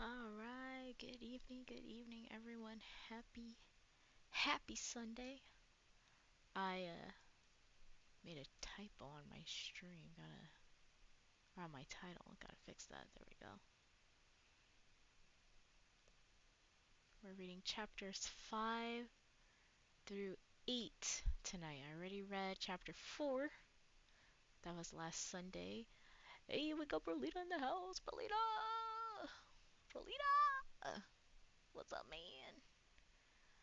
Alright, good evening everyone. Happy Sunday. I made a typo on my stream. Or on my title. Gotta fix that. There we go. We're reading chapters 5 through 8 tonight. I already read chapter 4. That was last Sunday. Hey, we got Brolita in the house. Brolita! Brolita! What's up, man?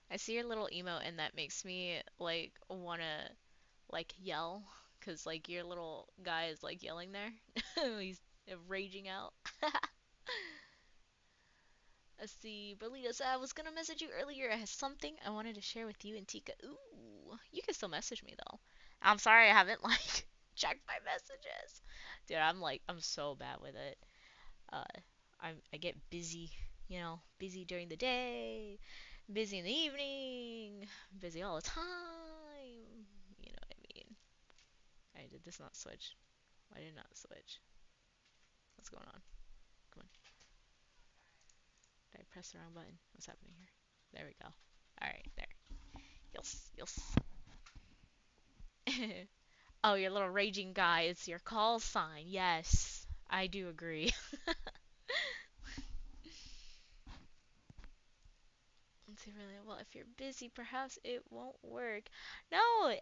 I see your little emote and that makes me like wanna like yell because like your little guy is like yelling there. He's raging out. Let's see. Berlita said I was gonna message you earlier. I had something I wanted to share with you and Tika. Ooh, you can still message me though. I'm sorry I haven't like checked my messages. Dude, I'm so bad with it. Uh, I get busy, busy during the day, busy in the evening, busy all the time. You know what I mean? I did this not switch? Why did it not switch? What's going on? Come on. Did I press the wrong button? What's happening here? There we go. Alright, there. Yes, yes. Oh, your little raging guy is your call sign. Yes, I do agree. Let's see, really. Well, if you're busy, perhaps it won't work. No,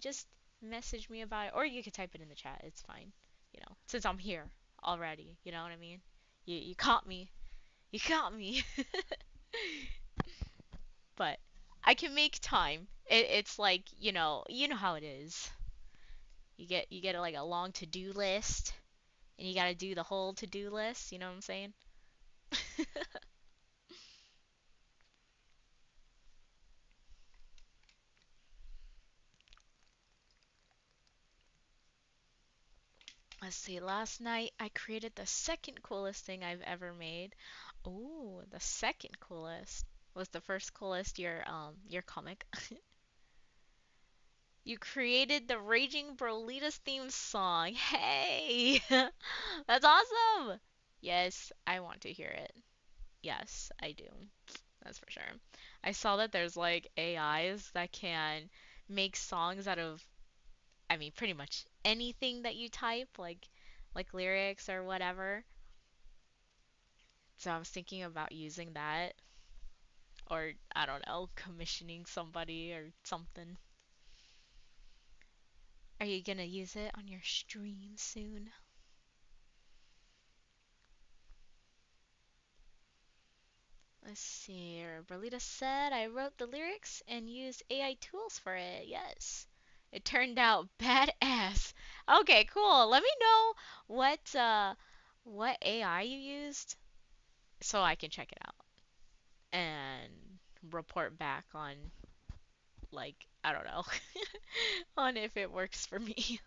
just message me about it, or you could type it in the chat. It's fine. Since I'm here already. You know what I mean? You caught me. You caught me. But I can make time. It's like you know how it is. You get like a long to-do list, and you gotta do the whole to-do list. You know what I'm saying? Let's see. Last night I created the second coolest thing I've ever made. Ooh, the second coolest. Was the first coolest your comic? You created the Raging Brolitas theme song. Hey! That's awesome! Yes, I want to hear it. Yes, I do. That's for sure. I saw that there's like AIs that can make songs out of, I mean, pretty much anything that you type, like lyrics or whatever. So I was thinking about using that, or I don't know, commissioning somebody or something. Are you gonna use it on your stream soon? Let's see here. Berlita said I wrote the lyrics and used AI tools for it. Yes. It turned out badass. Okay, cool. Let me know what AI you used so I can check it out and report back on like I don't know on if it works for me.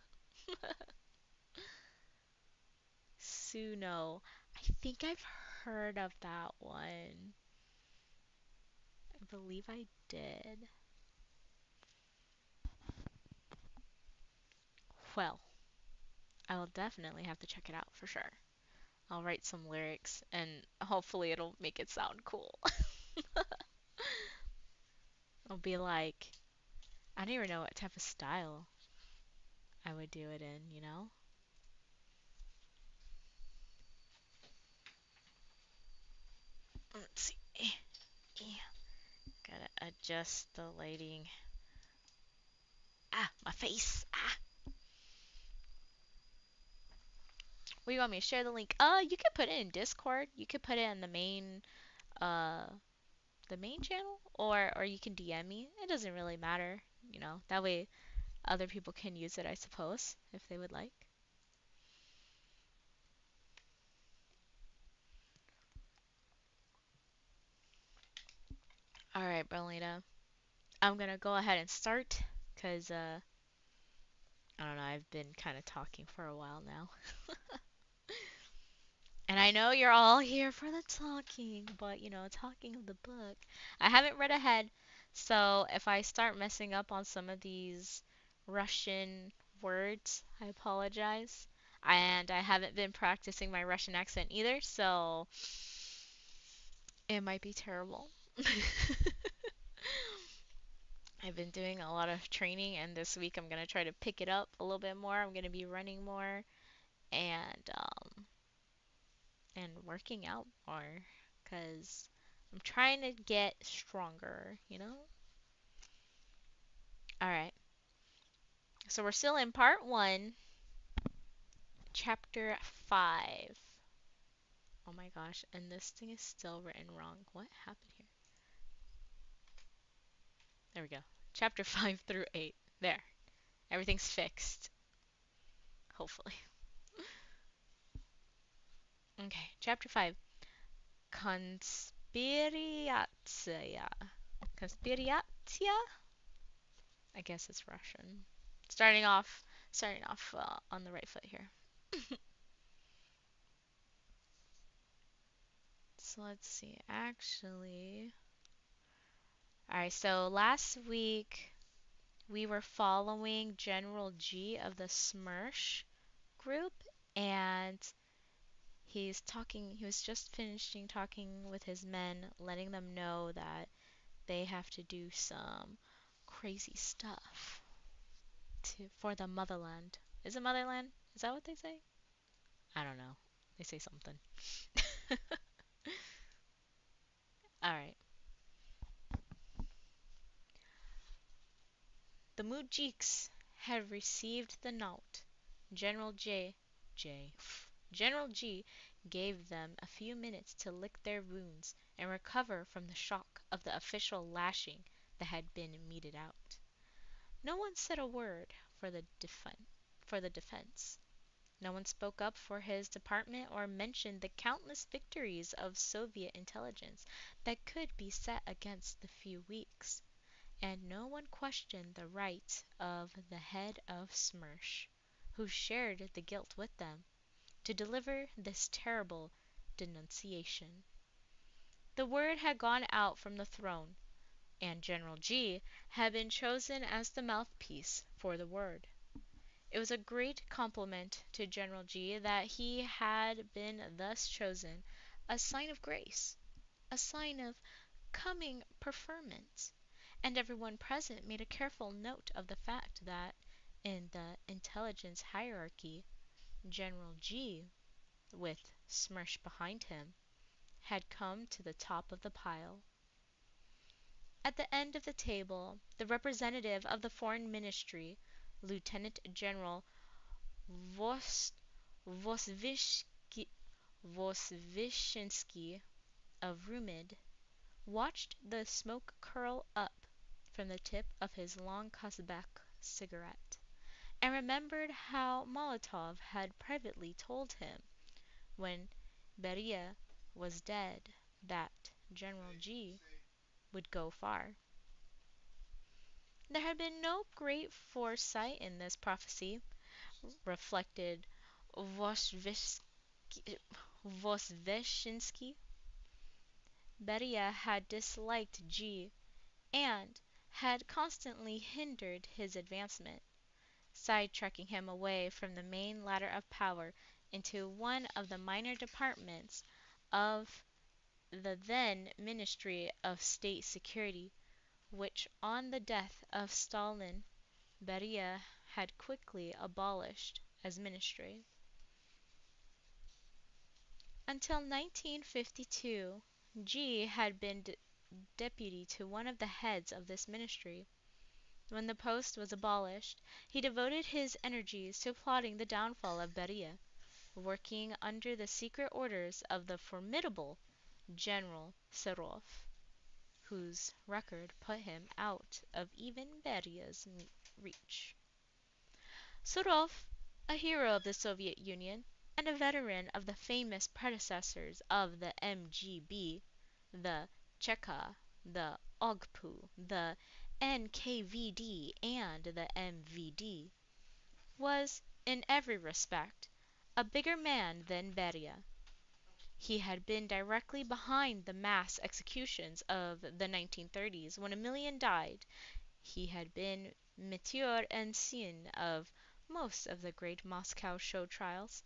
Suno. I think I've heard of that one. I believe I did. Well, I will definitely have to check it out for sure. I'll write some lyrics and hopefully it'll make it sound cool. It'll be like, I don't even know what type of style I would do it in? Let's see. Gotta adjust the lighting. Ah, my face. Ah. What do you want me to share the link? You could put it in Discord. You could put it in uh, the main channel, or you can DM me. It doesn't really matter. That way other people can use it, I suppose, if they would like. All right, Berlina. I'm gonna go ahead and start, cause I don't know. I've been kind of talking for a while now, and I know you're all here for the talking, but talking of the book, I haven't read ahead, so if I start messing up on some of these Russian words, I apologize. And I haven't been practicing my Russian accent either, so It might be terrible. I've been doing a lot of training, and this week I'm gonna try to pick it up a little bit more. I'm gonna be running more and working out more, cause I'm trying to get stronger. All right. So we're still in part one, chapter 5. Oh my gosh, and this thing is still written wrong. What happened here? There we go. Chapter 5 through 8. There. Everything's fixed. Hopefully. Okay, chapter 5. Conspiratia. Conspiratia? I guess it's Russian. Starting off on the right foot here. So let's see. Actually, all right. So last week we were following General G of the SMERSH group, and he was just finishing talking with his men, letting them know that they have to do some crazy stuff for the motherland. Is it motherland? Is that what they say? I don't know. They say something. All right. The mujiks had received the note. General J. General G gave them a few minutes to lick their wounds and recover from the shock of the official lashing that had been meted out. No one said a word for the defense. No one spoke up for his department or mentioned the countless victories of Soviet intelligence that could be set against the few weeks. And no one questioned the right of the head of SMERSH, who shared the guilt with them, to deliver this terrible denunciation. The word had gone out from the throne, and General G had been chosen as the mouthpiece for the word. It was a great compliment to General G that he had been thus chosen, a sign of grace, a sign of coming preferment, and everyone present made a careful note of the fact that, in the intelligence hierarchy, General G, with SMERSH behind him, had come to the top of the pile. At the end of the table, the representative of the Foreign Ministry, Lieutenant General Vos Vosvishki Vosvishinsky of Rumid, watched the smoke curl up from the tip of his long Kazbek cigarette, and remembered how Molotov had privately told him, when Beria was dead, that General G would go far. There had been no great foresight in this prophecy, reflected Vosveshinsky. Beria had disliked G and had constantly hindered his advancement, side-tracking him away from the main ladder of power into one of the minor departments of the then Ministry of State Security, which on the death of Stalin Beria had quickly abolished as ministry. Until 1952, G had been deputy to one of the heads of this ministry. When the post was abolished, he devoted his energies to plotting the downfall of Beria, working under the secret orders of the formidable General Serov, whose record put him out of even Beria's reach. Surov, a hero of the Soviet Union and a veteran of the famous predecessors of the MGB, the Cheka, the OGPU, the NKVD, and the MVD, was, in every respect, a bigger man than Beria. He had been directly behind the mass executions of the 1930s when a million died. He had been metteur en scène of most of the great Moscow show trials.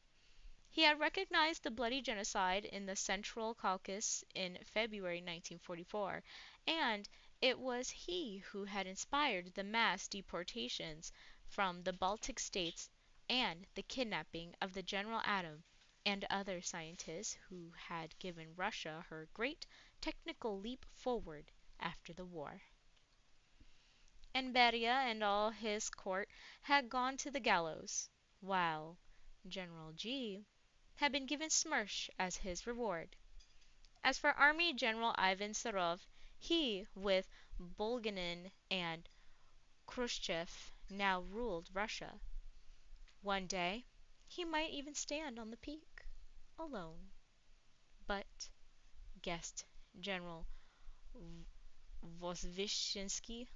He had recognized the bloody genocide in the Central Caucasus in February 1944, and it was he who had inspired the mass deportations from the Baltic states and the kidnapping of the General Atom and other scientists who had given Russia her great technical leap forward after the war. And Beria and all his court had gone to the gallows, while General G had been given SMERSH as his reward. As for Army General Ivan Serov, he, with Bulganin and Khrushchev, now ruled Russia. One day he might even stand on the peak, alone. But, guessed General Vozvinshinsky,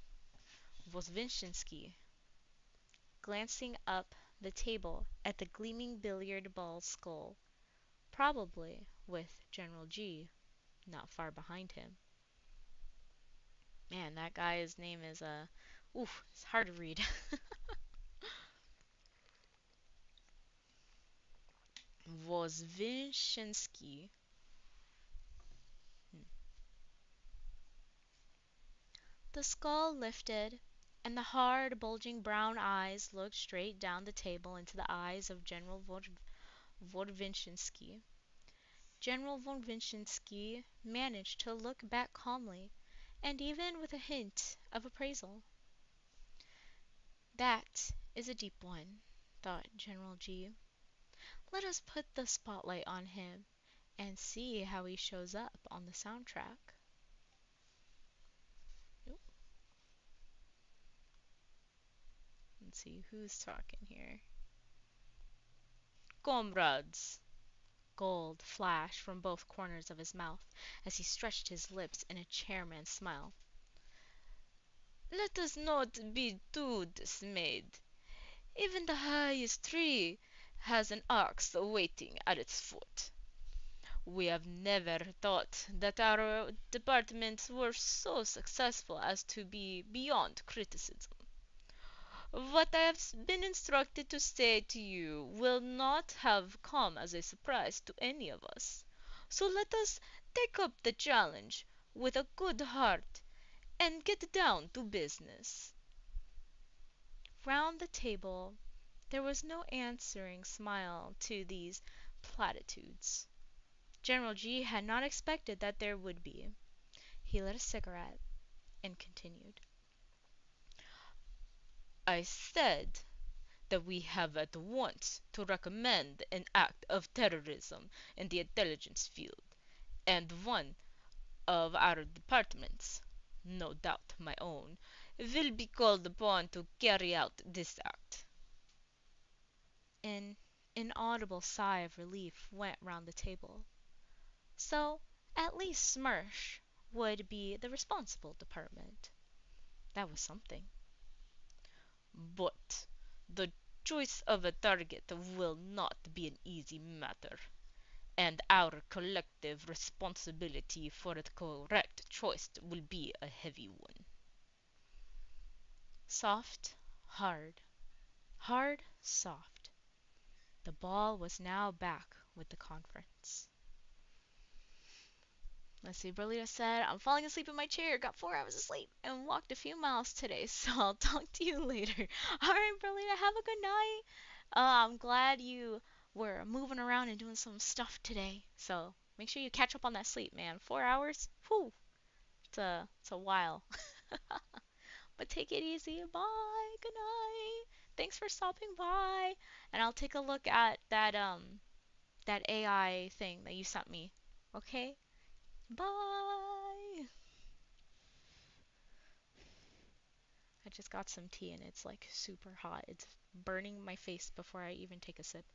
glancing up the table at the gleaming billiard ball skull, probably with General G not far behind him. Man, that guy's name is oof, it's hard to read. Vozvinshinsky. The skull lifted, and the hard, bulging brown eyes looked straight down the table into the eyes of General Vozvinshinsky. General Vozvinshinsky managed to look back calmly, and even with a hint of appraisal. That is a deep one, thought General G. Let us put the spotlight on him and see how he shows up on the soundtrack. Oop. Let's see who's talking here. Comrades! Gold flashed from both corners of his mouth as he stretched his lips in a chairman's smile. Let us not be too dismayed. Even the highest tree has an ox waiting at its foot. We have never thought that our departments were so successful as to be beyond criticism. What I have been instructed to say to you will not have come as a surprise to any of us. So let us take up the challenge with a good heart and get down to business. Round the table there was no answering smile to these platitudes. General G had not expected that there would be. He lit a cigarette and continued. I said that we have at once to recommend an act of terrorism in the intelligence field, and one of our departments, no doubt my own, will be called upon to carry out this act. An inaudible sigh of relief went round the table. So, at least SMERSH would be the responsible department. That was something. But the choice of a target will not be an easy matter, and our collective responsibility for the correct choice will be a heavy one. Soft, hard. Hard, soft. The ball was now back with the conference. Let's see, Berlita said, I'm falling asleep in my chair, got 4 hours of sleep, and walked a few miles today, so I'll talk to you later. Alright, Berlita, have a good night. I'm glad you were moving around and doing some stuff today, so make sure you catch up on that sleep, man. 4 hours? Whew, it's a while. But take it easy. Bye. Good night. Thanks for stopping by. And I'll take a look at that AI thing that you sent me. Okay? Bye. I just got some tea and it's like super hot. It's burning my face before I even take a sip.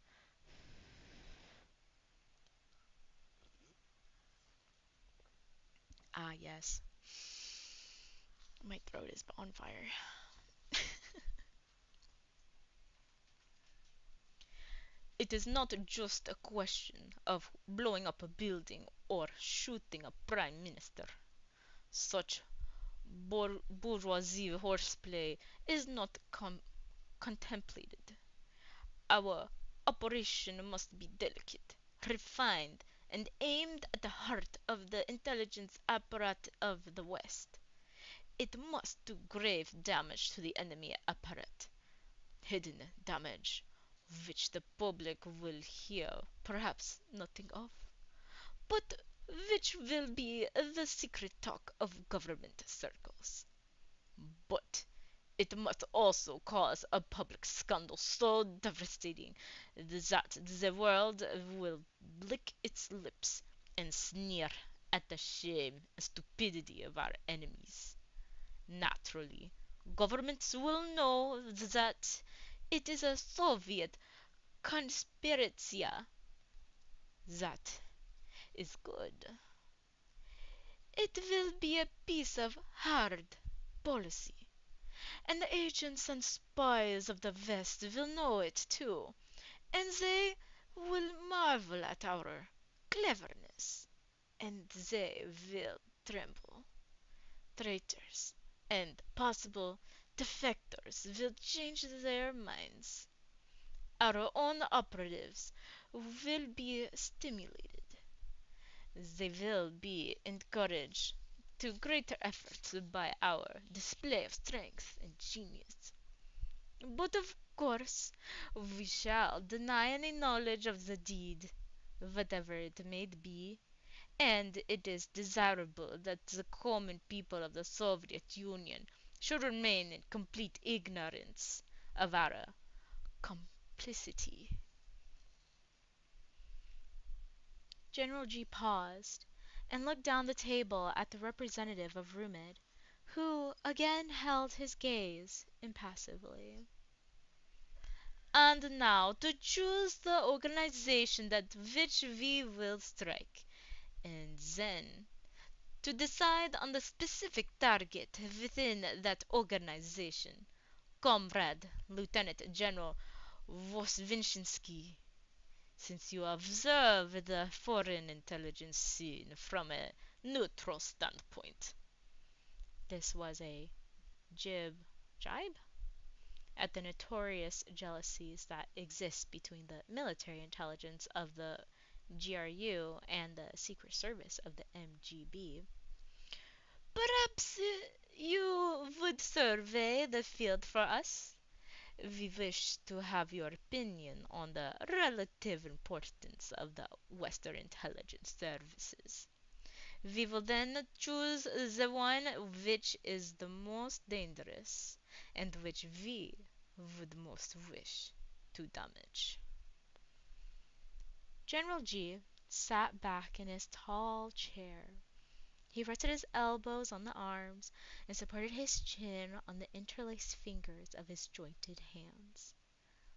Ah, yes. My throat is on fire. It is not just a question of blowing up a building or shooting a prime minister. Such bourgeoisie horseplay is not contemplated. Our operation must be delicate, refined, and aimed at the heart of the intelligence apparatus of the West. It must do grave damage to the enemy apparatus, hidden damage, which the public will hear perhaps nothing of, but which will be the secret talk of government circles. But it must also cause a public scandal so devastating that the world will lick its lips and sneer at the shame and stupidity of our enemies. Naturally, governments will know that it is a Soviet conspiracia. That is good. It will be a piece of hard policy, and the agents and spies of the West will know it too, and they will marvel at our cleverness, and they will tremble. Traitors and possible defectors will change their minds. Our own operatives will be stimulated. They will be encouraged to greater efforts by our display of strength and genius. But of course, we shall deny any knowledge of the deed, whatever it may be, and it is desirable that the common people of the Soviet Union should remain in complete ignorance of our complicity. General G paused and looked down the table at the representative of Rumid, who again held his gaze impassively. And now to choose the organization that which we will strike, and then to decide on the specific target within that organization. Comrade Lieutenant General Vosvinsky, since you observe the foreign intelligence scene from a neutral standpoint. This was a jibe at the notorious jealousies that exist between the military intelligence of the GRU and the Secret Service of the MGB. Perhaps you would survey the field for us? We wish to have your opinion on the relative importance of the Western intelligence services. We will then choose the one which is the most dangerous and which we would most wish to damage. General G sat back in his tall chair. He rested his elbows on the arms and supported his chin on the interlaced fingers of his jointed hands,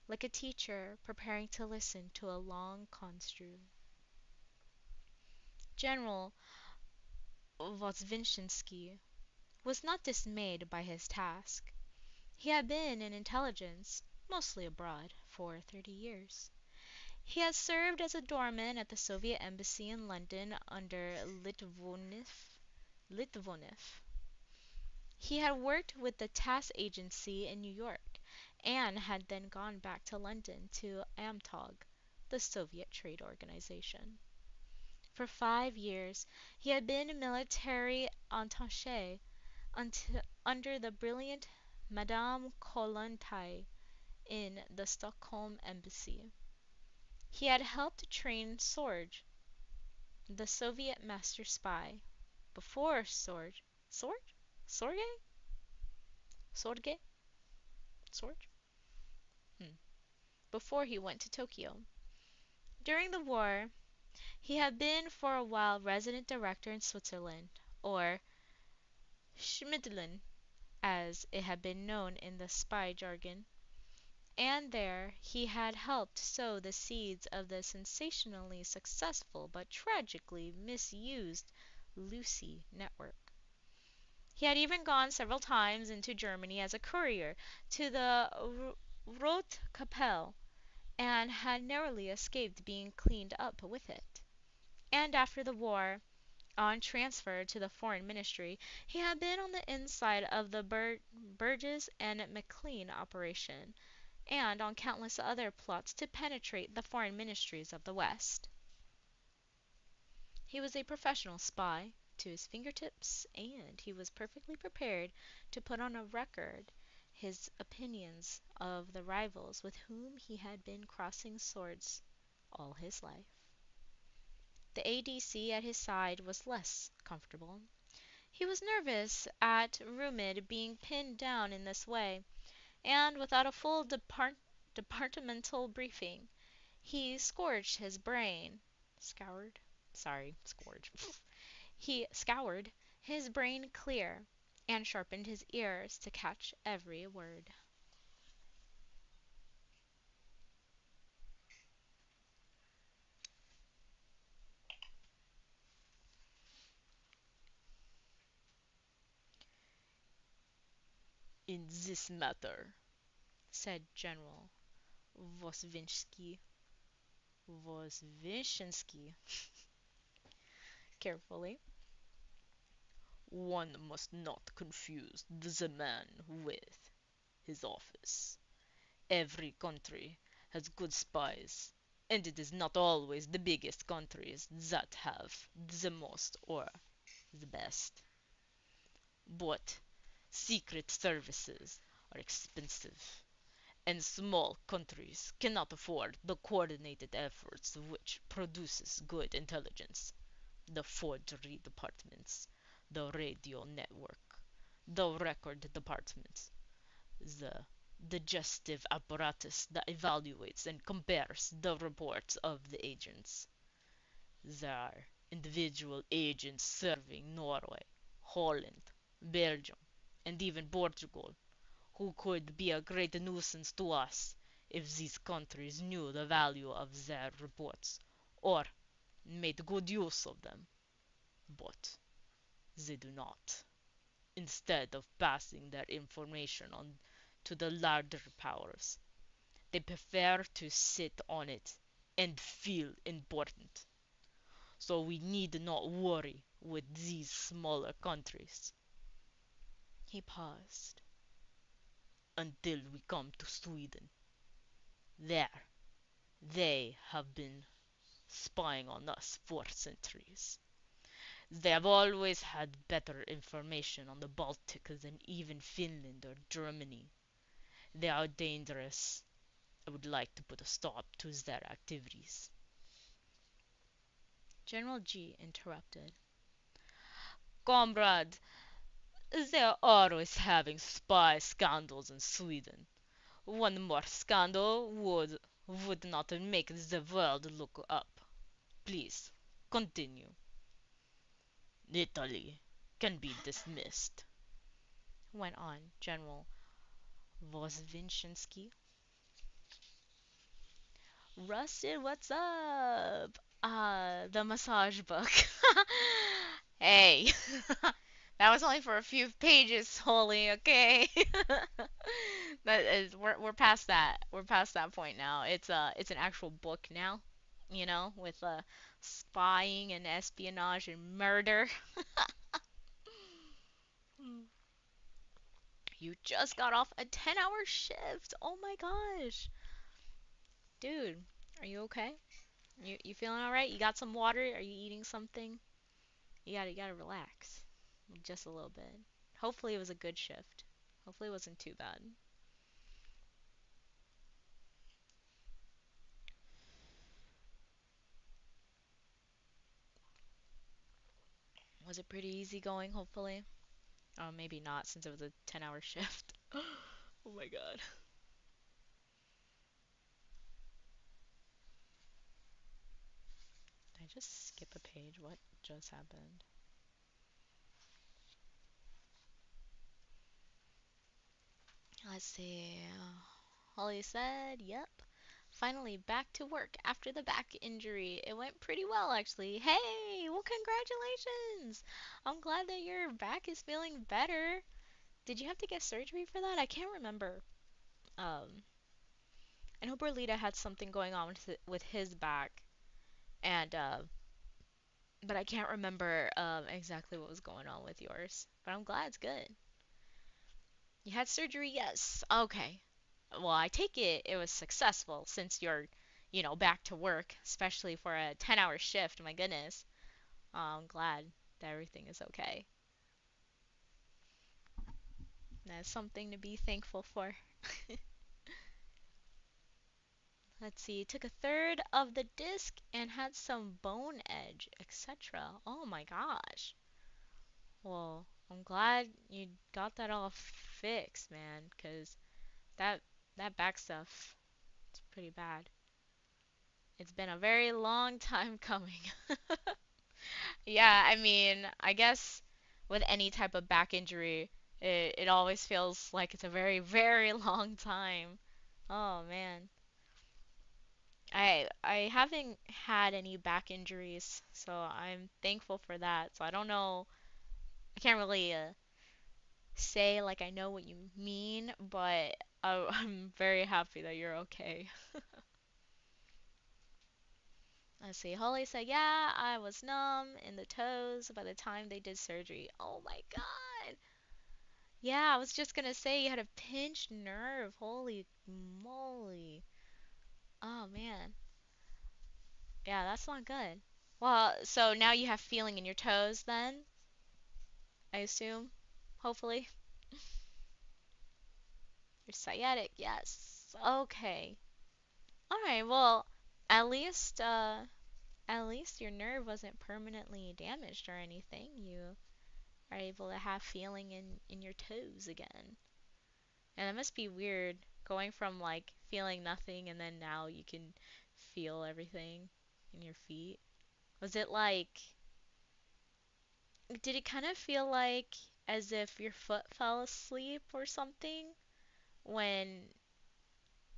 like a teacher preparing to listen to a long construe. General Vozvinsky was not dismayed by his task. He had been in intelligence, mostly abroad, for 30 years. He had served as a doorman at the Soviet embassy in London under Litvinov. He had worked with the TASS agency in New York and had then gone back to London to AMTOG, the Soviet trade organization. For 5 years he had been military attaché under the brilliant Madame Kollontai in the Stockholm embassy. He had helped train Sorge, the Soviet master spy, before Sorge? Sorge? Sorge? Before he went to Tokyo. During the war, he had been for a while resident director in Switzerland, or Schmidlin, as it had been known in the spy jargon, and there he had helped sow the seeds of the sensationally successful but tragically misused Lucy network. He had even gone several times into Germany as a courier to the Rote Kapelle, and had narrowly escaped being cleaned up with it. And after the war, on transfer to the Foreign Ministry, he had been on the inside of the Burgess and McLean operation, and on countless other plots to penetrate the foreign ministries of the West. He was a professional spy to his fingertips, and he was perfectly prepared to put on a record his opinions of the rivals with whom he had been crossing swords all his life. The ADC at his side was less comfortable. He was nervous at Rumid being pinned down in this way, and without a full departmental briefing, he scourged his brain. Scoured? Sorry, scourge. He scoured his brain clear and sharpened his ears to catch every word. In this matter, said General Vosvinsky, Vosvinsky carefully, one must not confuse the man with his office. Every country has good spies, and it is not always the biggest countries that have the most or the best. But secret services are expensive, and small countries cannot afford the coordinated efforts which produces good intelligence. The forgery departments, the radio network, the record department, the digestive apparatus that evaluates and compares the reports of the agents. There are individual agents serving Norway, Holland, Belgium, and even Portugal, who could be a great nuisance to us if these countries knew the value of their reports, or made good use of them. But they do not. Instead of passing their information on to the larger powers, they prefer to sit on it and feel important. So we need not worry with these smaller countries. He paused. Until we come to Sweden. There, they have been spying on us for centuries. They have always had better information on the Baltic than even Finland or Germany. They are dangerous. I would like to put a stop to their activities. General G interrupted. Comrade, they are always having spy scandals in Sweden. One more scandal would not make the world look up. Please, continue. Italy can be dismissed, went on General Vozvinsky. Rusted, what's up? The massage book. Hey, that was only for a few pages, Holy. Okay. That is, we're past that. We're past that point now. It's an actual book now. You know, with spying and espionage and murder. You just got off a 10-hour shift. Oh my gosh. Dude, are you okay? You feeling all right? You got some water? Are you eating something? You gotta relax, just a little bit. Hopefully it was a good shift. Hopefully it wasn't too bad. Was it pretty easy going? Hopefully. Oh, maybe not since it was a 10-hour shift. Oh my god. Did I just skip a page? What just happened? Let's see. Holly said, "Yep. Finally back to work after the back injury. It went pretty well, actually. Hey, well, congratulations. I'm glad that your back is feeling better. Did you have to get surgery for that? I can't remember. Um, I know Berlita had something going on with his back, and but I can't remember exactly what was going on with yours. But I'm glad it's good. You had surgery, yes. Okay. well, I take it was successful since you're, back to work, especially for a 10-hour shift. My goodness. I'm glad that everything is okay. That's something to be thankful for. Let's see. Took a third of the disc and had some bone edge, etc. Oh my gosh. Well, I'm glad you got that all fixed, man, 'cause that that back stuff, it's pretty bad. It's been a very long time coming. Yeah, I mean, I guess with any type of back injury, it always feels like it's a very, very long time. Oh man. I haven't had any back injuries, so I'm thankful for that. So I don't know, I can't really say like I know what you mean, but I'm very happy that you're okay. Let's see. Holly said, "Yeah, I was numb in the toes by the time they did surgery." Oh my god. Yeah, I was just gonna say you had a pinched nerve. Holy moly. Oh man. Yeah, that's not good. Well, so now you have feeling in your toes then, I assume. Hopefully. You're sciatic, yes. Okay. Alright, well, at least, at least your nerve wasn't permanently damaged or anything. You are able to have feeling in your toes again. And it must be weird going from like feeling nothing and then now you can feel everything in your feet. Was it like, did it kind of feel like as if your foot fell asleep or something when,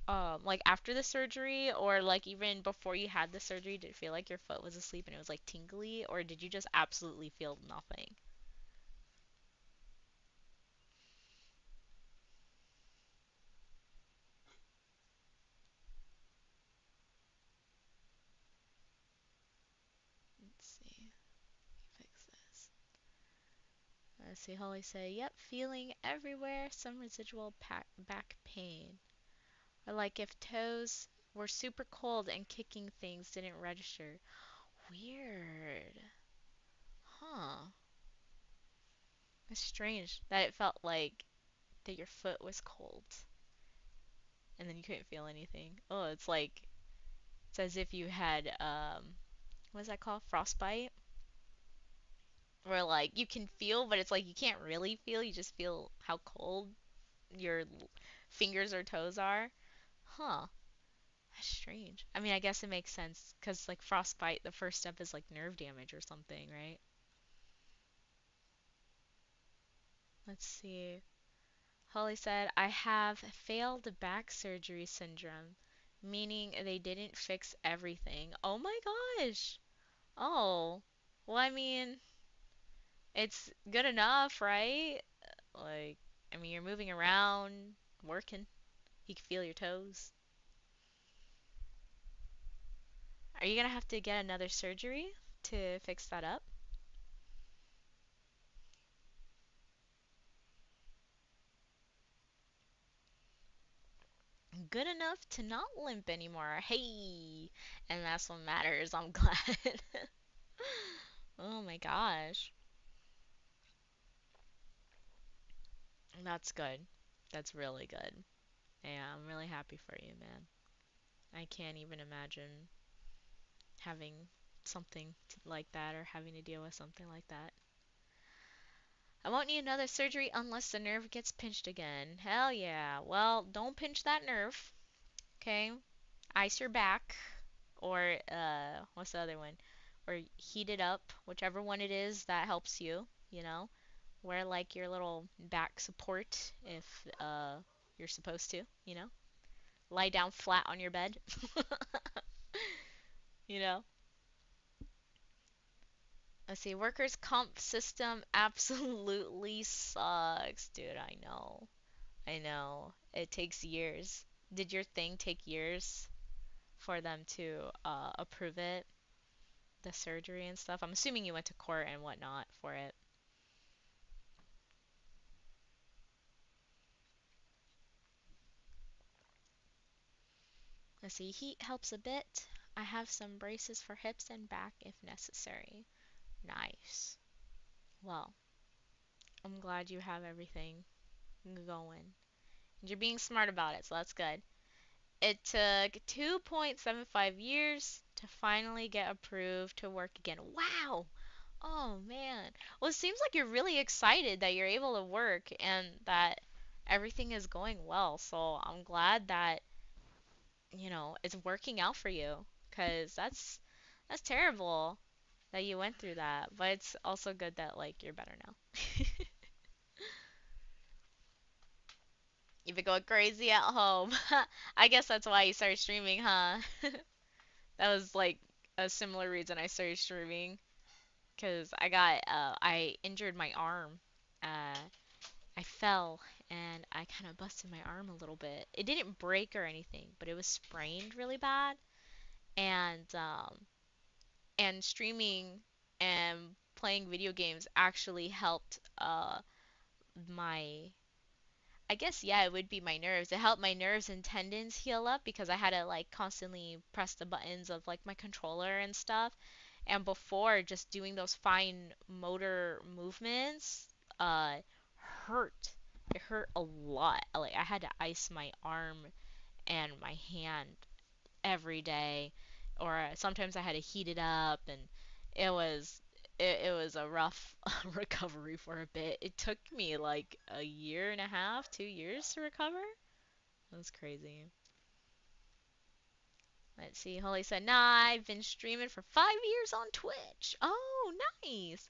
like after the surgery or like even before you had the surgery, did it feel like your foot was asleep and it was like tingly or did you just absolutely feel nothing? Let's see. Fix this. Let's see. Holly say, "Yep, feeling everywhere. Some residual back pain. Or like if toes were super cold and kicking things didn't register. Weird. Huh. It's strange that it felt like that your foot was cold and then you couldn't feel anything. Oh, it's as if you had what's that called? Frostbite? Where like you can feel, but it's like you can't really feel. You just feel how cold your fingers or toes are. Huh. That's strange. I mean, I guess it makes sense because like frostbite, the first step is like nerve damage or something, right? Let's see. Holly said, "I have failed back surgery syndrome, meaning they didn't fix everything." Oh my gosh. Oh. Well, I mean, it's good enough, right? Like, I mean, you're moving around, working. You can feel your toes. Are you gonna have to get another surgery to fix that up? Good enough to not limp anymore. Hey! And that's what matters. I'm glad. Oh my gosh. That's good. That's really good. Yeah, I'm really happy for you, man. I can't even imagine having something like that or having to deal with something like that. I won't need another surgery unless the nerve gets pinched again. Hell yeah. Well, don't pinch that nerve, okay? Ice your back, or what's the other one? Or heat it up, whichever one it is that helps you, you know? Wear like your little back support if you're supposed to, you know? Lie down flat on your bed, you know? Let's see, workers' comp system absolutely sucks. Dude, I know. I know. It takes years. Did your thing take years for them to approve it? The surgery and stuff? I'm assuming you went to court and whatnot for it. Let's see, heat helps a bit. I have some braces for hips and back if necessary. Nice. Well, I'm glad you have everything going. You're being smart about it, so that's good. It took 2.75 years to finally get approved to work again. Wow! Oh man. Well, it seems like you're really excited that you're able to work and that everything is going well. So I'm glad that, it's working out for you. 'Cause that's terrible that you went through that. But it's also good that like you're better now. You've been going crazy at home. I guess that's why you started streaming, huh? That was like a similar reason I started streaming. Cause I injured my arm. Uh, I fell and I kind of busted my arm a little bit. It didn't break or anything, but it was sprained really bad. And streaming and playing video games actually helped my I guess yeah, it would be my nerves. It helped my nerves and tendons heal up because I had to like constantly press the buttons of like my controller and stuff. And before, just doing those fine motor movements uh hurt. It hurt a lot. Like I had to ice my arm and my hand every day, or sometimes I had to heat it up, and it was it was a rough recovery for a bit. It took me like a year and a half, 2 years to recover. That was crazy. Let's see. Holly said, "Nah, I've been streaming for 5 years on Twitch." Oh, nice.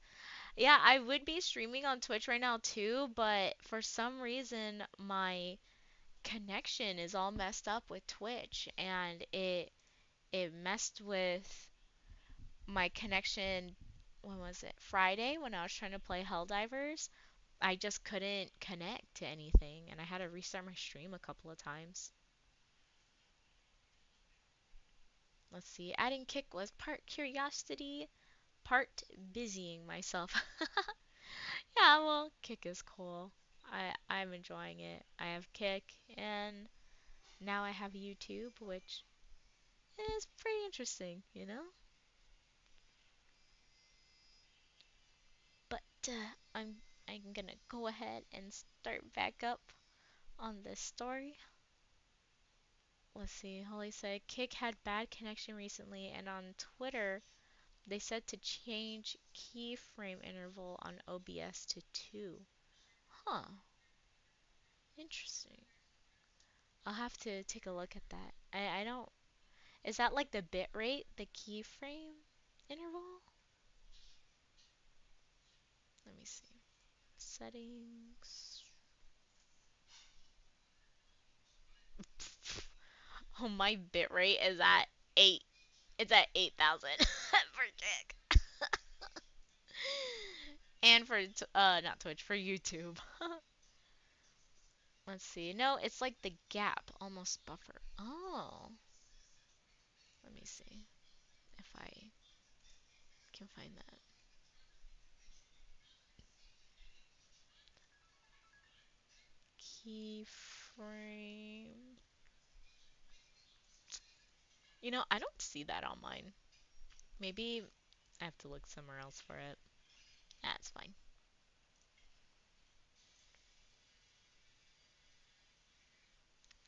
Yeah, I would be streaming on Twitch right now too, but for some reason my connection is all messed up with Twitch, and it messed with my connection. When was it? Friday, when I was trying to play Helldivers. I just couldn't connect to anything, and I had to restart my stream a couple of times. Let's see. Adding kick was part curiosity, part busying myself. Yeah, well, kick is cool. I'm enjoying it. I have kick, and now I have YouTube, which is pretty interesting. But I'm gonna go ahead and start back up on this story. Let's see. Holly said Kick had bad connection recently, and on Twitter they said to change keyframe interval on OBS to 2. Huh. Interesting. I'll have to take a look at that. I don't. Is that like the bit rate, the keyframe interval? Let me see. Settings. Oh, my bit rate is at 8. It's at 8,000 for Kick. And for not Twitch, for YouTube. Let's see. No, it's like the gap almost buffer. Oh. Let me see if I can find that. Keyframe. I don't see that on mine. Maybe I have to look somewhere else for it. That's fine.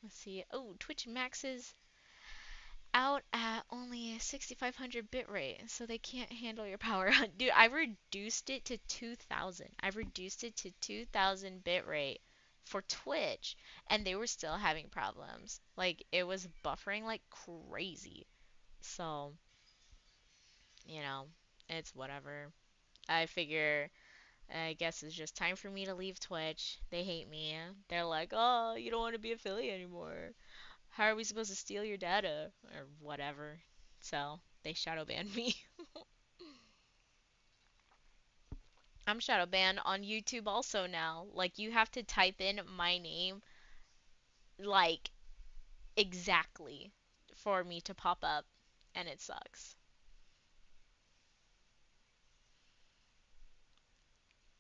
Let's see. Oh, Twitch maxes out at only 6500 bitrate, so they can't handle your power. Dude, I reduced it to 2000. I reduced it to 2000 bitrate for Twitch, and they were still having problems. Like, it was buffering like crazy. So, you know, it's whatever. I figure, I guess it's just time for me to leave Twitch. They hate me. They're like, oh, you don't want to be affiliate anymore. How are we supposed to steal your data? Or whatever. So, they shadow banned me. I'm shadow banned on YouTube also now. Like, you have to type in my name, like, exactly for me to pop up, and it sucks.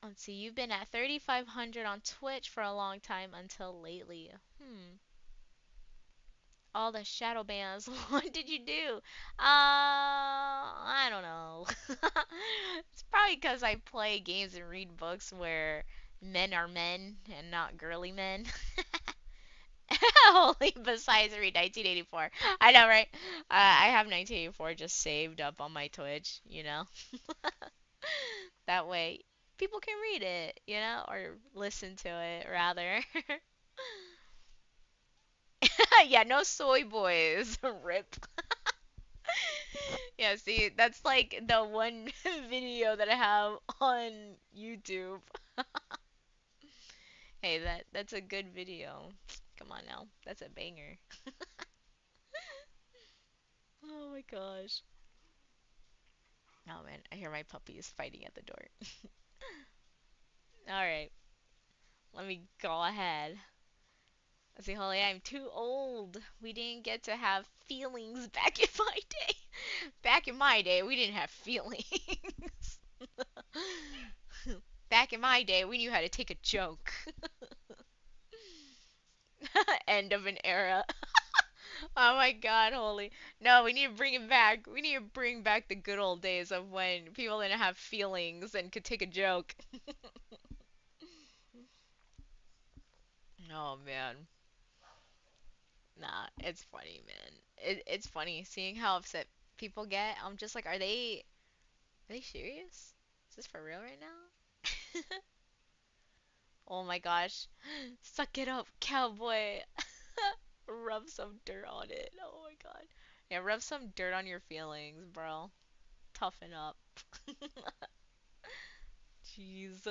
Let's see, you've been at 3,500 on Twitch for a long time until lately. all the shadow bans. What did you do? I don't know. It's probably because I play games and read books where men are men and not girly men. Only besides read 1984. I know, right? I have 1984 just saved up on my Twitch, you know? That way people can read it, you know, or listen to it rather. Yeah, no soy boys. Rip. Yeah, see, that's like the one video that I have on YouTube. Hey, that's a good video. Come on now. That's a banger. Oh my gosh. Oh man, I hear my puppies fighting at the door. All right, let me go ahead. Let's see, Holly, I'm too old. We didn't get to have feelings back in my day. Back in my day, we didn't have feelings. Back in my day, we knew how to take a joke. End of an era. Oh my god, holy. No, we need to bring it back. We need to bring back the good old days of when people didn't have feelings and could take a joke. Oh man. Nah, it's funny, man. It's funny seeing how upset people get. I'm just like, are they serious? Is this for real right now? Oh my gosh. Suck it up, cowboy. Rub some dirt on it. Oh my god. Yeah, rub some dirt on your feelings, bro. Toughen up. Jeez.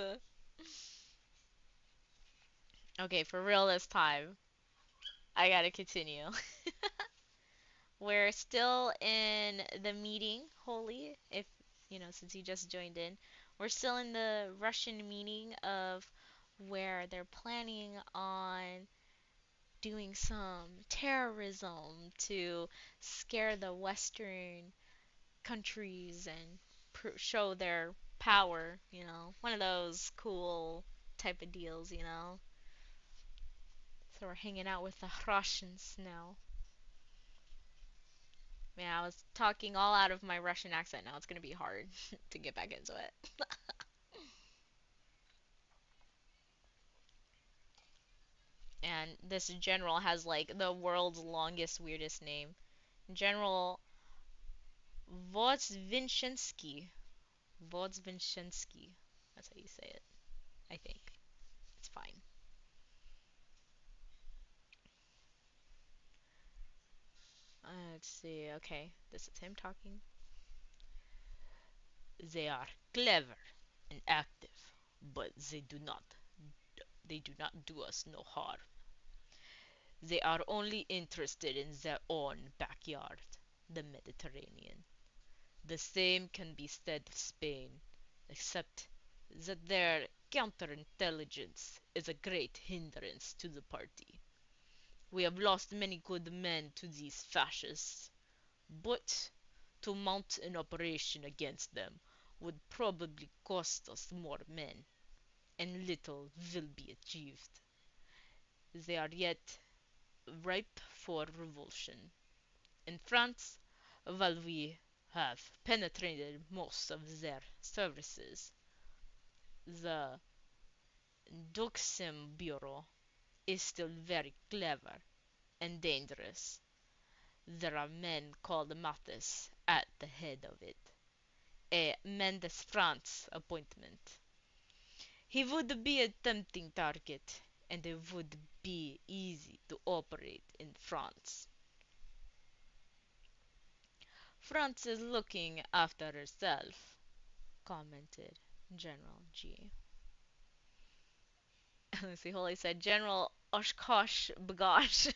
Okay, for real this time. I gotta continue. We're still in the meeting, Holy, if since you just joined in. We're still in the Russian meeting of where they're planning on doing some terrorism to scare the Western countries and show their power. One of those cool type of deals. So we're hanging out with the Russians now. Man, I was talking all out of my Russian accent. Now it's gonna be hard to get back into it. And this general has like the world's longest, weirdest name. General Vodzvinshinsky. Vodzvinshinsky. That's how you say it. I think. It's fine. Let's see. Okay, this is him talking. They are clever and active, but they do not do us no harm. They are only interested in their own backyard, the Mediterranean. The same can be said of Spain, except that their counterintelligence is a great hindrance to the party. We have lost many good men to these fascists, but to mount an operation against them would probably cost us more men, and little will be achieved. They are yet ripe for revulsion. In France, while we have penetrated most of their services, the Duxim Bureau is still very clever and dangerous. There are men called Mathis at the head of it, a Mendes France appointment. He would be a tempting target, and it would be easy to operate in France. France is looking after herself, commented General G. See, Holy said General Oshkosh Bagosh.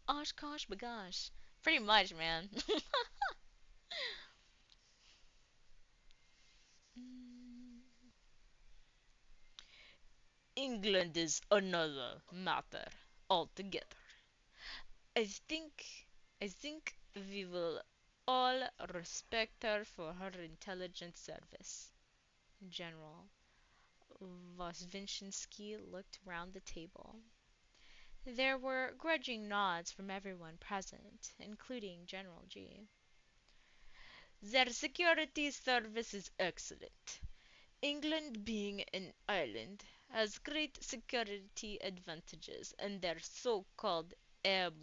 Oshkosh Bagosh. Pretty much, man. England is another matter altogether. I think I think we will all respect her for her intelligence service. General Vosvinsky looked round the table. There were grudging nods from everyone present, including General G. Their security service is excellent. England, being an island, has great security advantages, and their so-called M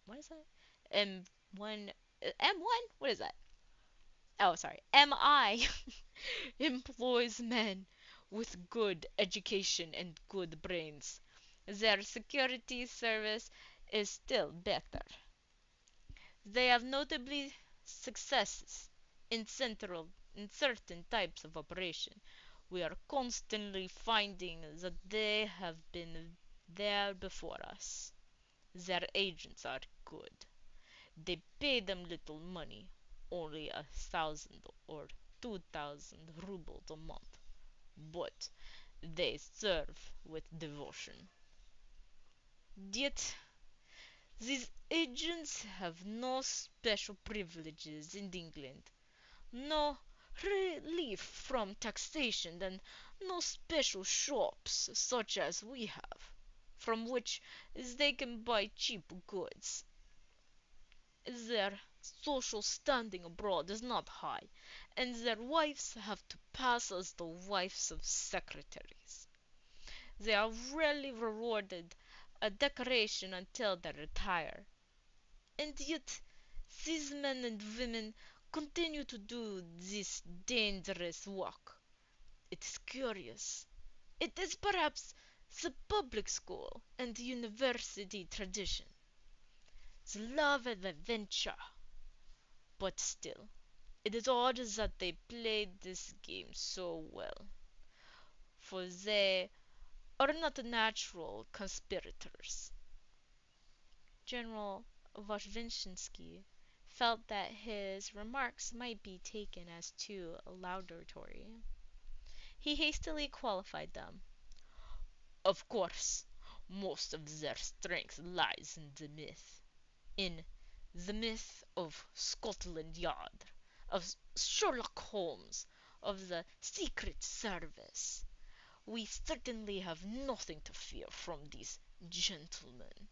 what is that? M1 M1? What is that? Oh, sorry. MI employs men with good education and good brains. Their security service is still better. They have notably successes in central in certain types of operation. We are constantly finding that they have been there before us. Their agents are good. They pay them little money, only 1,000 or 2,000 rubles a month, but they serve with devotion. Yet these agents have no special privileges in England, no relief from taxation, and no special shops such as we have, from which they can buy cheap goods. Their social standing abroad is not high, and their wives have to pass as the wives of secretaries. They are rarely rewarded a decoration until they retire. And yet, these men and women continue to do this dangerous work. It is curious. It is perhaps the public school and university tradition, the love of adventure. But still, it is odd that they played this game so well, for they are not natural conspirators. General Voshvinsky felt that his remarks might be taken as too laudatory. He hastily qualified them. Of course, most of their strength lies in the myth of Scotland Yard, of Sherlock Holmes, of the Secret Service. We certainly have nothing to fear from these gentlemen.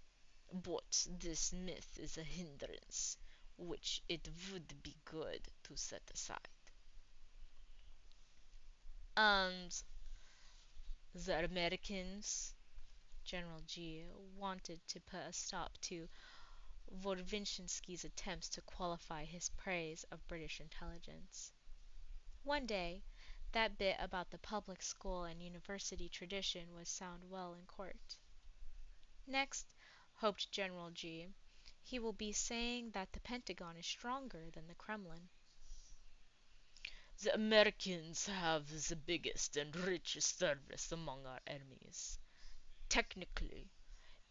But this myth is a hindrance which it would be good to set aside. And the Americans, General G wanted to put a stop to Vorvinshinsky's attempts to qualify his praise of British intelligence. One day, that bit about the public school and university tradition would sound well in court. Next, hoped General G, he will be saying that the Pentagon is stronger than the Kremlin. The Americans have the biggest and richest service among our enemies. Technically,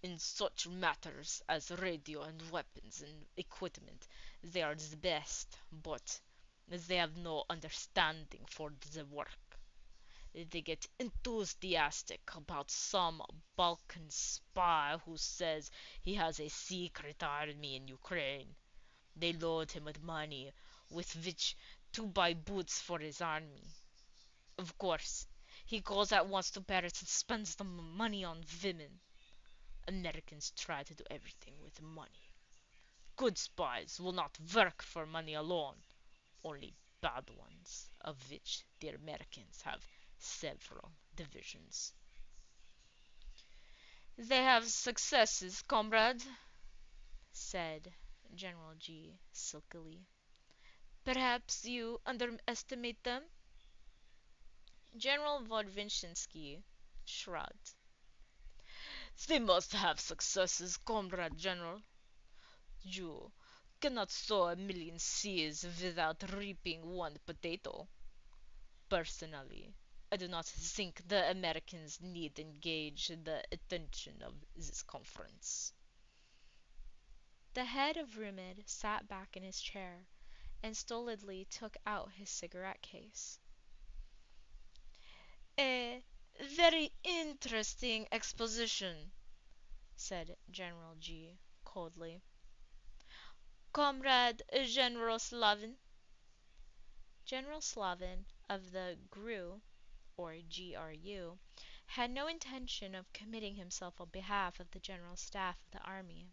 in such matters as radio and weapons and equipment, they are the best, but they have no understanding for the work. They get enthusiastic about some Balkan spy who says he has a secret army in Ukraine. They load him with money with which to buy boots for his army. Of course, he goes at once to Paris and spends the money on women. Americans try to do everything with money. Good spies will not work for money alone, only bad ones, of which the Americans have several divisions. They have successes, comrade, said General G silkily. Perhaps you underestimate them? General Vodvinsky shrugged. They must have successes, comrade general. You cannot sow a million seeds without reaping one potato. Personally, I do not think the Americans need engage the attention of this conference. The head of Rumid sat back in his chair and stolidly took out his cigarette case. A very interesting exposition, said General G coldly. Comrade General Slavin. General Slavin of the GRU, or GRU, had no intention of committing himself on behalf of the General Staff of the Army.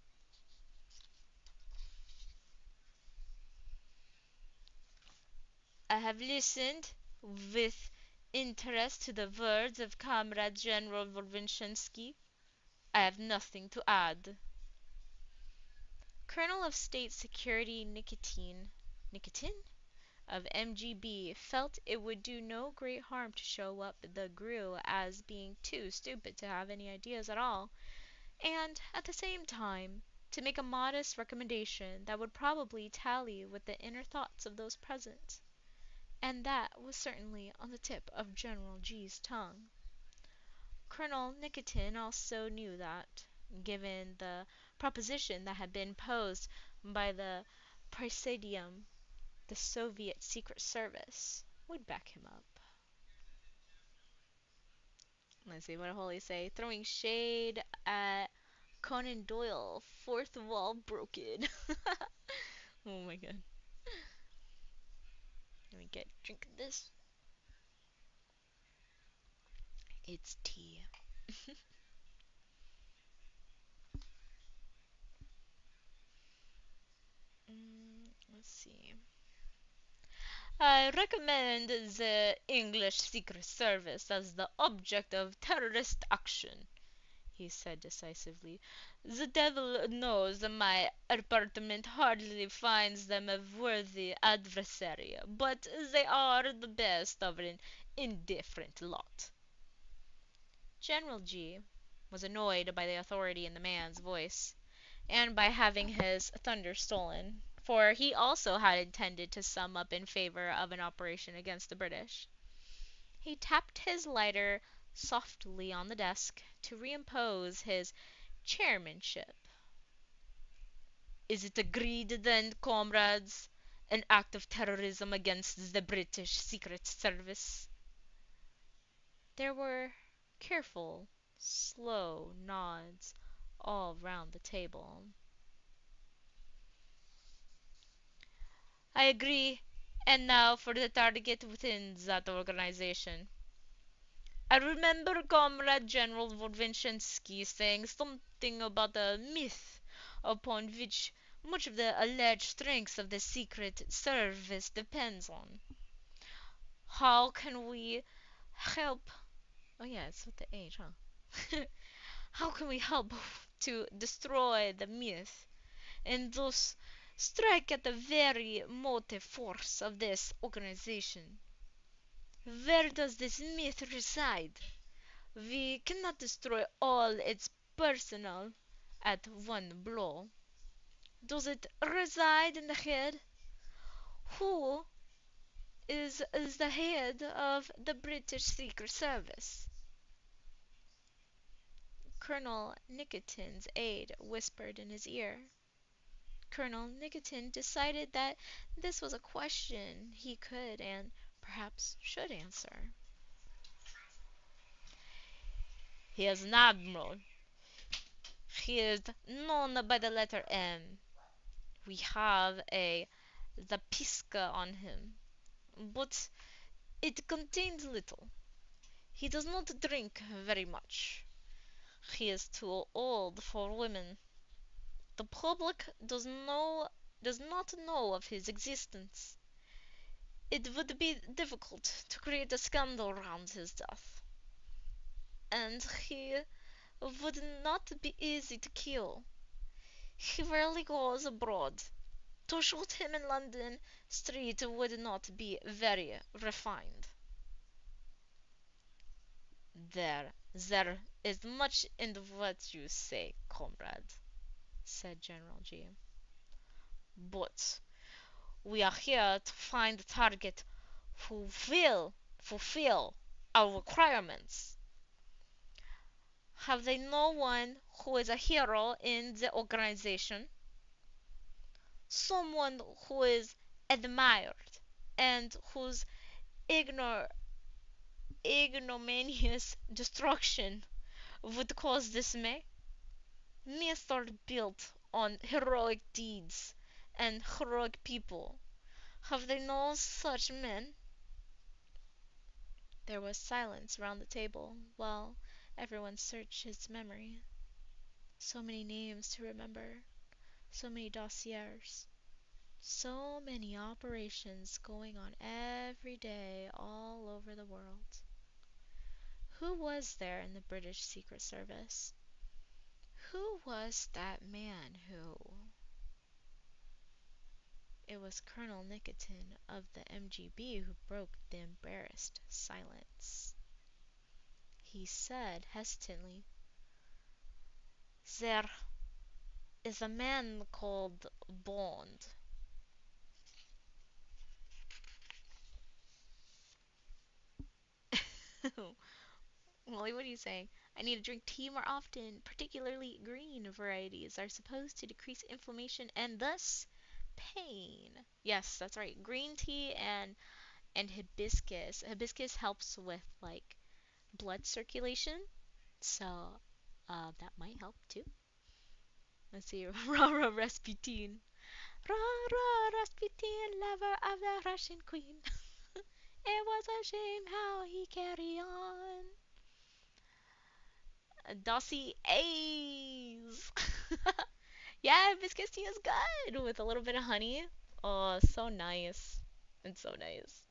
I have listened with interest to the words of Comrade General Vorvinshinsky. I have nothing to add. Colonel of State Security Nikitin of MGB felt it would do no great harm to show up the GRU as being too stupid to have any ideas at all, and, at the same time, to make a modest recommendation that would probably tally with the inner thoughts of those present. And that was certainly on the tip of General G's tongue. Colonel Nikitin also knew that, given the proposition that had been posed by the Presidium, the Soviet Secret Service would back him up. Let's see, what will he say? Throwing shade at Conan Doyle, fourth wall broken. Oh my god. Let me get drink of this. It's tea. Let's see. I recommend the English Secret Service as the object of terrorist action, he said decisively. The devil knows my apartment hardly finds them a worthy adversary, but they are the best of an indifferent lot. General G was annoyed by the authority in the man's voice, and by having his thunder stolen, for he also had intended to sum up in favor of an operation against the British. He tapped his lighter softly on the desk to reimpose his chairmanship. Is it agreed then, comrades? An act of terrorism against the British Secret Service? There were careful, slow nods all round the table. I agree. And now for the target within that organization. I remember Comrade General Vorvinshinsky saying something about a myth upon which much of the alleged strength of the Secret Service depends on. How can we help? Oh yeah, it's with the H, huh? How can we help to destroy the myth and thus strike at the very motive force of this organization? Where does this myth reside? We cannot destroy all its personnel at one blow. Does it reside in the head? Who is the head of the British Secret Service? Colonel Nikitin's aide whispered in his ear. Colonel Nikitin decided that this was a question he could and perhaps should answer. He is an admiral. He is known by the letter M. We have a zapiska on him, but it contains little. He does not drink very much. He is too old for women. The public does not know of his existence. It would be difficult to create a scandal round his death, and he would not be easy to kill. He rarely goes abroad. To shoot him in London street would not be very refined. There is much in what you say, comrade, said General G. But we are here to find a target who will fulfill our requirements. Have they no one who is a hero in the organization? Someone who is admired and whose ignominious destruction would cause dismay? Myths are built on heroic deeds and heroic people. Have they no such men? There was silence round the table, while Everyone searched his memory. So many names to remember. So many dossiers. So many operations going on every day all over the world. Who was there in the British Secret Service? Who was that man who... It was Colonel Nicotin of the MGB who broke the embarrassed silence. He said hesitantly, "There is a man called Bond." Molly, what are you saying? I need to drink tea more often. Particularly green varieties are supposed to decrease inflammation and thus pain. Yes, that's right. Green tea and hibiscus. Hibiscus helps with like blood circulation, so that might help too. Let's see. Rara Rasputin. Rara Rasputin, lover of the Russian queen. It was a shame how he carried on. Dossie A's. Yeah, hibiscus tea is good with a little bit of honey. Oh, so nice. It's so nice.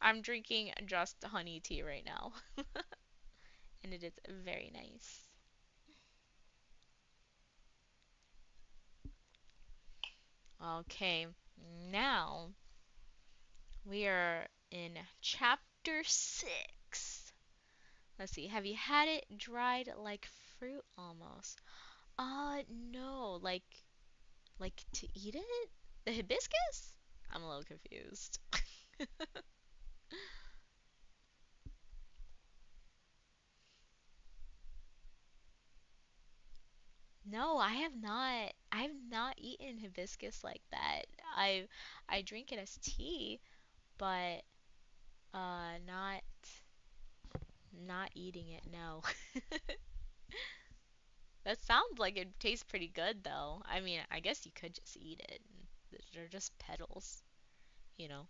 I'm drinking just honey tea right now, and it is very nice. Okay, now we are in chapter 6. Let's see. Have you had it dried like fruit almost? No. Like to eat it? The hibiscus? I'm a little confused. No, I have not. I've not eaten hibiscus like that. I drink it as tea, but not eating it. No. That sounds like it tastes pretty good though. I mean, I guess you could just eat it. They're just petals, you know.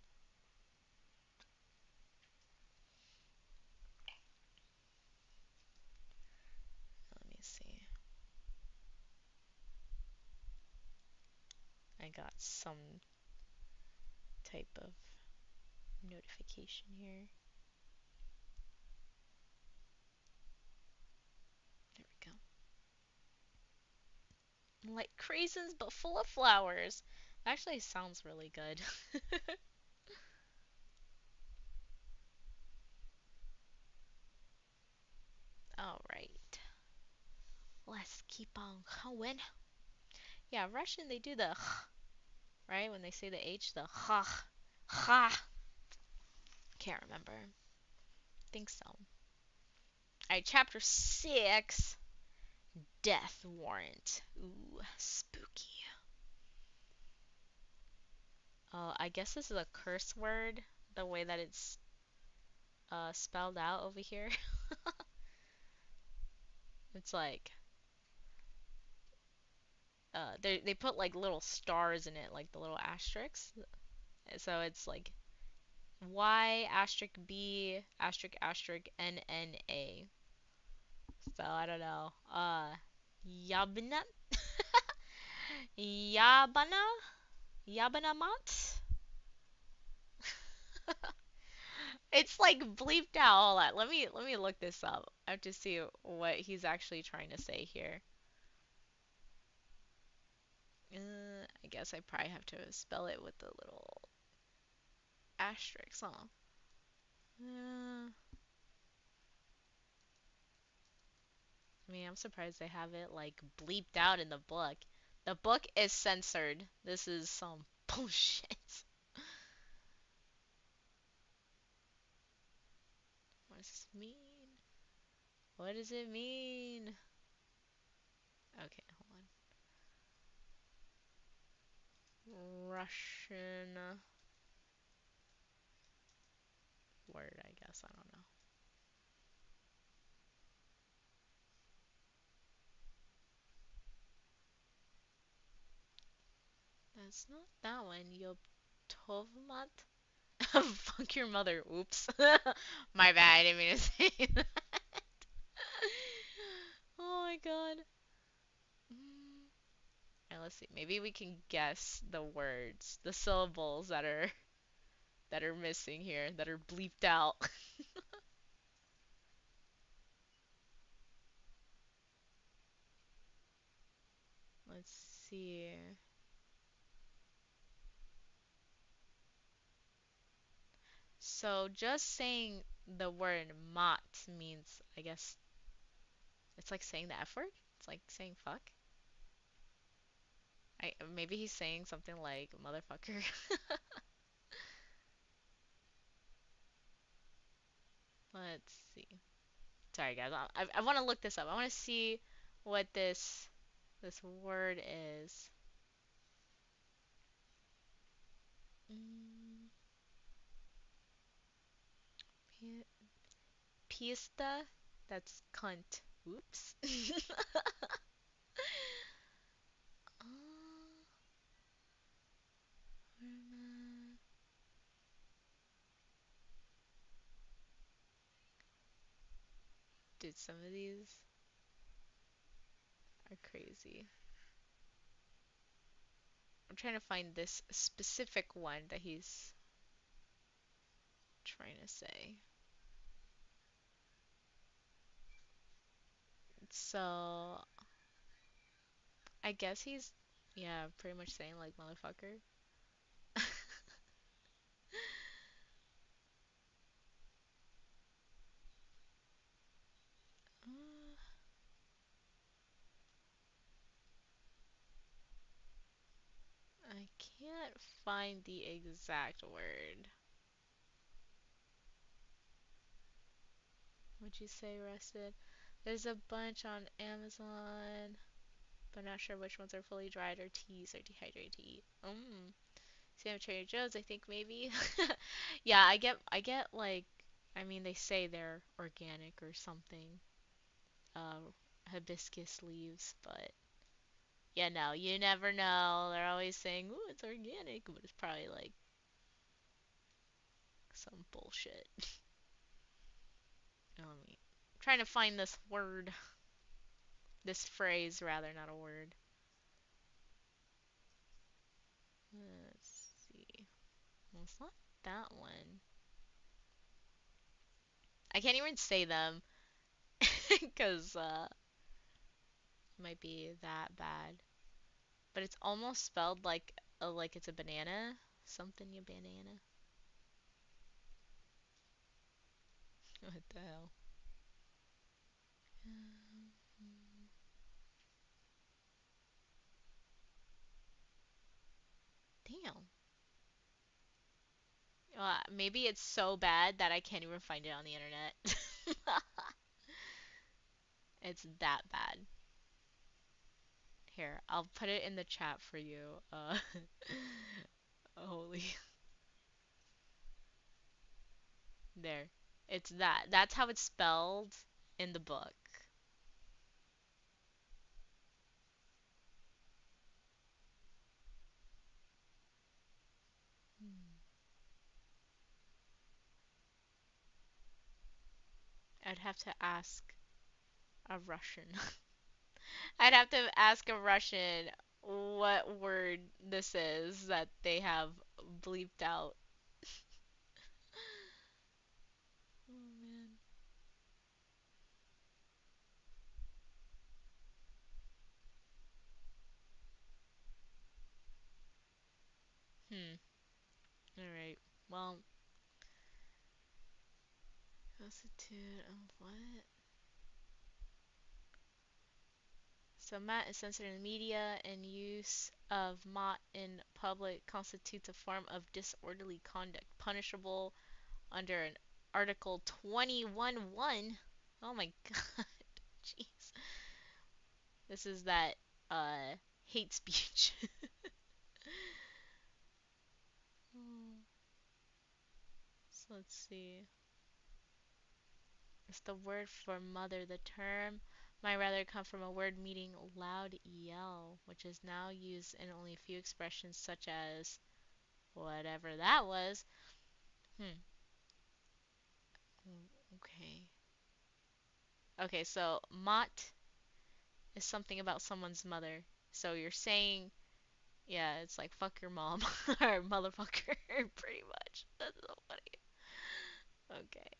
Let me see. I got some type of notification here. There we go. Like craisins but full of flowers. Actually sounds really good. Alright. Let's keep on going. Yeah, Russian they do the right? When they say the H, the ha. Ha. Can't remember. Think so. Alright, chapter 6. Death warrant. Ooh, spooky. I guess this is a curse word, the way that it's spelled out over here. It's like they put like little stars in it, like the little asterisks. So it's like Y asterisk B asterisk asterisk NNA. So I don't know. Yabna Yabana Yabanamat. It's like bleeped out all that. Let me look this up. I have to see what he's actually trying to say here. I guess I probably have to spell it with the little asterisk, huh? I mean, I'm surprised they have it like bleeped out in the book. The book is censored. This is some bullshit. What does this mean? What does it mean? Okay, hold on. Russian word, I guess. I don't know. That's not that one. Yobtovmat? Fuck your mother. Oops. My bad. I didn't mean to say that. my god. Mm. Alright, let's see. Maybe we can guess the words, the syllables that are missing here, that are bleeped out. Let's see. So just saying the word mot means, I guess, it's like saying the F word. It's like saying fuck. Maybe he's saying something like motherfucker. Let's see. Sorry guys, I want to look this up. I want to see what this word is. Mm, pi- Pista? That's cunt. Oops. Dude, some of these are crazy. I'm trying to find this specific one that he's trying to say. So, I guess he's, yeah, pretty much saying like motherfucker. Uh, I can't find the exact word. Would you say rested? There's a bunch on Amazon, but not sure which ones are fully dried or teas or dehydrated to eat. Sam Trader Joe's, I think maybe. Yeah, I get like, I mean they say they're organic or something. Uh, hibiscus leaves, but yeah, no, you never know. They're always saying, "Ooh, it's organic," but it's probably like some bullshit. Let me trying to find this word, this phrase rather, not a word. Let's see. Well, it's not that one. I can't even say them because it might be that bad. But it's almost spelled like it's a banana. Something you banana. What the hell? Um, Damn. Maybe it's so bad that I can't even find it on the internet. It's that bad. Here, I'll put it in the chat for you. Holy. There. It's that. That's how it's spelled in the book. Hmm. I'd have to ask a Russian. I'd have to ask a Russian what word this is that they have bleeped out. Oh man. Hmm. Alright. Well, constitute of what? So mat is censored in the media, and use of mot in public constitutes a form of disorderly conduct punishable under an Article 21(1). Oh my god. Jeez. This is that hate speech. Hmm. So let's see. It's the word for mother. The term might rather come from a word meaning loud yell, which is now used in only a few expressions such as whatever that was. Hmm. Okay. Okay, so mot is something about someone's mother. So you're saying, yeah, it's like fuck your mom or motherfucker, pretty much. That's so funny. Okay.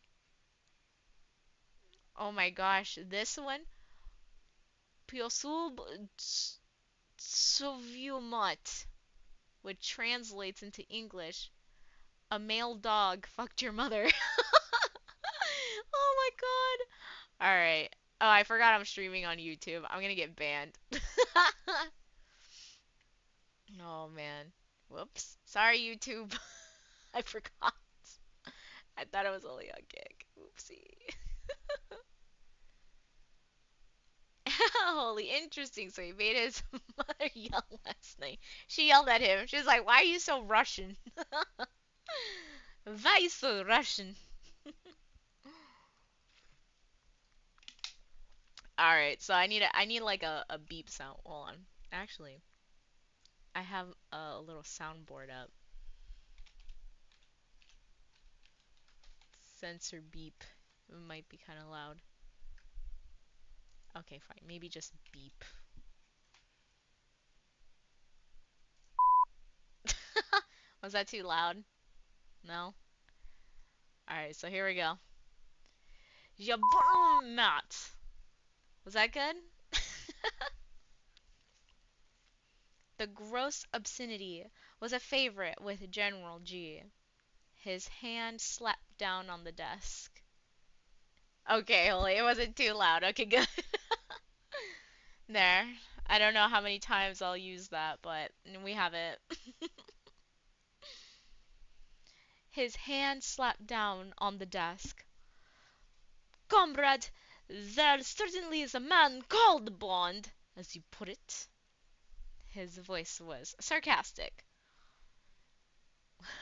Oh my gosh, this one, Piosub Sovyumat, which translates into English, a male dog fucked your mother. Oh my god. Alright. Oh, I forgot I'm streaming on YouTube. I'm gonna get banned. Oh man. Whoops. Sorry, YouTube. I forgot. I thought it was only on gig. Oopsie. Holy interesting. So he made his mother yell last night. She yelled at him. She was like, "Why are you so Russian? Why you so Russian?" All right. So I need like a beep sound. Hold on. Actually, I have a little soundboard up. Sensor beep. It might be kind of loud. Okay, fine. Maybe just beep. Was that too loud? No? Alright, so here we go. Ya Matt. Was that good? The gross obscenity was a favorite with General G. His hand slapped down on the desk. Okay, Holy, it wasn't too loud. Okay, good. There. I don't know how many times I'll use that, but we have it. His hand slapped down on the desk. Comrade, there certainly is a man called Bond, as you put it. His voice was sarcastic.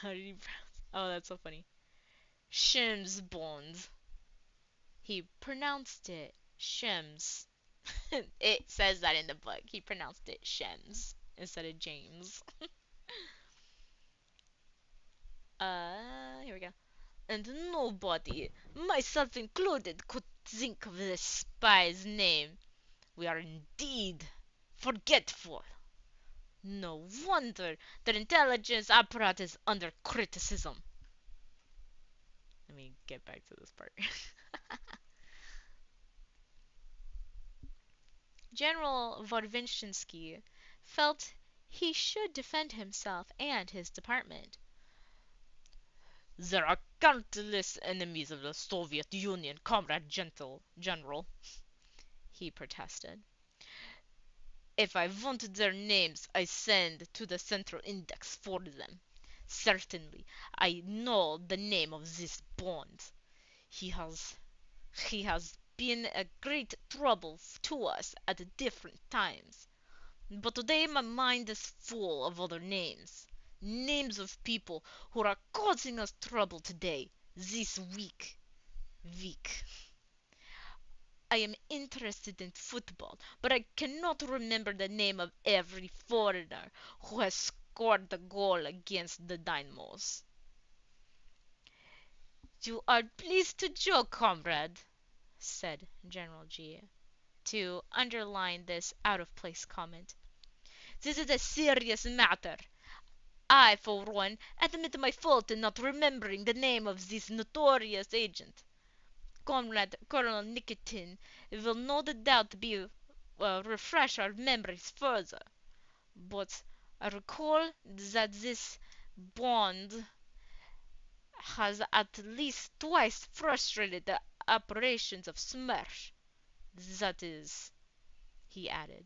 How did he pronounce? Oh, that's so funny. Shims Bond. He pronounced it Shims. It says that in the book. He pronounced it Shems instead of James. Here we go. And nobody, myself included, could think of this spy's name. We are indeed forgetful. No wonder their intelligence apparatus is under criticism. Let me get back to this part. General Vodvinsky felt he should defend himself and his department. There are countless enemies of the Soviet Union, Comrade General, he protested. If I want their names, I send to the Central Index for them. Certainly, I know the name of this Bond. He has He has been a great trouble to us at different times. But today my mind is full of other names. Names of people who are causing us trouble today, this week. I am interested in football, but I cannot remember the name of every foreigner who has scored the goal against the Dynamos. You are pleased to joke, comrade, said General G, to underline this out-of-place comment. This is a serious matter. I, for one, admit my fault in not remembering the name of this notorious agent. Comrade Colonel Nikitin will no doubt be refresh our memories further. But I recall that this Bond has at least twice frustrated the operations of SMERSH. That is, he added,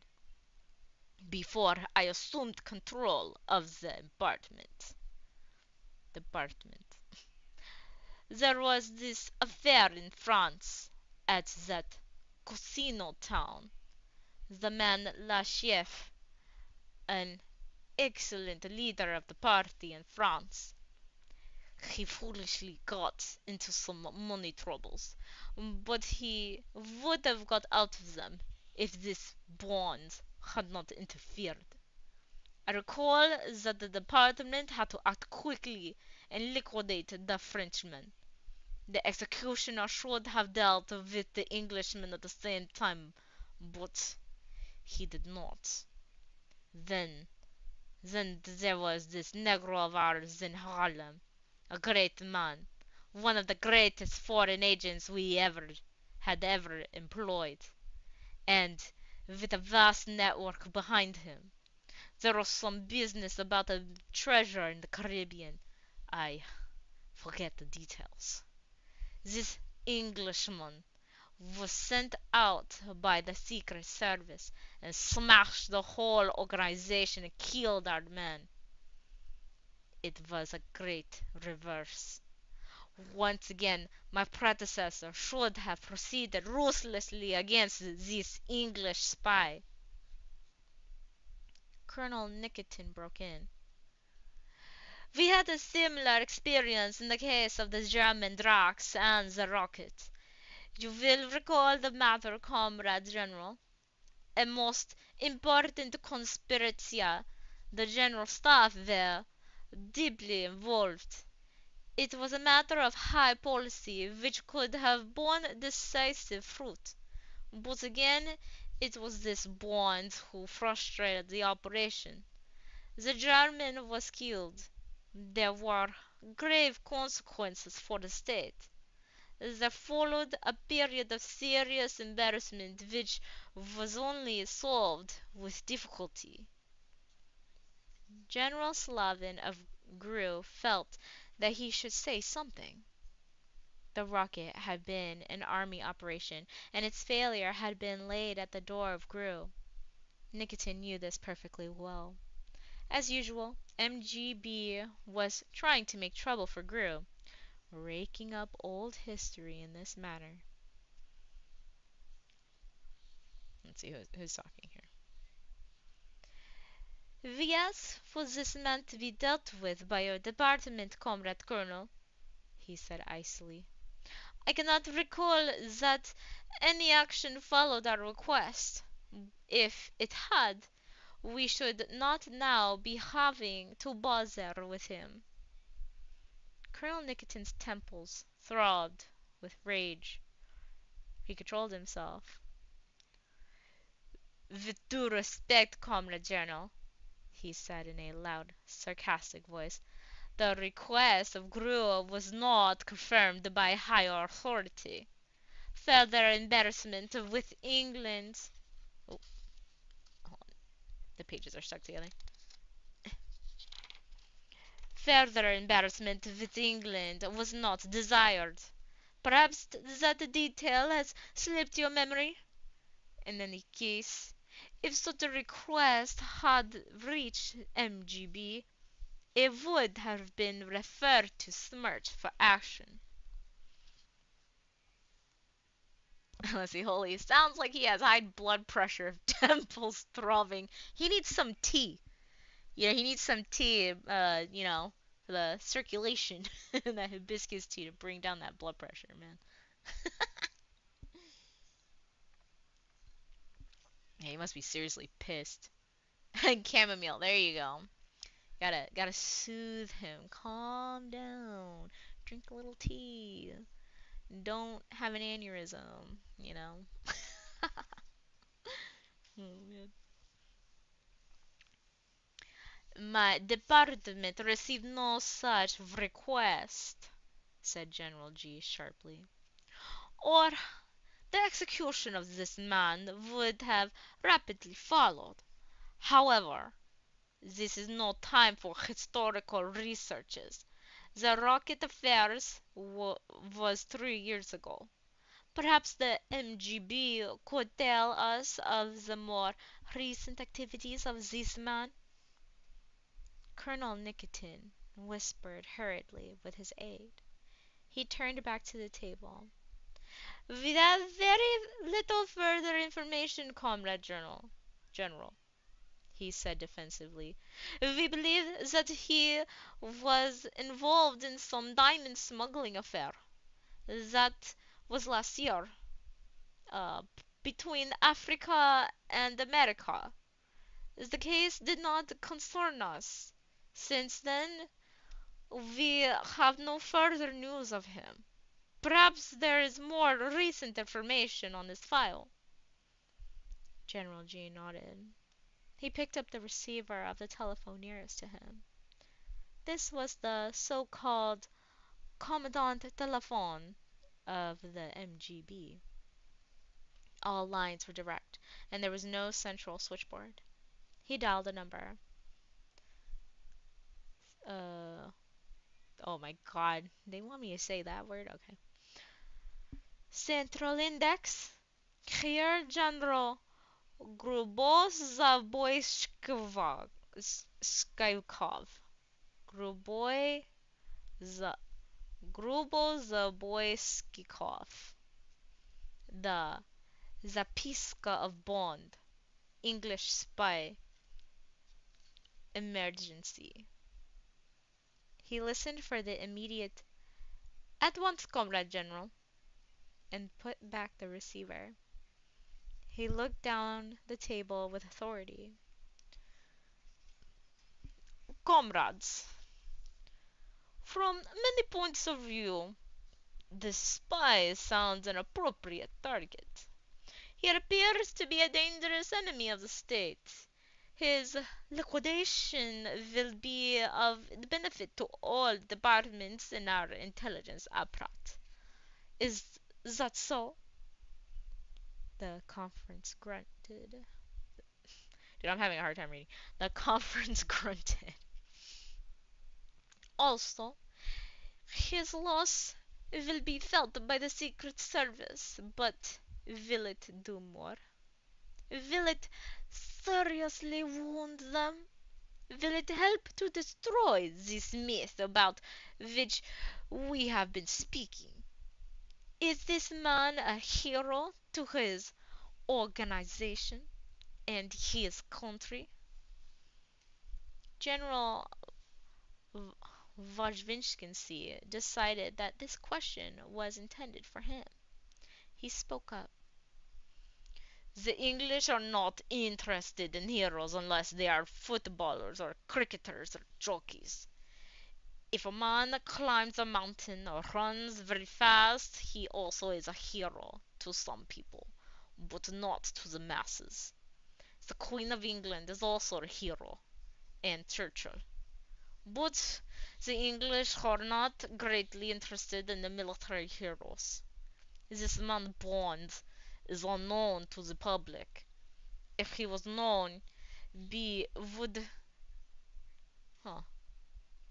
before I assumed control of the department. There was this affair in France at that casino town. The man La Chef, an excellent leader of the party in France, he foolishly got into some money troubles, but he would have got out of them if this Bond had not interfered. I recall that the department had to act quickly and liquidate the Frenchman. The executioner should have dealt with the Englishman at the same time, but He did not. Then, then there was this Negro of ours in Harlem, a great man, one of the greatest foreign agents we ever employed, and with a vast network behind him. There was some business about a treasure in the Caribbean. I forget the details. This Englishman was sent out by the Secret Service and smashed the whole organization and killed our men. It was a great reverse. Once again, my predecessor should have proceeded ruthlessly against this English spy. Colonel Nikitin broke in. We had a similar experience in the case of the German Drax and the rocket. You will recall the matter, Comrade General. A most important conspiracy. The General Staff were deeply involved. It was a matter of high policy which could have borne decisive fruit. But again, it was this Bond who frustrated the operation. The German was killed. There were grave consequences for the state. There followed a period of serious embarrassment which was only solved with difficulty. General Slavin of GRU felt that he should say something. The rocket had been an army operation, and its failure had been laid at the door of GRU. Nikitin knew this perfectly well. As usual, MGB was trying to make trouble for GRU, raking up old history in this matter. Let's see who's talking here. Yes, for this man to be dealt with by your department, Comrade Colonel, he said icily. I cannot recall that any action followed our request. If it had, we should not now be having to bother with him. Colonel Nikitin's temples throbbed with rage. He controlled himself. With due respect, Comrade General, he said in a loud, sarcastic voice, the request of GRU was not confirmed by higher authority. Further embarrassment with England. Oh, the pages are stuck together. Further embarrassment with England was not desired. Perhaps that detail has slipped your memory? In any case, if such a request had reached MGB, it would have been referred to SMERSH for action. Let's see, Holy sounds like he has high blood pressure, temples throbbing. He needs some tea. Yeah, he needs some tea, for the circulation. That hibiscus tea to bring down that blood pressure, man. Yeah, he must be seriously pissed. Chamomile, there you go. Gotta soothe him. Calm down. Drink a little tea. Don't have an aneurysm, you know. Oh, man. My department received no such request, said General G sharply. Or the execution of this man would have rapidly followed. However, this is no time for historical researches. The rocket affairs was 3 years ago. Perhaps the MGB could tell us of the more recent activities of this man. Colonel Nikitin whispered hurriedly with his aide. He turned back to the table. We have very little further information, Comrade General, he said defensively. We believe that he was involved in some diamond smuggling affair. That was last year, uh, between Africa and America. The case did not concern us. Since then, we have no further news of him. Perhaps there is more recent information on this file. General G nodded. He picked up the receiver of the telephone nearest to him. This was the so-called Commandant Telephone of the MGB. All lines were direct, and there was no central switchboard. He dialed a number. Uh, oh my god, they want me to say that word? Okay. Central Index, here General Grubozaboyskov. Skyvkov. Gruboy za Grubozaboyskikov. The Zapiska of Bond. English spy. Emergency. He listened for the immediate "At once, Comrade General," and put back the receiver. He looked down the table with authority. "Comrades, from many points of view, this spy sounds an appropriate target. He appears to be a dangerous enemy of the state. His liquidation will be of benefit to all departments in our intelligence apparatus. Is that so?" The conference grunted. Dude, I'm having a hard time reading. The conference grunted. "Also, his loss will be felt by the Secret Service, but will it do more? Will it seriously wound them? Will it help to destroy this myth about which we have been speaking? Is this man a hero to his organization and his country?" General Vojvinsky decided that this question was intended for him. He spoke up. "The English are not interested in heroes unless they are footballers or cricketers or jockeys. If a man climbs a mountain or runs very fast, he also is a hero to some people, but not to the masses. The Queen of England is also a hero, and Churchill. But the English are not greatly interested in the military heroes. This man Bond is unknown to the public. If he was known, B would... Huh.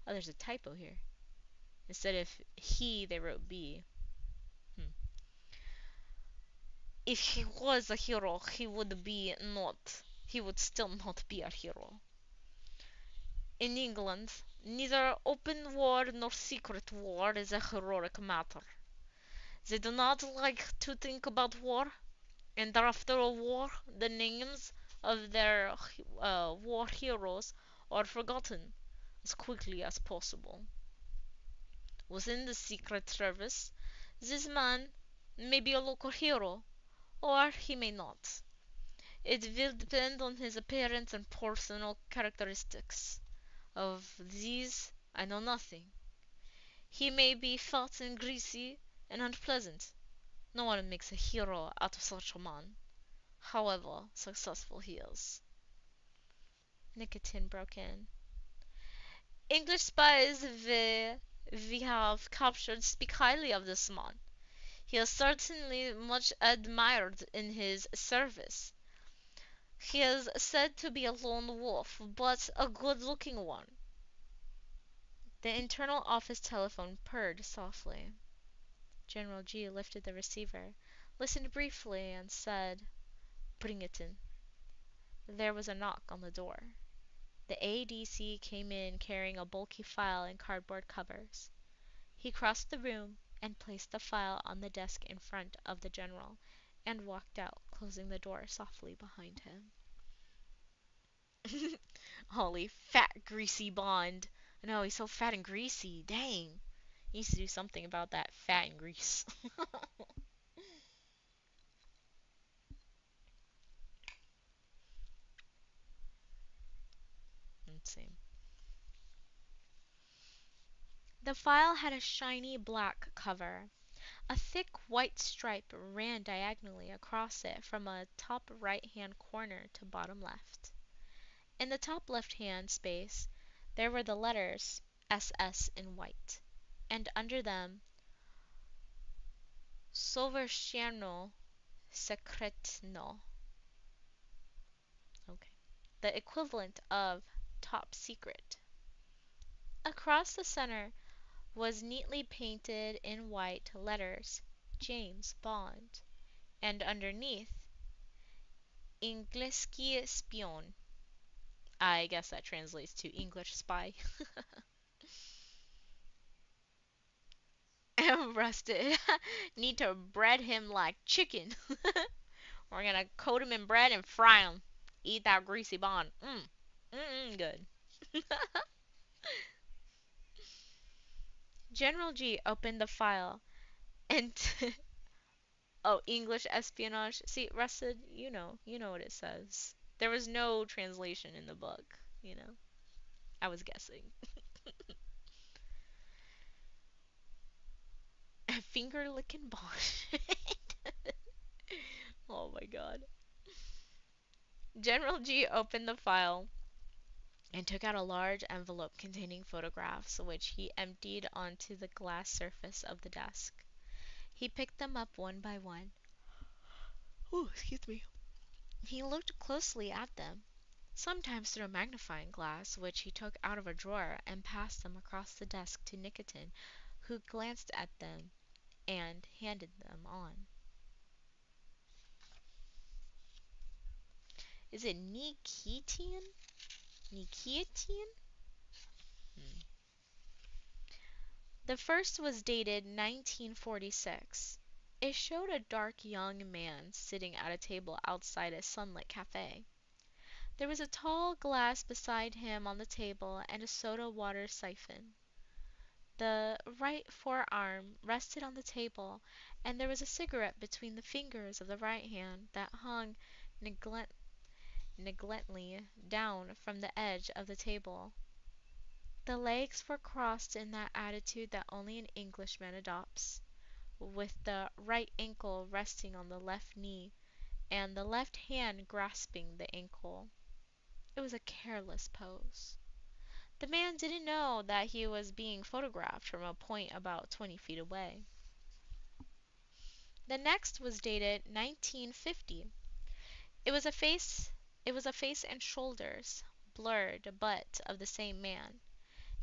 Oh, there's a typo here. Instead of he, they wrote B. Hmm. If he was a hero, he would be not... He would still not be a hero. In England, neither open war nor secret war is a heroic matter. They do not like to think about war, and after a war, the names of their war heroes are forgotten as quickly as possible. Within the Secret Service, this man may be a local hero, or he may not. It will depend on his appearance and personal characteristics. Of these I know nothing. He may be fat and greasy and unpleasant. No one makes a hero out of such a man, however successful he is." Nikitin broke in. "English spies we have captured speak highly of this man. He is certainly much admired in his service. He is said to be a lone wolf, but a good-looking one." The internal office telephone purred softly. General G lifted the receiver, listened briefly, and said, "Bring it in." There was a knock on the door. The ADC came in carrying a bulky file in cardboard covers. He crossed the room and placed the file on the desk in front of the general, and walked out, closing the door softly behind him. Holy fat, greasy Bond. I know, he's so fat and greasy. Dang. He needs to do something about that fat and grease. Let's see. The file had a shiny black cover. A thick white stripe ran diagonally across it from a top right-hand corner to bottom left. In the top left-hand space, there were the letters SS in white, and under them, Sovrsheno Sekretno. Okay. The equivalent of top secret. Across the center was neatly painted in white letters James Bond, and underneath Ingleski Spion. I guess that translates to English spy. And rusted. Need to bread him like chicken. We're gonna coat him in bread and fry him. Eat that greasy bond. Good. General G opened the file and oh, English espionage. See, Rusted, you know what it says. There was no translation in the book. I was guessing. Finger licking bond. Oh my god. General G opened the file and took out a large envelope containing photographs, which he emptied onto the glass surface of the desk. He picked them up one by one. Oh, excuse me. He looked closely at them, sometimes through a magnifying glass, which he took out of a drawer and passed them across the desk to Nikitin, who glanced at them and handed them on. Is it Nikitin? Nikitin? Hmm. The first was dated 1946. It showed a dark young man sitting at a table outside a sunlit cafe. There was a tall glass beside him on the table and a soda water siphon. The right forearm rested on the table, and there was a cigarette between the fingers of the right hand that hung negligently down from the edge of the table. The legs were crossed in that attitude that only an Englishman adopts, with the right ankle resting on the left knee, and the left hand grasping the ankle. It was a careless pose. The man didn't know that he was being photographed from a point about 20 feet away. The next was dated 1950. It was a face and shoulders, blurred, but of the same man.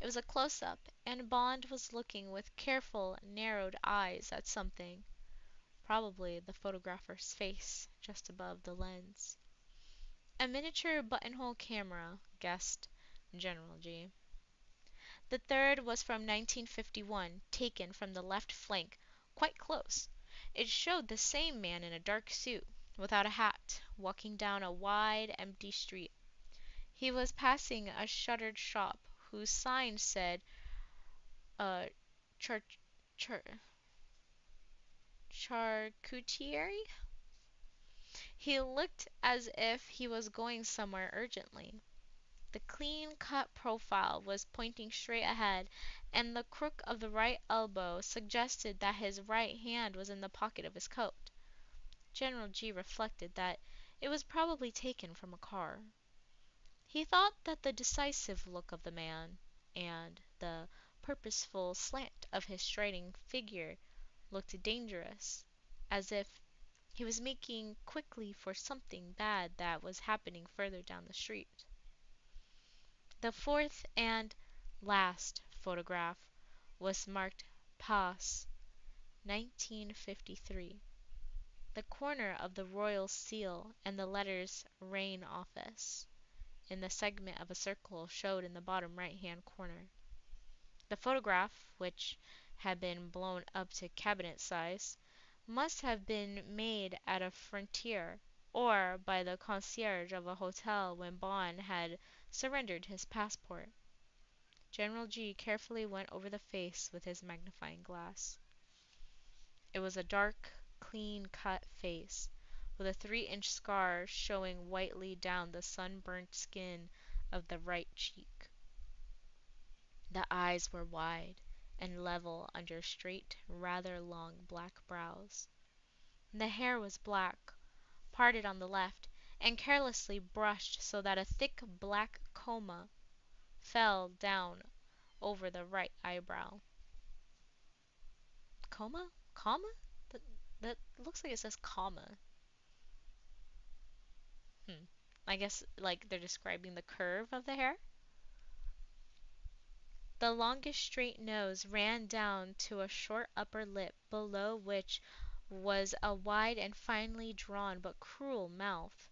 It was a close-up, and Bond was looking with careful, narrowed eyes at something, probably the photographer's face, just above the lens. A miniature buttonhole camera, guessed General G. The third was from 1951, taken from the left flank, quite close. It showed the same man in a dark suit, without a hat, walking down a wide, empty street. He was passing a shuttered shop whose sign said, uh, char- char- charcuterie? He looked as if he was going somewhere urgently. The clean-cut profile was pointing straight ahead, and the crook of the right elbow suggested that his right hand was in the pocket of his coat. General G reflected that it was probably taken from a car. He thought that the decisive look of the man, and the purposeful slant of his striding figure looked dangerous, as if he was making quickly for something bad that was happening further down the street. The fourth and last photograph was marked Pass, 1953. The corner of the royal seal and the letters Reign Office in the segment of a circle showed in the bottom right-hand corner. The photograph, which had been blown up to cabinet size, must have been made at a frontier or by the concierge of a hotel when Bond had surrendered his passport. General G carefully went over the face with his magnifying glass. It was a dark, clean-cut face, with a 3-inch scar showing whitely down the sunburnt skin of the right cheek. The eyes were wide and level under straight, rather long black brows. The hair was black, parted on the left, and carelessly brushed so that a thick black coma fell down over the right eyebrow. Coma? Comma? That, that looks like it says comma. Hmm. I guess like they're describing the curve of the hair. The longest straight nose ran down to a short upper lip, below which was a wide and finely drawn but cruel mouth.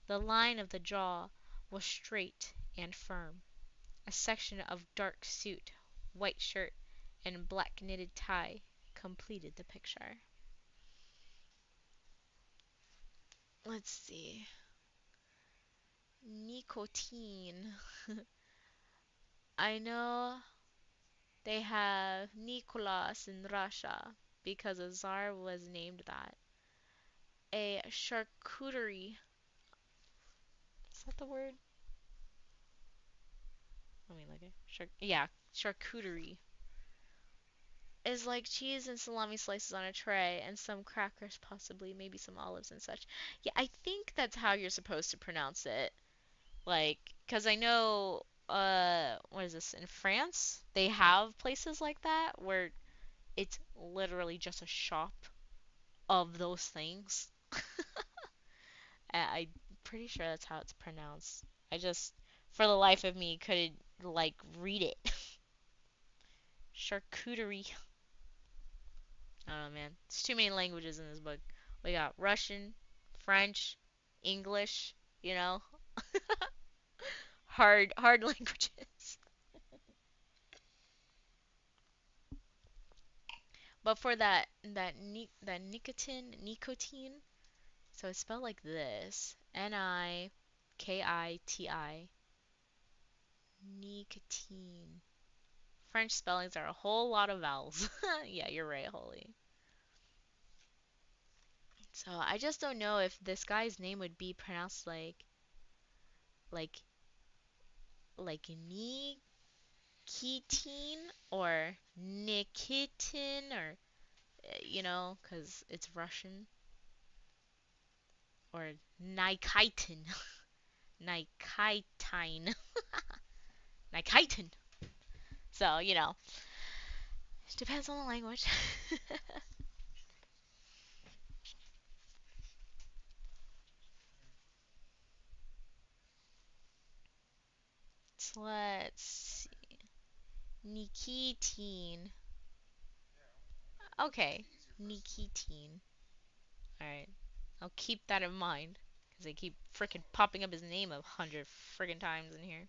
The line of the jaw was straight and firm. A section of dark suit, white shirt, and black knitted tie completed the picture. Let's see. Nicotine. I know they have Nicholas in Russia because a czar was named that. A charcuterie. Is that the word? Let me look at yeah, charcuterie is like cheese and salami slices on a tray and some crackers possibly, maybe some olives and such. Yeah, I think that's how you're supposed to pronounce it. Like, cuz I know what is this in France? They have places like that where it's literally just a shop of those things. I'm pretty sure that's how it's pronounced. I just, for the life of me, couldn't like read it. Charcuterie. I don't know, man. There's too many languages in this book. We got Russian, French, English. You know, hard languages. But for that nicotine. So it's spelled like this: Nikiti. Nicotine. French spellings are a whole lot of vowels. Yeah, you're right, Holy. So I just don't know if this guy's name would be pronounced like like Nikitin or Nikitin or cuz it's Russian or Nikitin. Nikitin. Nikitin. So, it depends on the language. So let's see. Nikitin. Okay, Nikitin. Alright. I'll keep that in mind. Because they keep freaking popping up his name 100 friggin' times in here.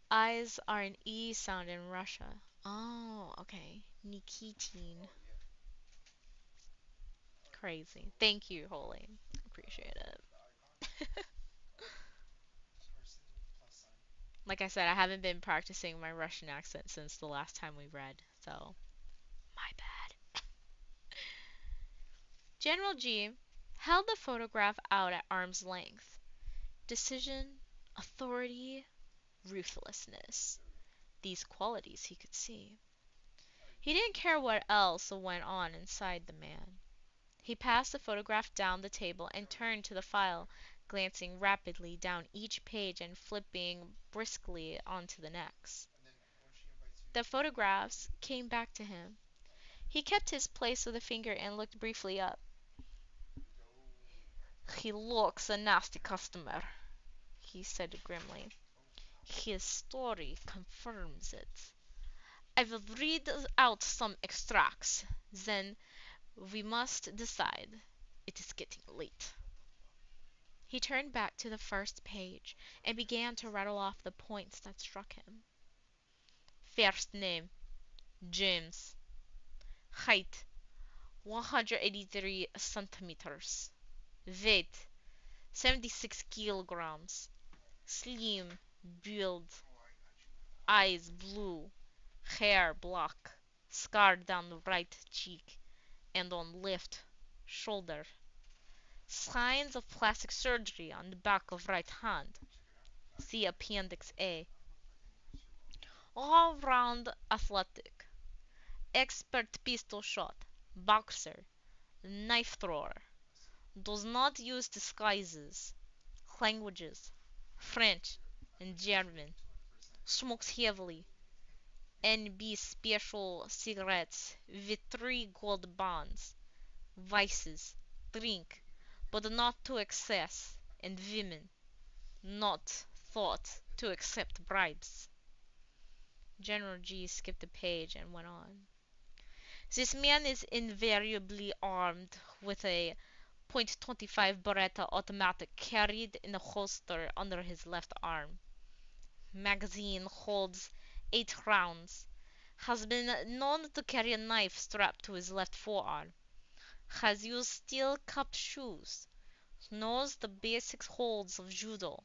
Eyes are an E sound in Russia. Oh, okay. Nikitin. Crazy. Thank you, Holy. Appreciate it. Like I said, I haven't been practicing my Russian accent since the last time we read, so my bad. General G held the photograph out at arm's length. Decision, authority, ruthlessness. These qualities he could see. He didn't care what else went on inside the man. He passed the photograph down the table and turned to the file, glancing rapidly down each page and flipping briskly on to the next. The photographs came back to him. He kept his place with a finger and looked briefly up. "He looks a nasty customer," he said grimly. "His story confirms it. I will read out some extracts. Then we must decide. It is getting late." He turned back to the first page and began to rattle off the points that struck him. First name, James. Height, 183 centimeters. Weight, 76 kilograms. Slim build. Eyes blue. Hair black. Scar down the right cheek and on left shoulder. Signs of plastic surgery on the back of right hand. See Appendix A. all-round athletic, expert pistol shot, boxer, knife thrower, does not use disguises, languages, French and German, smokes heavily, NB special cigarettes with 3 gold bonds, vices, drink, but not to excess, and women, not thought to accept bribes. General G skipped a page and went on. This man is invariably armed with a .25 Beretta automatic carried in a holster under his left arm. Magazine holds 8 rounds. Has been known to carry a knife strapped to his left forearm. Has used steel-cupped shoes. Knows the basic holds of judo.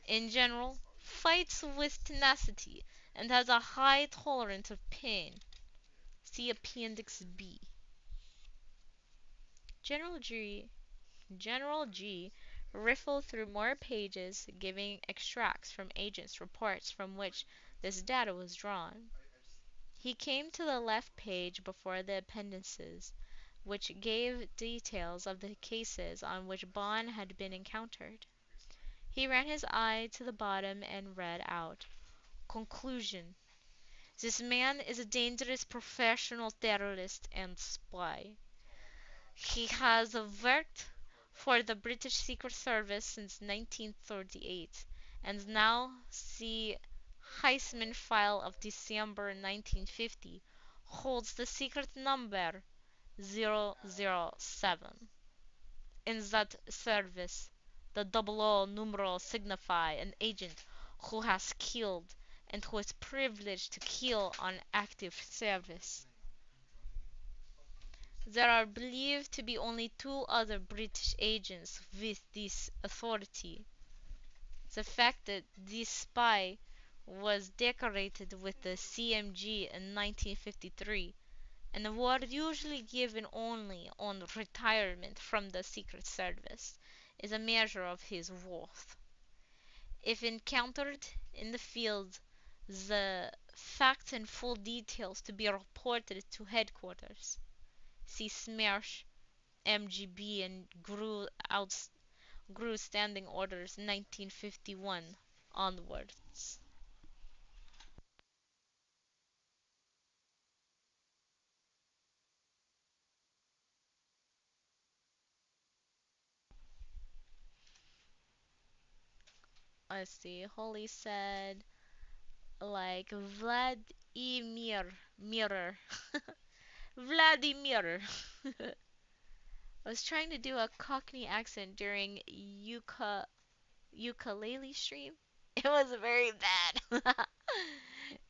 In general, fights with tenacity and has a high tolerance of pain. See Appendix B. General G General G riffled through more pages, giving extracts from agents' reports from which this data was drawn. He came to the left page before the appendices, which gave details of the cases on which Bond had been encountered. He ran his eye to the bottom and read out: Conclusion: This man is a dangerous professional terrorist and spy. He has worked for the British Secret Service since 1938, and now see Heisman file of December 1950 holds the secret number 007. In that service, the double O numeral signify an agent who has killed and who is privileged to kill on active service. There are believed to be only 2 other British agents with this authority. The fact that this spy was decorated with the CMG in 1953, an award usually given only on retirement from the Secret Service, is a measure of his worth. If encountered in the field, the facts and full details to be reported to headquarters. See SMERSH, MGB, and GRU Standing Orders 1951 onwards. Let's see. Holly said, like, Vladimir. Mirror. Vladimir. I was trying to do a Cockney accent during ukulele stream. It was very bad.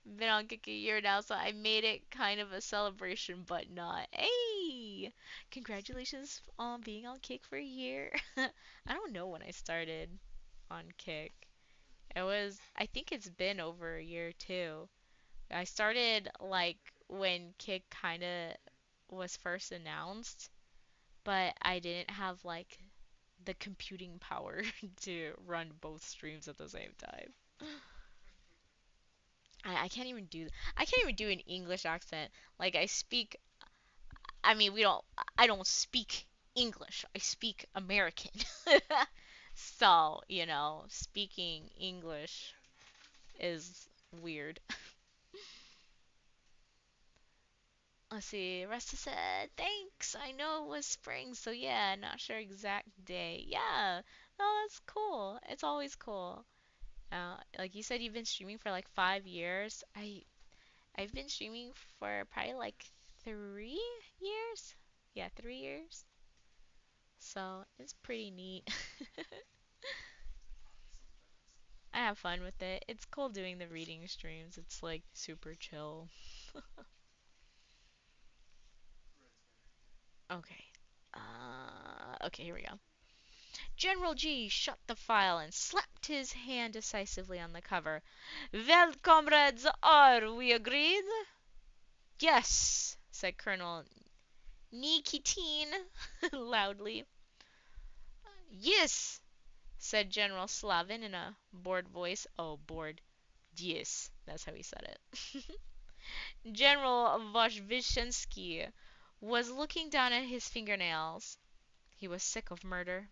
Been on Kick a year now, so I made it kind of a celebration, but not. Hey! Congratulations on being on Kick for a year. I don't know when I started on Kick. I think it's been over a year too. I started like when Kick kind of was first announced, but I didn't have like the computing power to run both streams at the same time. I can't even do I can't even do an English accent. Like I speak I mean I don't speak English. I speak American. So, speaking English is weird. Let's see. Resta said, thanks. I know it was spring, so yeah, not sure exact day. Yeah, no, that's cool. It's always cool. Like you said, you've been streaming for like 5 years. I've been streaming for probably like 3 years. Yeah, 3 years. So it's pretty neat. I have fun with it. It's cool doing the reading streams. It's like super chill. Okay. Okay, here we go. General G shut the file and slapped his hand decisively on the cover. Well, comrades, are we agreed? Yes, said Colonel Nikitin loudly. Yes, said General Slavin in a bored voice. Oh, bored. Yes, that's how he said it. General Voshvishensky was looking down at his fingernails. He was sick of murder.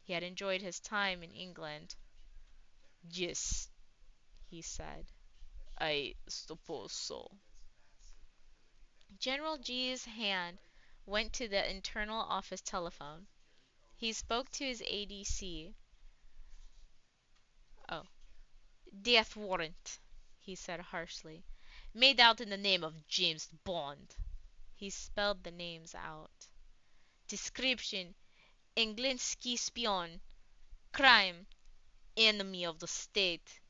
He had enjoyed his time in England. Yes, he said. I suppose so. General G's hand went to the internal office telephone. He spoke to his ADC. Oh, death warrant, he said harshly. Made out in the name of James Bond. He spelled the names out. Description: Englinsky spion. Crime: enemy of the state.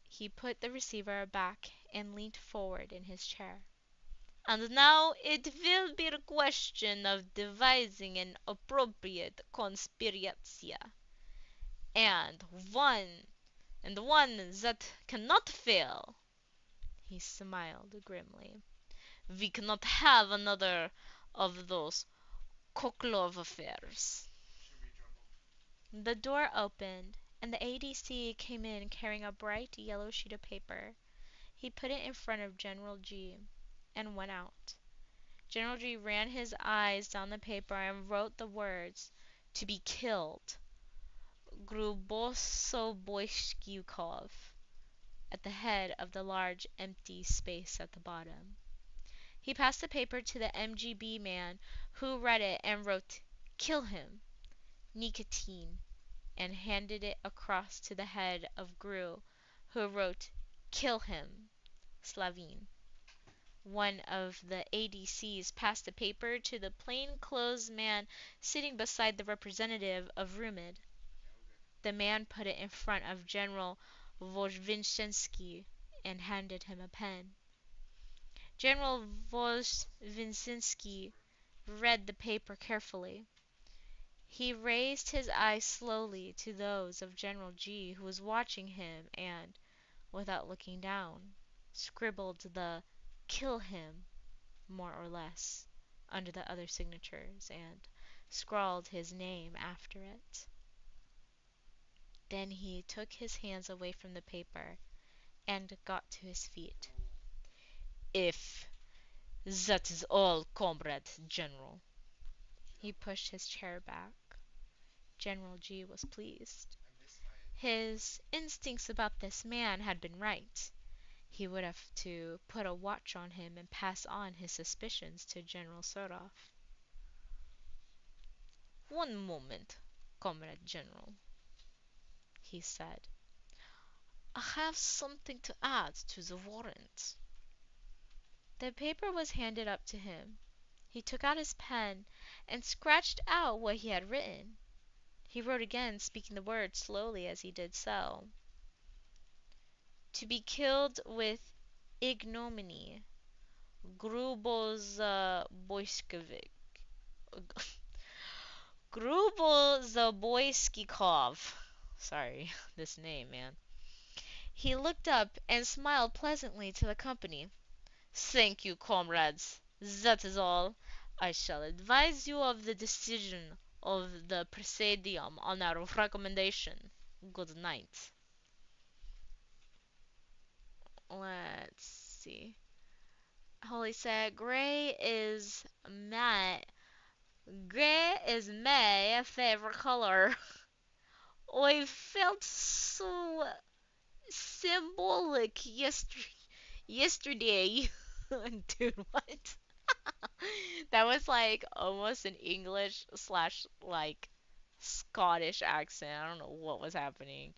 He put the receiver back and leaned forward in his chair. And now it will be a question of devising an appropriate conspiracia, and one that cannot fail. He smiled grimly. We cannot have another of those Koklov affairs. The door opened, and the ADC came in carrying a bright yellow sheet of paper. He put it in front of General G and went out. General G ran his eyes down the paper and wrote the words, "To be killed, Grubosobojkikov," at the head of the large empty space at the bottom. He passed the paper to the MGB man, who read it and wrote, "Kill him, Nicotine," and handed it across to the head of GRU, who wrote, "Kill him, Slavin." One of the ADCs passed the paper to the plain-clothes man sitting beside the representative of Rumid. The man put it in front of General Vozhvinsky and handed him a pen. General Vozhvinsky read the paper carefully. He raised his eyes slowly to those of General G, who was watching him, and, without looking down, scribbled the "Kill him," more or less, under the other signatures, and scrawled his name after it. Then he took his hands away from the paper and got to his feet. "If that is all, Comrade General." He pushed his chair back. General G was pleased. His instincts about this man had been right. He would have to put a watch on him and pass on his suspicions to General Surov. "One moment, Comrade General," he said. "I have something to add to the warrant." The paper was handed up to him. He took out his pen and scratched out what he had written. He wrote again, speaking the words slowly as he did so. "To be killed with ignominy, Grubozaboyskivik. Grubozaboyskikov." Sorry, this name, man. He looked up and smiled pleasantly to the company. "Thank you, comrades. That is all. I shall advise you of the decision of the Presidium on our recommendation. Good night." Let's see. Holly said, Gray is my favorite color." I felt so symbolic yesterday." Dude, what? That was like almost an English slash like Scottish accent. I don't know what was happening.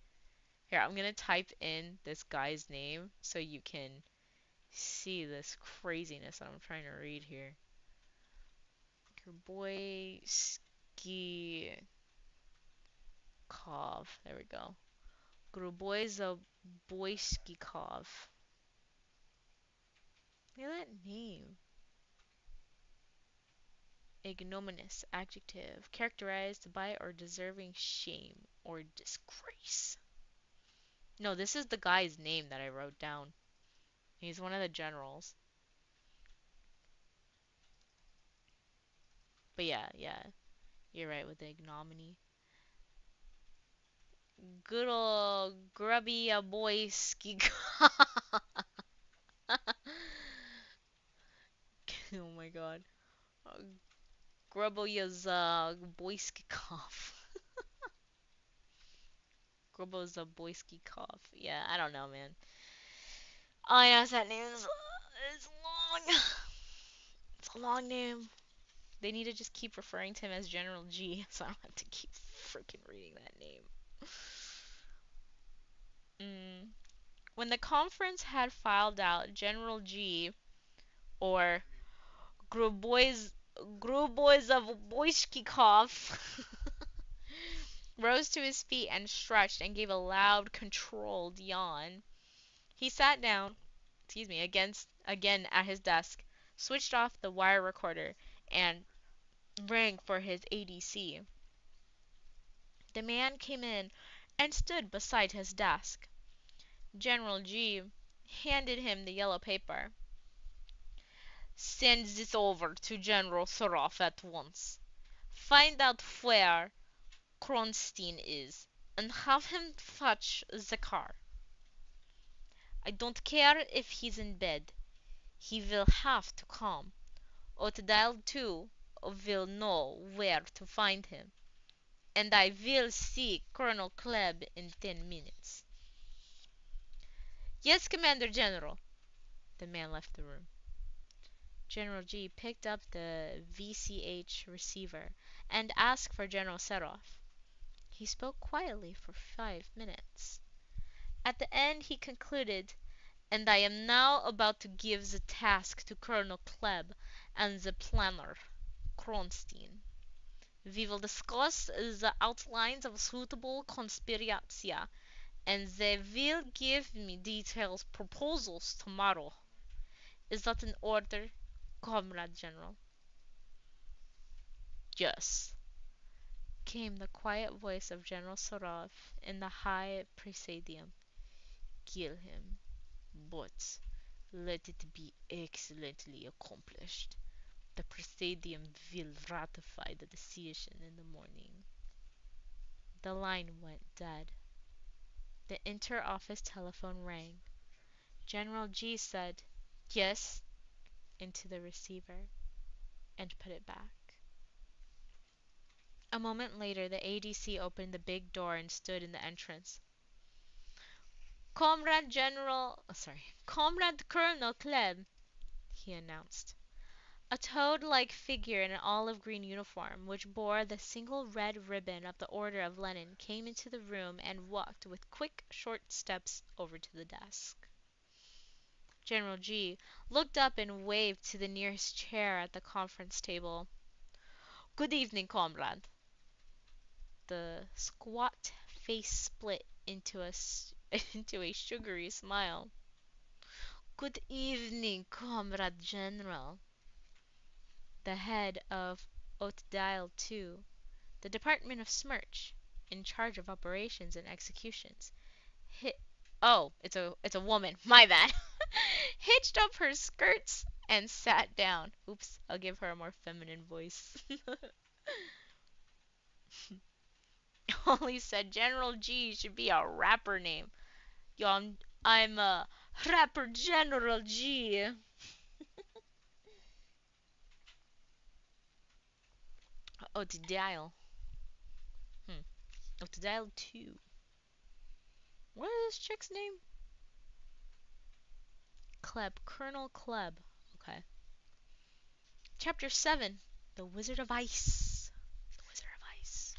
Here, I'm gonna type in this guy's name so you can see this craziness that I'm trying to read here. Gruboyskikov. There we go. Gruboyskikov. Look at that name. Ignominious adjective, characterized by or deserving shame or disgrace. No, this is the guy's name that I wrote down. He's one of the generals. But yeah, you're right with the ignominy. Good old grubby boy ski. Oh my god. Uh, Grubbo's boyski cough. Grubbo's a boyski cough. Yeah, I don't know, man. Oh yes, that name is long. It's a long name. They need to just keep referring to him as General G, so I don't have to keep freaking reading that name. Mm. When the conference had filed out, General G, or Grubois Grubois of Boishkikov, rose to his feet and stretched and gave a loud, controlled yawn. He sat down, again at his desk, switched off the wire recorder, and rang for his ADC. The man came in and stood beside his desk. General G handed him the yellow paper. Send this over to General Suroff at once. Find out where Kronstein is, and have him fetch the car. I don't care if he's in bed. He will have to come. Otdial too will know where to find him. And I will see Colonel Klebb in 10 minutes. Yes, Commander General. The man left the room. General G picked up the VCH receiver and asked for General Serov. He spoke quietly for 5 minutes. At the end he concluded, and I am now about to give the task to Colonel Klebb and the planner, Kronstein. We will discuss the outlines of a suitable conspiratia, and they will give me detailed proposals tomorrow. Is that an order, Comrade General? Yes, came the quiet voice of General Sorov in the high presidium. Kill him, but let it be excellently accomplished. The presidium will ratify the decision in the morning. The line went dead. The inter-office telephone rang. General G said, "Yes," into the receiver, and put it back. A moment later, the ADC opened the big door and stood in the entrance. Comrade Colonel Klebb," he announced. A toad-like figure in an olive-green uniform, which bore the single red ribbon of the Order of Lenin, came into the room and walked with quick, short steps over to the desk. General G looked up and waved to the nearest chair at the conference table. "Good evening, comrade." The squat face split into a into a sugary smile. "Good evening, Comrade General." The head of Otdial II, the department of SMERSH, in charge of operations and executions, hit oh, it's a woman. My bad. Hitched up her skirts and sat down. Oops, I'll give her a more feminine voice. Ollie said General G should be a rapper name. Yo, I'm a rapper General G. Oh, to dial. Hmm. Oh, to dial 2. What is this chick's name? Klebb. Colonel Klebb. Okay. Chapter 7. The Wizard of Ice. The Wizard of Ice.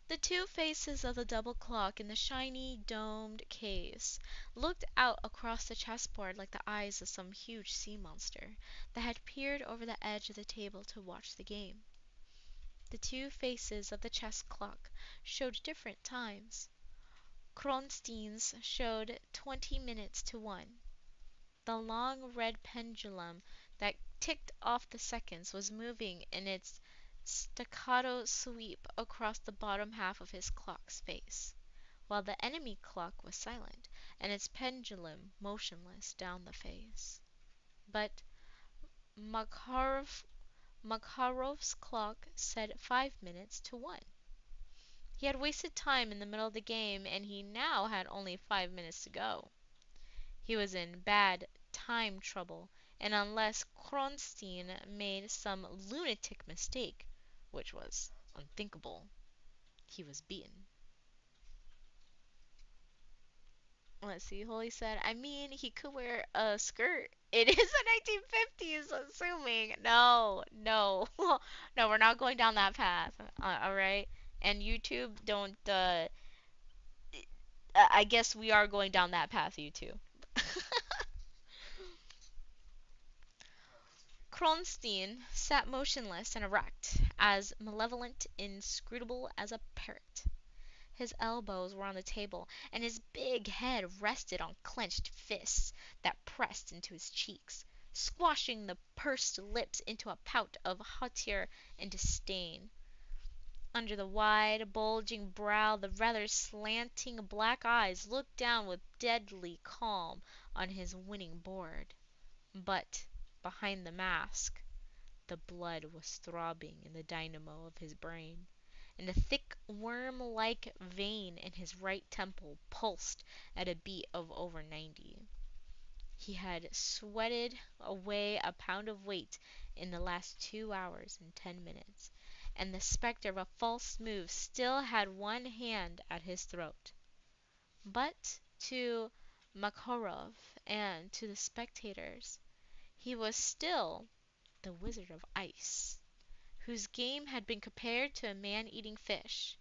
The two faces of the double clock in the shiny, domed case looked out across the chessboard like the eyes of some huge sea monster that had peered over the edge of the table to watch the game. The two faces of the chess clock showed different times. Kronstein's showed 20 minutes to 1. The long red pendulum that ticked off the seconds was moving in its staccato sweep across the bottom half of his clock's face, while the enemy clock was silent, and its pendulum motionless down the face. But Makharov's clock said 5 minutes to 1. He had wasted time in the middle of the game, and he now had only 5 minutes to go. He was in bad time trouble, and unless Kronstein made some lunatic mistake, which was unthinkable, he was beaten. Let's see, Holy said, I mean, he could wear a skirt. It is the 1950s, assuming. No, no. No, we're not going down that path. Alright? And YouTube, don't, I guess we are going down that path, YouTube. Kronstein sat motionless and erect, as malevolent, inscrutable as a parrot. His elbows were on the table, and his big head rested on clenched fists that pressed into his cheeks, squashing the pursed lips into a pout of hauteur and disdain. Under the wide, bulging brow, the rather slanting black eyes looked down with deadly calm on his winning board. But behind the mask, the blood was throbbing in the dynamo of his brain, and a thick worm-like vein in his right temple pulsed at a beat of over 90. He had sweated away a pound of weight in the last 2 hours and 10 minutes, and the specter of a false move still had one hand at his throat. But to Makarov and to the spectators, he was still the Wizard of Ice, whose game had been compared to a man eating fish.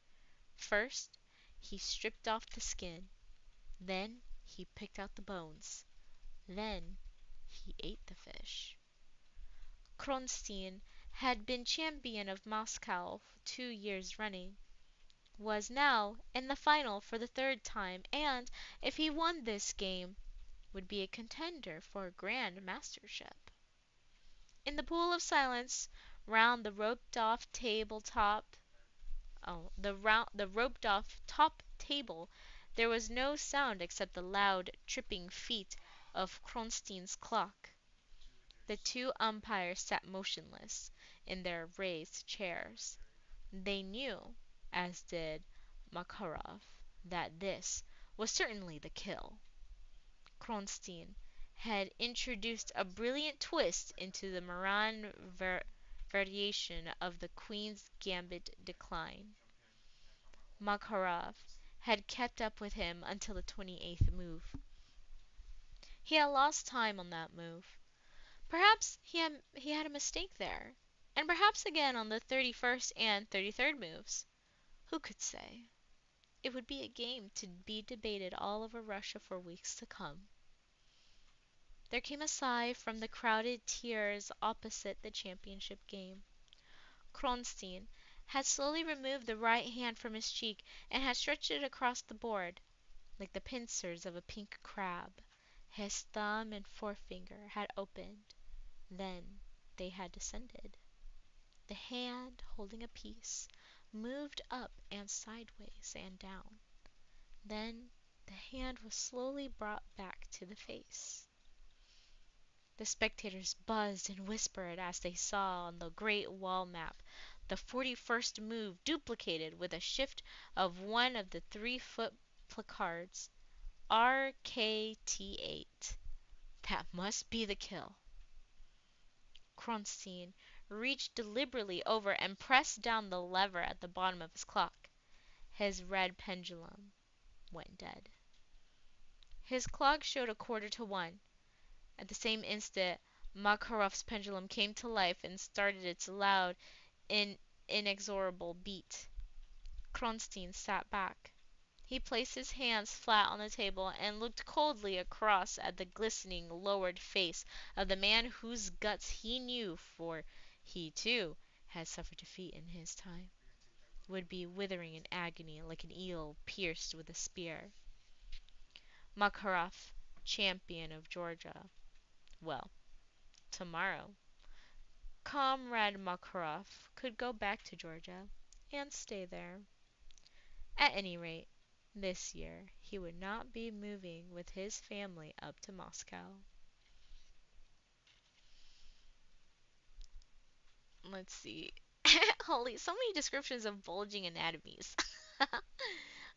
First, he stripped off the skin, then he picked out the bones, then he ate the fish. Kronstein had been champion of Moscow 2 years running, was now in the final for the third time, and, if he won this game, would be a contender for a Grand Mastership. In the pool of silence round the roped off top table, there was no sound except the loud tripping feet of Kronstein's clock. The two umpires sat motionless in their raised chairs. They knew, as did Makarov, that this was certainly the kill. Kronstein had introduced a brilliant twist into the Moran variation of the Queen's Gambit decline. Makarov had kept up with him until the 28th move. He had lost time on that move. Perhaps he had a mistake there, and perhaps again on the 31st and 33rd moves. Who could say? It would be a game to be debated all over Russia for weeks to come. There came a sigh from the crowded tiers opposite the championship game. Kronstein had slowly removed the right hand from his cheek and had stretched it across the board, like the pincers of a pink crab. His thumb and forefinger had opened, then they had descended. The hand, holding a piece, moved up and sideways and down. Then the hand was slowly brought back to the face. The spectators buzzed and whispered as they saw on the great wall map the 41st move duplicated with a shift of one of the 3-foot placards. RKT8. That must be the kill. Kronstein reached deliberately over and pressed down the lever at the bottom of his clock. His red pendulum went dead. His clock showed 1/4 to 1. At the same instant Makarov's pendulum came to life and started its loud, inexorable beat. Kronstein sat back. He placed his hands flat on the table and looked coldly across at the glistening, lowered face of the man whose guts he knew, for he, too, had suffered defeat in his time, would be withering in agony like an eel pierced with a spear. Makarov, champion of Georgia. Well, tomorrow, Comrade Makarov could go back to Georgia and stay there. At any rate, this year he would not be moving with his family up to Moscow. Let's see. Holy, so many descriptions of bulging anatomies.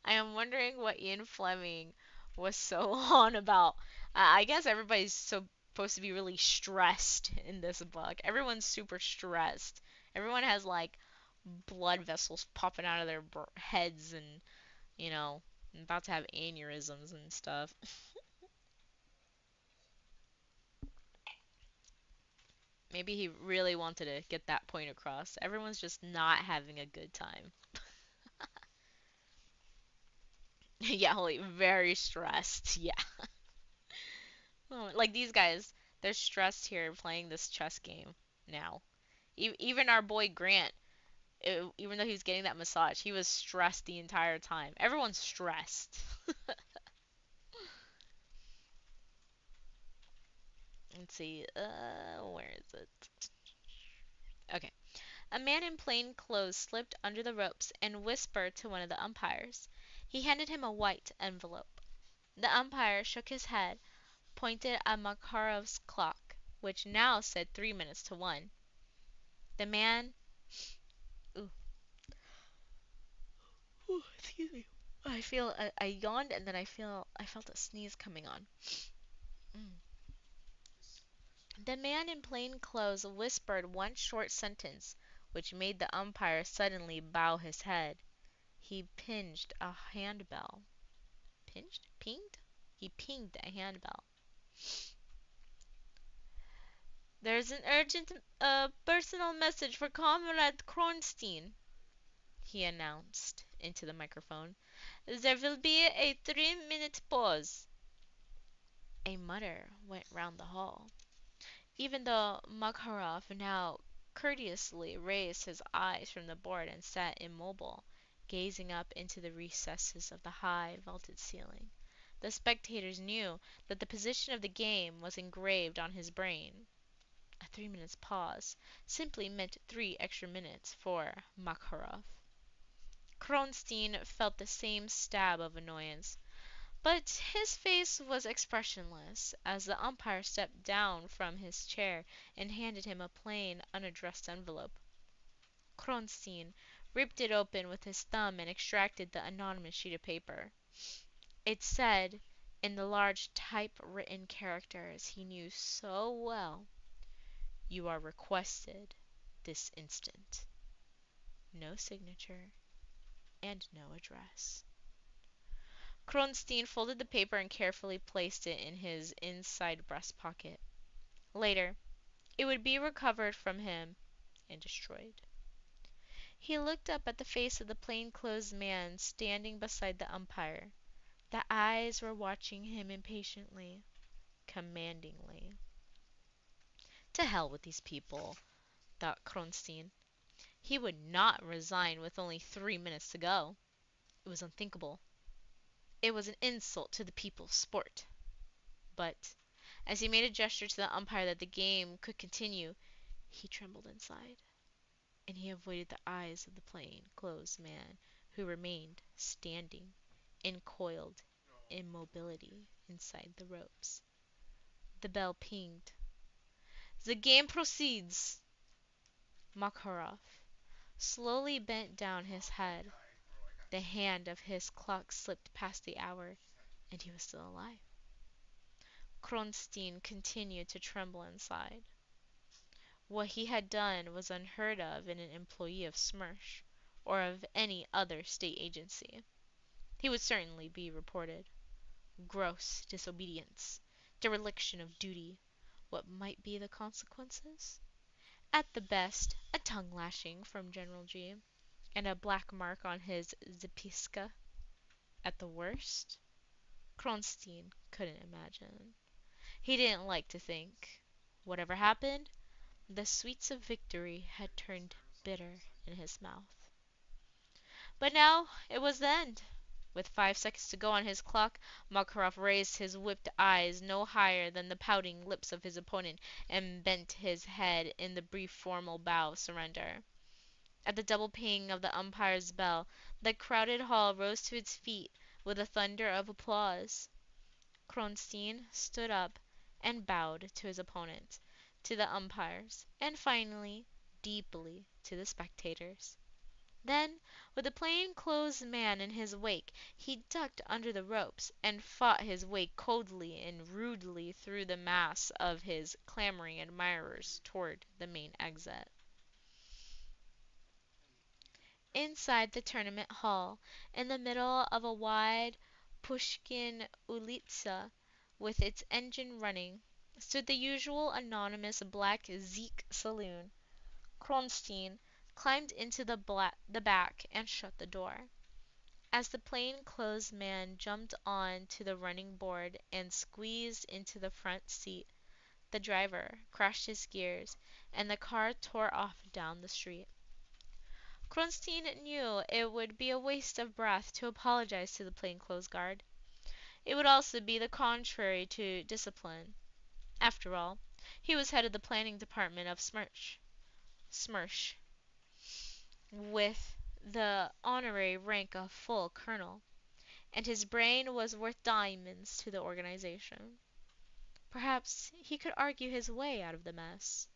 I am wondering what Ian Fleming was so on about. I guess everybody's supposed to be really stressed in this book. Everyone's super stressed. Everyone has like blood vessels popping out of their heads and, you know, about to have aneurysms and stuff. Maybe he really wanted to get that point across. Everyone's just not having a good time. Yeah, like very stressed. Yeah. Oh, like these guys, they're stressed here playing this chess game now. Even our boy Grant, even though he was getting that massage, he was stressed the entire time. Everyone's stressed. Let's see. Where is it? Okay. A man in plain clothes slipped under the ropes and whispered to one of the umpires. He handed him a white envelope. The umpire shook his head, pointed at Makarov's clock, which now said 3 minutes to 1. The man. Ooh, excuse me. I yawned and then I felt a sneeze coming on. Mm. The man in plain clothes whispered one short sentence, which made the umpire suddenly bow his head. He pinged a handbell. Pinged? Pinged? He pinged a handbell. There's an urgent personal message for Comrade Kronstein, he announced into the microphone. There will be a 3-minute pause. A mutter went round the hall. Even though Makarov now courteously raised his eyes from the board and sat immobile, gazing up into the recesses of the high, vaulted ceiling, the spectators knew that the position of the game was engraved on his brain. A 3 minutes pause simply meant 3 extra minutes for Makarov. Kronstein felt the same stab of annoyance, but his face was expressionless as the umpire stepped down from his chair and handed him a plain, unaddressed envelope. Kronstein ripped it open with his thumb and extracted the anonymous sheet of paper. It said, in the large typewritten characters he knew so well, "You are requested this instant." No signature and no address. Kronstein folded the paper and carefully placed it in his inside breast pocket. Later, it would be recovered from him and destroyed. He looked up at the face of the plainclothes man standing beside the umpire. The eyes were watching him impatiently, commandingly. To hell with these people, thought Kronstein. He would not resign with only 3 minutes to go. It was unthinkable. It was an insult to the people's sport. But, as he made a gesture to the umpire that the game could continue, he trembled inside, and he avoided the eyes of the plain-clothes man, who remained standing in coiled immobility inside the ropes. The bell pinged. "The game proceeds!" Makarov slowly bent down his head. The hand of his clock slipped past the hour, and he was still alive. Kronstein continued to tremble inside. What he had done was unheard of in an employee of SMERSH, or of any other state agency. He would certainly be reported. Gross disobedience, dereliction of duty. What might be the consequences? At the best, a tongue lashing from General G, and a black mark on his zapiska. At the worst, Kronstein couldn't imagine. He didn't like to think. Whatever happened, the sweets of victory had turned bitter in his mouth. But now it was the end. With 5 seconds to go on his clock, Makarov raised his whipped eyes no higher than the pouting lips of his opponent and bent his head in the brief formal bow of surrender. At the double ping of the umpire's bell, the crowded hall rose to its feet with a thunder of applause. Kronstein stood up and bowed to his opponent, to the umpires, and finally deeply to the spectators. Then, with the plain-clothes man in his wake, he ducked under the ropes and fought his way coldly and rudely through the mass of his clamoring admirers toward the main exit. Inside the tournament hall, in the middle of a wide Pushkin ulitsa with its engine running, stood the usual anonymous Black Zeek saloon. Kronstein climbed into the back and shut the door. As the plain-clothes man jumped on to the running board and squeezed into the front seat, the driver crashed his gears and the car tore off down the street. Kronstein knew it would be a waste of breath to apologize to the plainclothes guard. It would also be the contrary to discipline. After all, he was head of the planning department of SMERSH, with the honorary rank of full colonel, and his brain was worth diamonds to the organization. Perhaps he could argue his way out of the mess.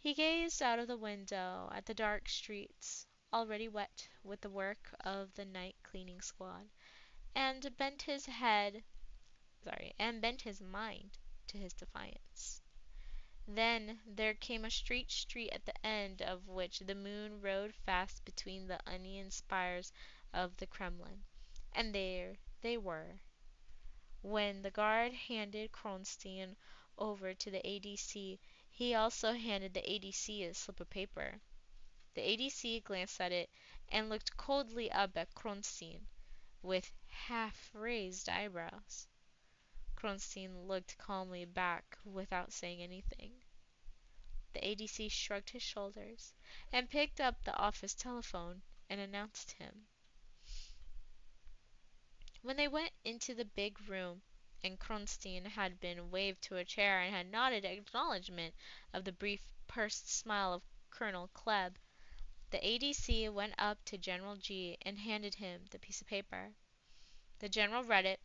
He gazed out of the window at the dark streets, already wet with the work of the night cleaning squad, and bent his mind to his defiance. Then there came a straight street at the end of which the moon rode fast between the onion spires of the Kremlin, and there they were. When the guard handed Kronstein over to the ADC, he also handed the ADC a slip of paper. The ADC glanced at it and looked coldly up at Kronstein with half-raised eyebrows. Kronstein looked calmly back without saying anything. The ADC shrugged his shoulders and picked up the office telephone and announced him. When they went into the big room and Kronstein had been waved to a chair and had nodded acknowledgment of the brief pursed smile of Colonel Klebb, the ADC went up to General G and handed him the piece of paper. The general read it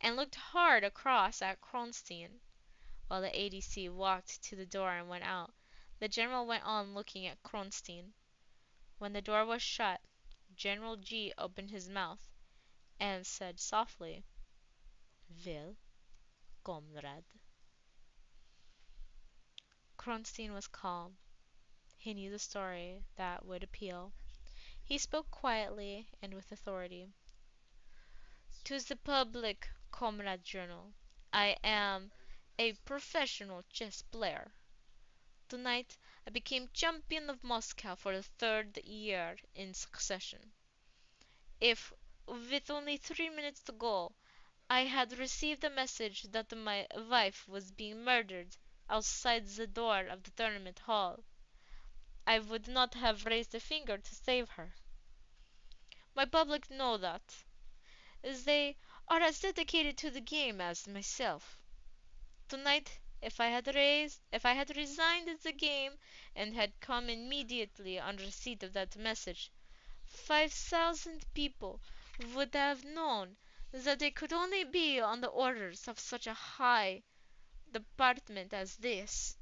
and looked hard across at Kronstein. While the ADC walked to the door and went out, the general went on looking at Kronstein. When the door was shut, General G opened his mouth and said softly, "Well, comrade." Kronstein was calm. He knew the story that would appeal. He spoke quietly and with authority. "To the public, comrade General, I am a professional chess player. Tonight I became champion of Moscow for the third year in succession. If, with only 3 minutes to go, I had received a message that my wife was being murdered outside the door of the tournament hall, I would not have raised a finger to save her. My public know that. They are as dedicated to the game as myself. Tonight, if I had resigned the game and had come immediately on receipt of that message, 5,000 people would have known that they could only be on the orders of such a high department as this.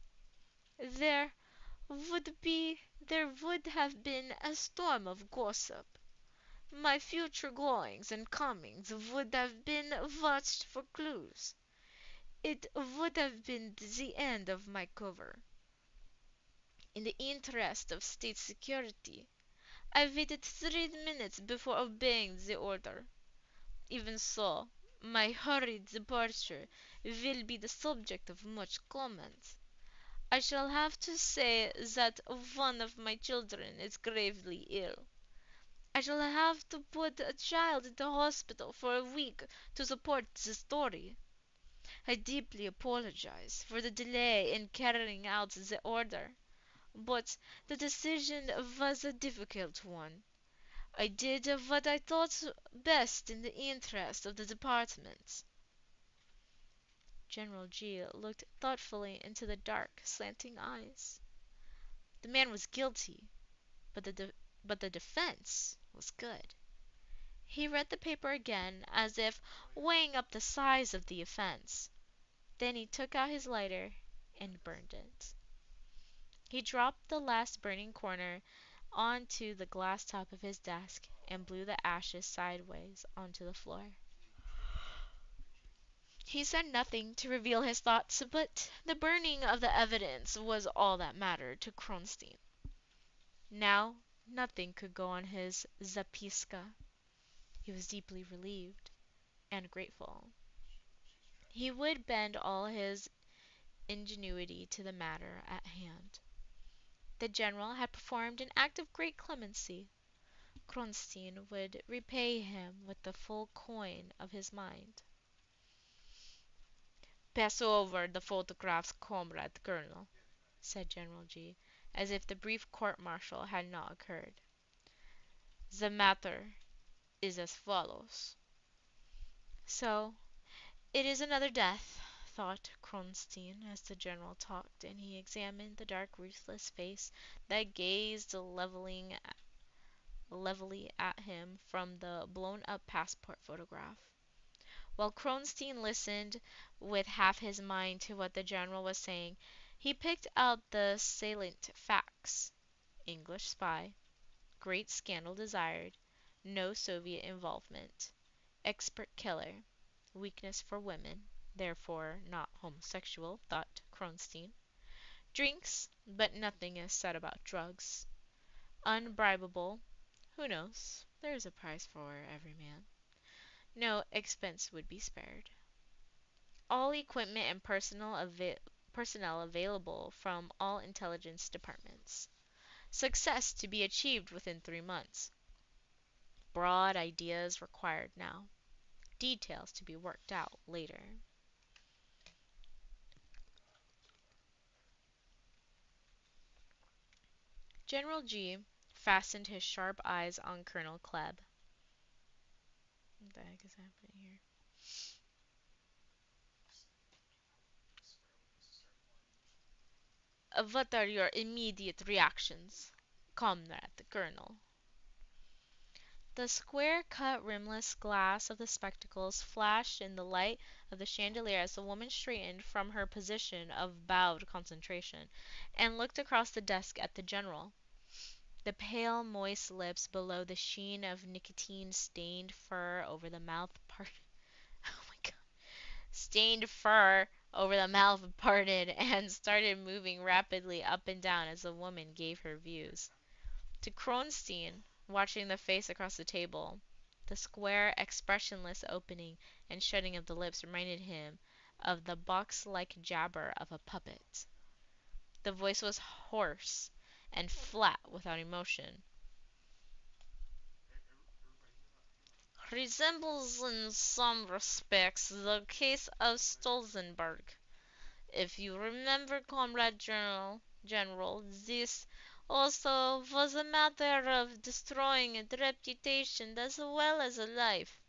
There there would have been a storm of gossip. My future goings and comings would have been watched for clues. It would have been the end of my cover. In the interest of state security, I waited 3 minutes before obeying the order. Even so, my hurried departure will be the subject of much comment. I shall have to say that one of my children is gravely ill. I shall have to put a child into hospital for a week to support the story. I deeply apologize for the delay in carrying out the order, but the decision was a difficult one. I did what I thought best in the interest of the department." General G looked thoughtfully into the dark, slanting eyes. The man was guilty, but the defense was good. He read the paper again, as if weighing up the size of the offense. Then he took out his lighter and burned it. He dropped the last burning corner onto the glass top of his desk and blew the ashes sideways onto the floor. He said nothing to reveal his thoughts, but the burning of the evidence was all that mattered to Kronstein. Now nothing could go on his zapiska. He was deeply relieved and grateful. He would bend all his ingenuity to the matter at hand. The general had performed an act of great clemency. Kronstein would repay him with the full coin of his mind. "Pass over the photographs, comrade colonel," said General G, as if the brief court-martial had not occurred. "The matter is as follows." So, it is another death, thought Kronstein as the general talked, and he examined the dark, ruthless face that gazed levelly at him from the blown-up passport photograph. While Kronstein listened with half his mind to what the general was saying, he picked out the salient facts. English spy. Great scandal desired. No Soviet involvement. Expert killer. Weakness for women. Therefore not homosexual, thought Kronstein. Drinks, but nothing is said about drugs. Unbribable. Who knows? There is a price for every man. No expense would be spared. All equipment and personnel available from all intelligence departments. Success to be achieved within 3 months. Broad ideas required now. Details to be worked out later. General G fastened his sharp eyes on Colonel Klebb. What the heck is happening here? What are your immediate reactions, comrade the colonel? The square-cut rimless glass of the spectacles flashed in the light of the chandelier as the woman straightened from her position of bowed concentration and looked across the desk at the general. The pale, moist lips below the sheen of nicotine-stained fur over the mouth parted. Oh my god. Stained fur over the mouth parted and started moving rapidly up and down as the woman gave her views. To Kronstein, watching the face across the table, the square, expressionless opening and shutting of the lips reminded him of the box-like jabber of a puppet. The voice was hoarse and flat without emotion. Resembles in some respects the case of Stolzenberg. If you remember, Comrade General, this also was a matter of destroying a reputation as well as a life.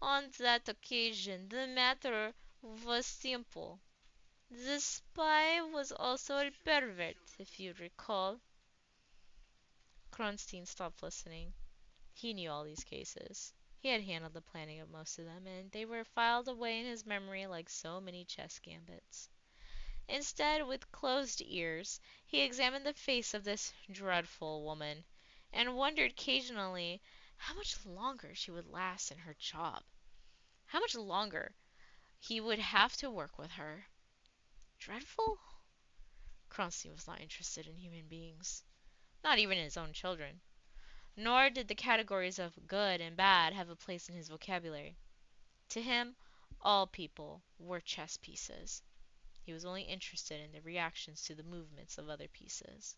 On that occasion, the matter was simple. The spy was also a pervert, if you recall. Kronstein stopped listening. He knew all these cases. He had handled the planning of most of them, and they were filed away in his memory like so many chess gambits. Instead, with closed ears, he examined the face of this dreadful woman, and wondered occasionally how much longer she would last in her job. How much longer he would have to work with her. Dreadful? Kronstein was not interested in human beings, not even in his own children. Nor did the categories of good and bad have a place in his vocabulary. To him, all people were chess pieces. He was only interested in the reactions to the movements of other pieces.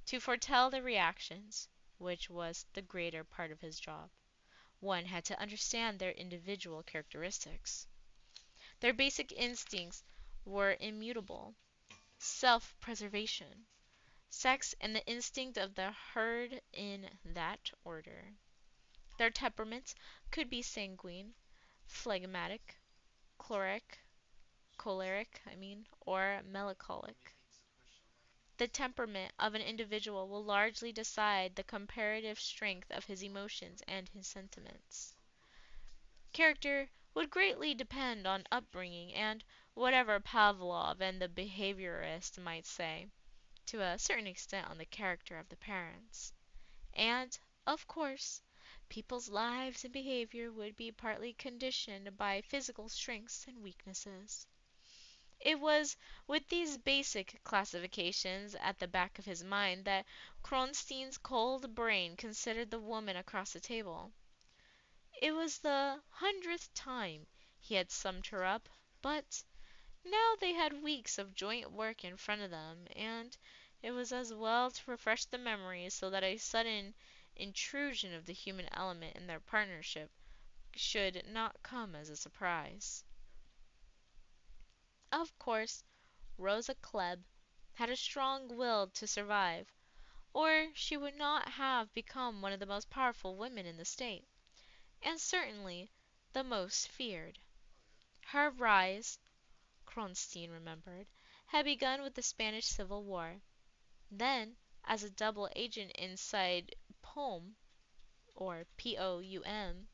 To foretell the reactions, which was the greater part of his job, one had to understand their individual characteristics. Their basic instincts were immutable: self-preservation, sex, and the instinct of the herd in that order. Their temperaments could be sanguine, phlegmatic, choleric, or melancholic. The temperament of an individual will largely decide the comparative strength of his emotions and his sentiments. Character would greatly depend on upbringing and whatever Pavlov and the behaviorist might say. to a certain extent on the character of the parents. And, of course, people's lives and behavior would be partly conditioned by physical strengths and weaknesses. It was with these basic classifications at the back of his mind that Kronstein's cold brain considered the woman across the table. It was the 100th time he had summed her up, but now they had weeks of joint work in front of them, and it was as well to refresh the memory so that a sudden intrusion of the human element in their partnership should not come as a surprise. Of course, Rosa Klebb had a strong will to survive, or she would not have become one of the most powerful women in the state, and certainly the most feared. Her rise, Kronstein remembered, had begun with the Spanish Civil War. Then, as a double agent inside POUM, or POUM,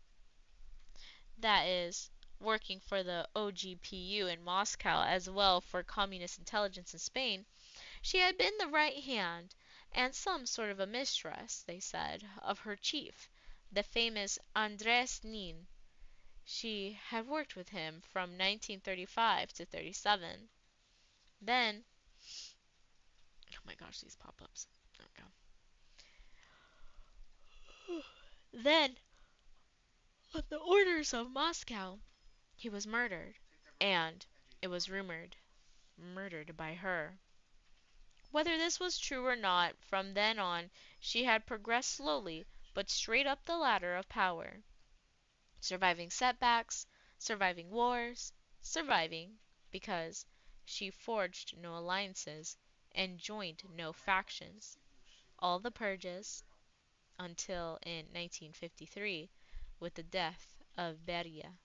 that is, working for the OGPU in Moscow as well for communist intelligence in Spain, she had been the right hand, and some sort of a mistress, they said, of her chief, the famous Andres Nin. She had worked with him from 1935 to 37. Then, oh my gosh, these pop-ups. There we go. Then, on the orders of Moscow, he was murdered, and, it was rumored, murdered by her. Whether this was true or not, from then on she had progressed slowly but straight up the ladder of power, surviving setbacks, surviving wars, surviving because she forged no alliances and joined no factions. All the purges, until in 1953, with the death of Beria.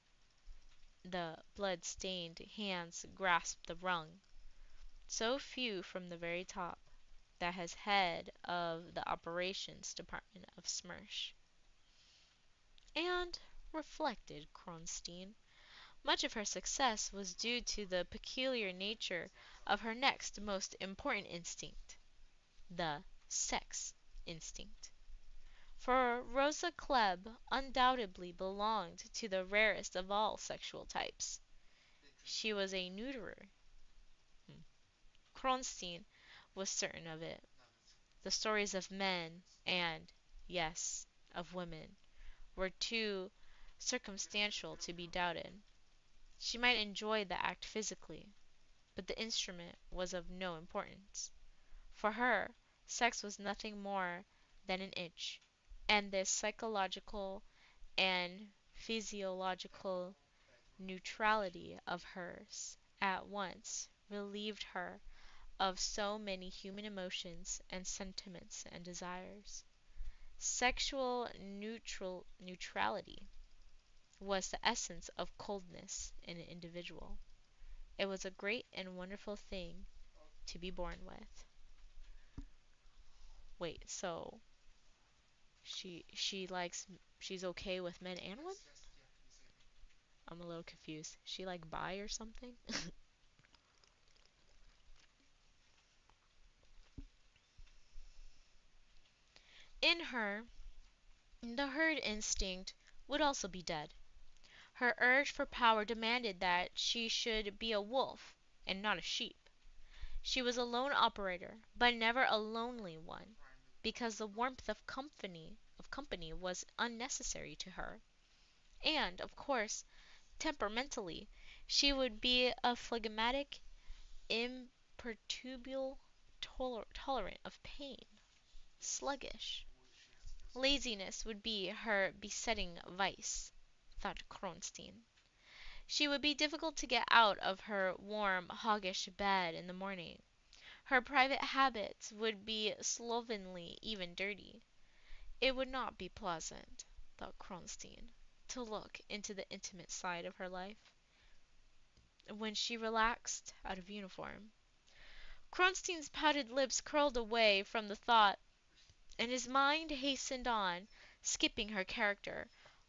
The blood-stained hands grasped the rung. So few from the very top, that as head of the operations department of SMERSH. And, reflected Kronstein, much of her success was due to the peculiar nature of her next most important instinct, the sex instinct. For Rosa Klebb undoubtedly belonged to the rarest of all sexual types. She was a neuterer. Kronstein was certain of it. The stories of men, and, yes, of women, were too circumstantial to be doubted. She might enjoy the act physically, but the instrument was of no importance. For her, sex was nothing more than an itch, and this psychological and physiological neutrality of hers at once relieved her of so many human emotions and sentiments and desires. Sexual neutrality was the essence of coldness in an individual. It was a great and wonderful thing to be born with. Wait, so she's okay with men and women? I'm a little confused. She like bi or something? In her, the herd instinct would also be dead. Her urge for power demanded that she should be a wolf and not a sheep. She was a lone operator, but never a lonely one, because the warmth of company was unnecessary to her. And, of course, temperamentally, she would be a phlegmatic, imperturbable, tolerant of pain, sluggish. Laziness would be her besetting vice, thought Kronstein. She would be difficult to get out of her warm, hoggish bed in the morning. Her private habits would be slovenly, even dirty. It would not be pleasant, thought Kronstein, to look into the intimate side of her life when she relaxed out of uniform. Kronstein's pouted lips curled away from the thought, and his mind hastened on, skipping her character,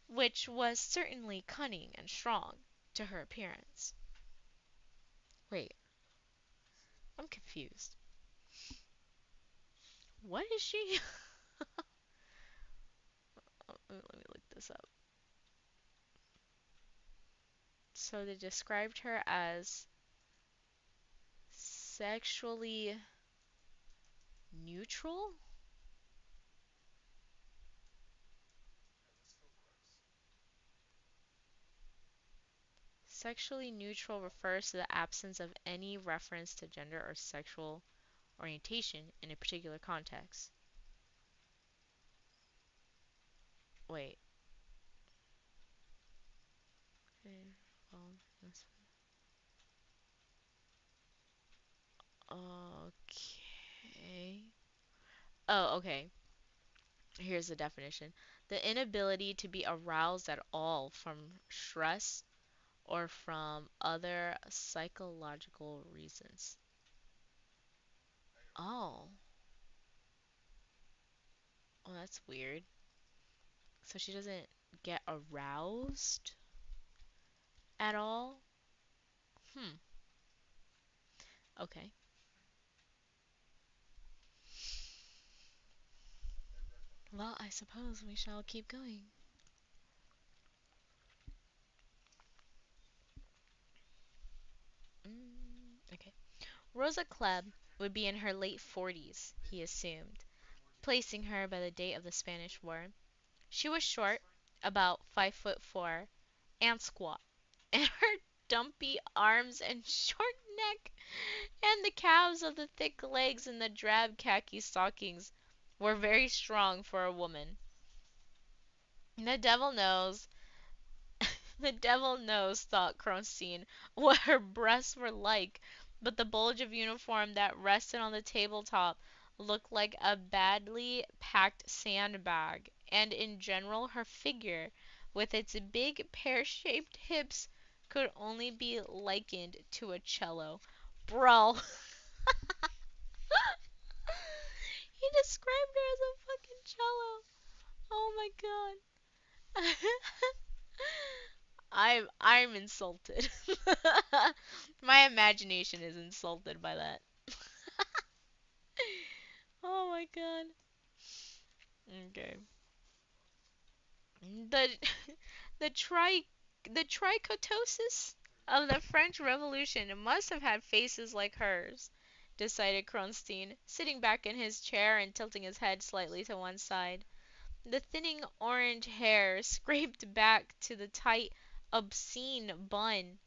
which was certainly cunning and strong, to her appearance. Wait, I'm confused. What is she? Let me look this up. So they described her as sexually neutral? Sexually neutral refers to the absence of any reference to gender or sexual orientation in a particular context. Wait. Okay. Oh, okay. Here's the definition. The inability to be aroused at all from stress or from other psychological reasons. Oh, well, that's weird. So she doesn't get aroused at all? Hmm. Okay. Well, I suppose we shall keep going. Okay. Rosa Klebb would be in her late 40s, he assumed, placing her by the date of the Spanish War. She was short, about 5'4", and squat, and her dumpy arms and short neck and the calves of the thick legs in the drab khaki stockings were very strong for a woman. The devil knows, the devil knows, thought Kronstein, what her breasts were like, but the bulge of uniform that rested on the tabletop looked like a badly packed sandbag, and in general her figure, with its big pear-shaped hips, could only be likened to a cello. Bro, he described her as a fucking cello. Oh my god. I'm insulted. My imagination is insulted by that. Oh my god. Okay. The the tri the trichotosis of the French Revolution must have had faces like hers, decided Kronstein, sitting back in his chair and tilting his head slightly to one side. The thinning orange hair scraped back to the tight, obscene bun,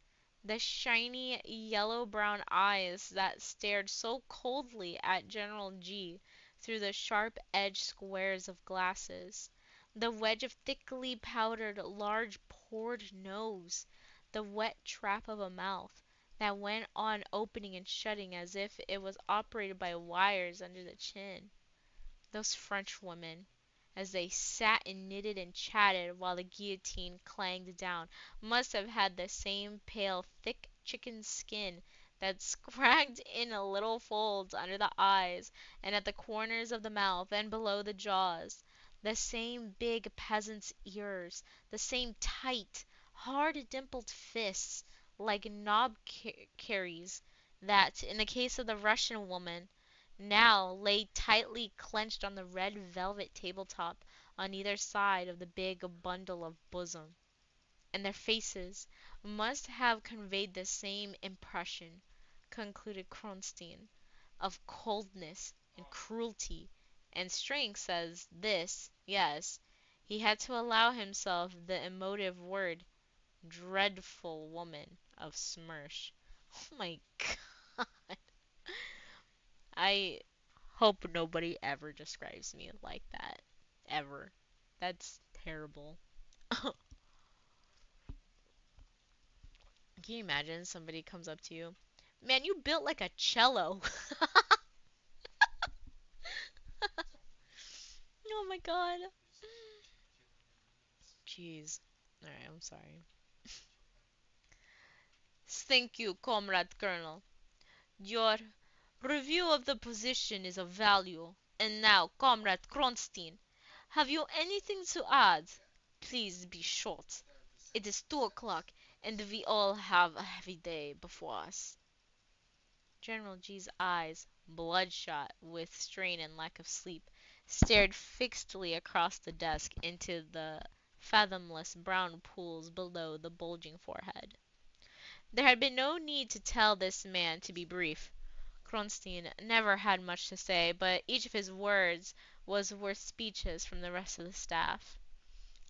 the shiny yellow-brown eyes that stared so coldly at General G through the sharp-edged squares of glasses, the wedge of thickly powdered, large-pored nose, the wet trap of a mouth that went on opening and shutting as if it was operated by wires under the chin. Those Frenchwomen, as they sat and knitted and chatted while the guillotine clanged down, must have had the same pale, thick chicken skin that scragged in little folds under the eyes and at the corners of the mouth and below the jaws, the same big peasant's ears, the same tight, hard dimpled fists like knob carries that, in the case of the Russian woman, now lay tightly clenched on the red velvet tabletop on either side of the big bundle of bosom. And their faces must have conveyed the same impression, concluded Kronstein, of coldness and cruelty and strength as this, yes, he had to allow himself the emotive word, dreadful woman of SMERSH. Oh my god. I hope nobody ever describes me like that. Ever. That's terrible. Can you imagine somebody comes up to you? Man, you built like a cello. Oh my god. Jeez. Alright, I'm sorry. Thank you, Comrade Colonel. Your review of the position is of value. And now, Comrade Kronstein, have you anything to add? Please be short. It is 2 o'clock, and we all have a heavy day before us. General G's eyes, bloodshot with strain and lack of sleep, stared fixedly across the desk into the fathomless brown pools below the bulging forehead. There had been no need to tell this man to be brief. Kronstein never had much to say, but each of his words was worth speeches from the rest of the staff.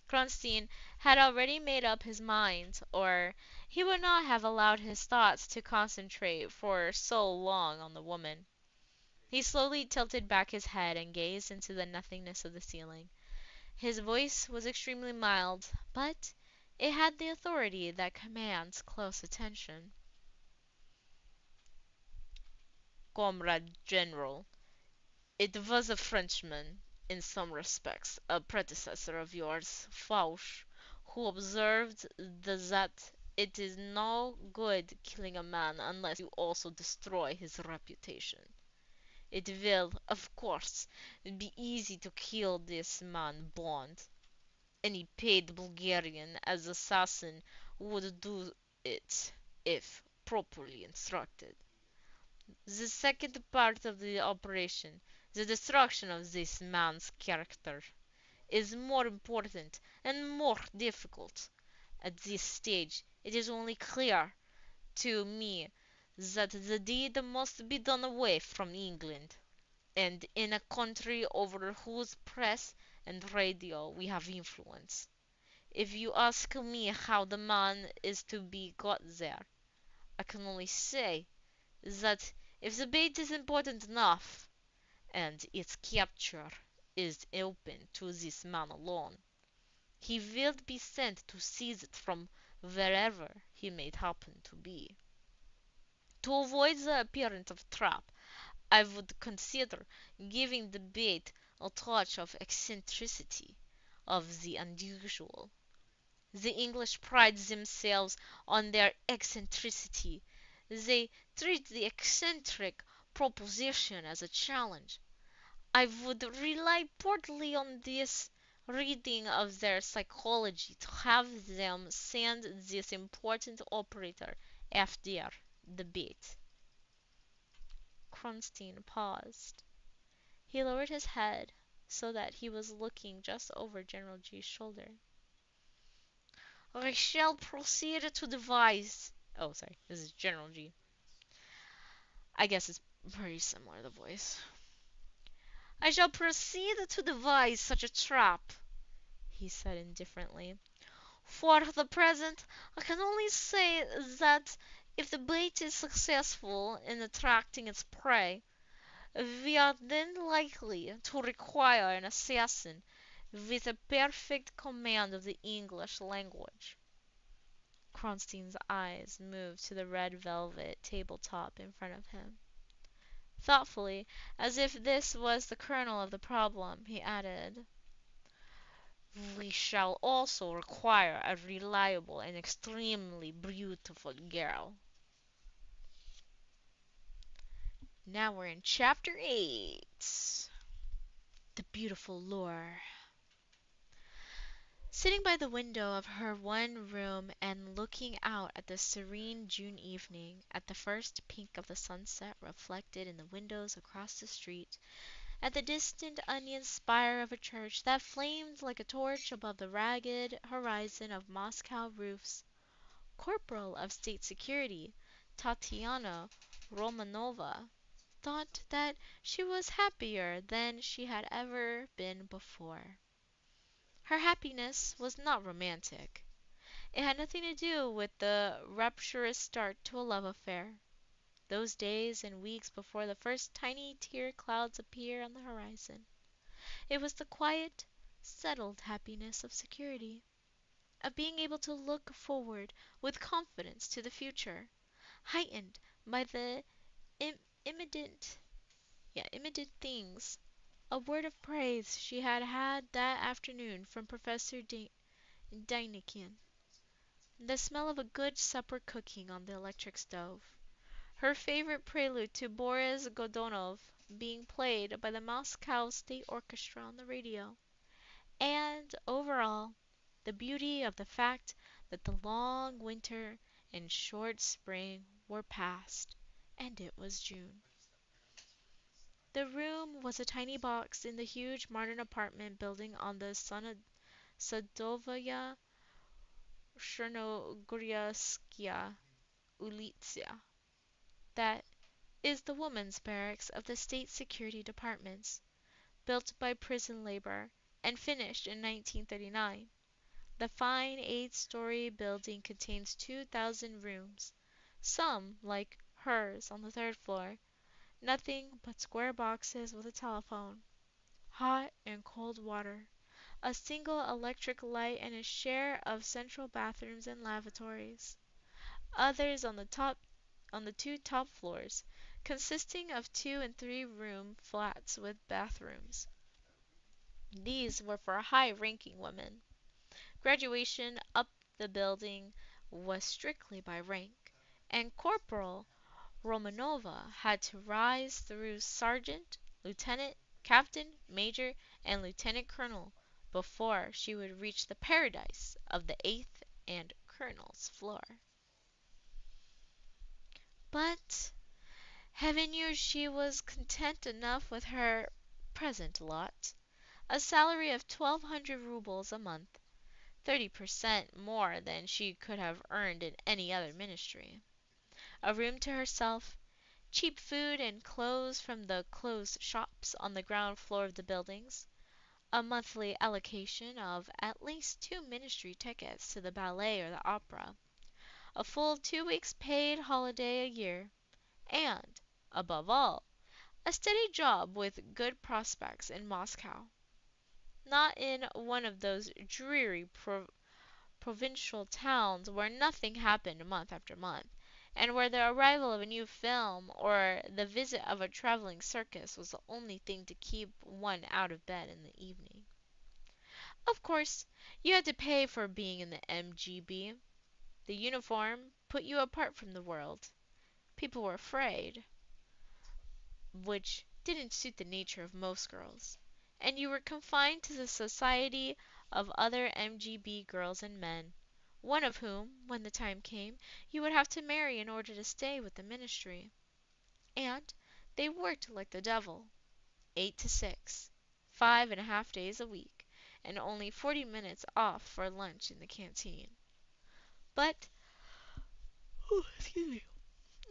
Kronstein had already made up his mind, or he would not have allowed his thoughts to concentrate for so long on the woman. He slowly tilted back his head and gazed into the nothingness of the ceiling. His voice was extremely mild, but it had the authority that commands close attention. Comrade General, it was a Frenchman, in some respects a predecessor of yours, Fauch, who observed that it is no good killing a man unless you also destroy his reputation. It will, of course, be easy to kill this man Bond. Any paid Bulgarian as assassin would do it, if properly instructed. The second part of the operation, the destruction of this man's character, is more important and more difficult. At this stage it is only clear to me that the deed must be done away from England, and in a country over whose press and radio we have influence. If you ask me how the man is to be got there, I can only say that if the bait is important enough, and its capture is open to this man alone, he will be sent to seize it from wherever he may happen to be. To avoid the appearance of a trap, I would consider giving the bait a touch of eccentricity, of the unusual. The English pride themselves on their eccentricity. They treat the eccentric proposition as a challenge. I would rely partly on this reading of their psychology to have them send this important operator after the bait. Kronstein paused. He lowered his head so that he was looking just over General G's shoulder. I shall proceed to devise. Oh, sorry, this is General G. I guess it's pretty similar, the voice. I shall proceed to devise such a trap, he said indifferently. For the present, I can only say that if the bait is successful in attracting its prey, we are then likely to require an assassin with a perfect command of the English language. Kronstein's eyes moved to the red velvet tabletop in front of him. Thoughtfully, as if this was the kernel of the problem, he added, we shall also require a reliable and extremely beautiful girl. Now we're in chapter 8. The beautiful lure. Sitting by the window of her one room and looking out at the serene June evening, at the first pink of the sunset reflected in the windows across the street, at the distant onion spire of a church that flamed like a torch above the ragged horizon of Moscow roofs, Corporal of State Security Tatiana Romanova thought that she was happier than she had ever been before. Her happiness was not romantic. It had nothing to do with the rapturous start to a love affair, those days and weeks before the first tiny tear clouds appear on the horizon. It was the quiet, settled happiness of security, of being able to look forward with confidence to the future, heightened by the Im- immediate, immediate things. A word of praise she had had that afternoon from Professor Denikin. The smell of a good supper cooking on the electric stove. Her favorite prelude to Boris Godunov being played by the Moscow State Orchestra on the radio. And, overall, the beauty of the fact that the long winter and short spring were past, and it was June. The room was a tiny box in the huge modern apartment building on the Sadovaya Chernogorskaya Ulitsia. That is the women's barracks of the state security departments, built by prison labor and finished in 1939. The fine 8-story building contains 2,000 rooms, some, like hers on the third floor, nothing but square boxes with a telephone, hot and cold water, a single electric light, and a share of central bathrooms and lavatories. Others on the two top floors, consisting of 2 and 3 room flats with bathrooms. These were for high-ranking women. Graduation up the building was strictly by rank, and Corporal Romanova had to rise through sergeant, lieutenant, captain, major, and lieutenant colonel before she would reach the paradise of the 8th and colonel's floor. But heaven knew she was content enough with her present lot, a salary of 1,200 roubles a month, 30% more than she could have earned in any other ministry, a room to herself, cheap food and clothes from the closed shops on the ground floor of the buildings, a monthly allocation of at least 2 ministry tickets to the ballet or the opera, a full 2 weeks' paid holiday a year, and, above all, a steady job with good prospects in Moscow. Not in one of those dreary provincial towns where nothing happened month after month, and where the arrival of a new film or the visit of a travelling circus was the only thing to keep one out of bed in the evening. Of course, you had to pay for being in the MGB. The uniform put you apart from the world. People were afraid, which didn't suit the nature of most girls, and you were confined to the society of other MGB girls and men, one of whom, when the time came, you would have to marry in order to stay with the ministry. And they worked like the devil, 8 to 6, 5.5 days a week, and only 40 minutes off for lunch in the canteen. But, excuse me,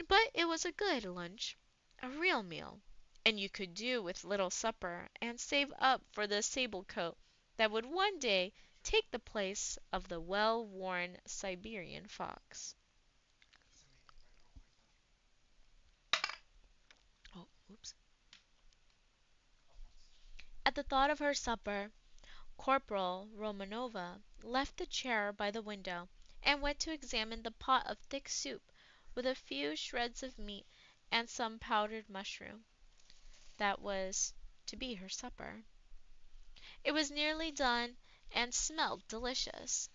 but it was a good lunch, a real meal, and you could do with little supper and save up for the sable coat that would one day take the place of the well-worn Siberian fox. Oh, oops. At the thought of her supper, Corporal Romanova left the chair by the window and went to examine the pot of thick soup with a few shreds of meat and some powdered mushroom. That was to be her supper. It was nearly done and smelled delicious.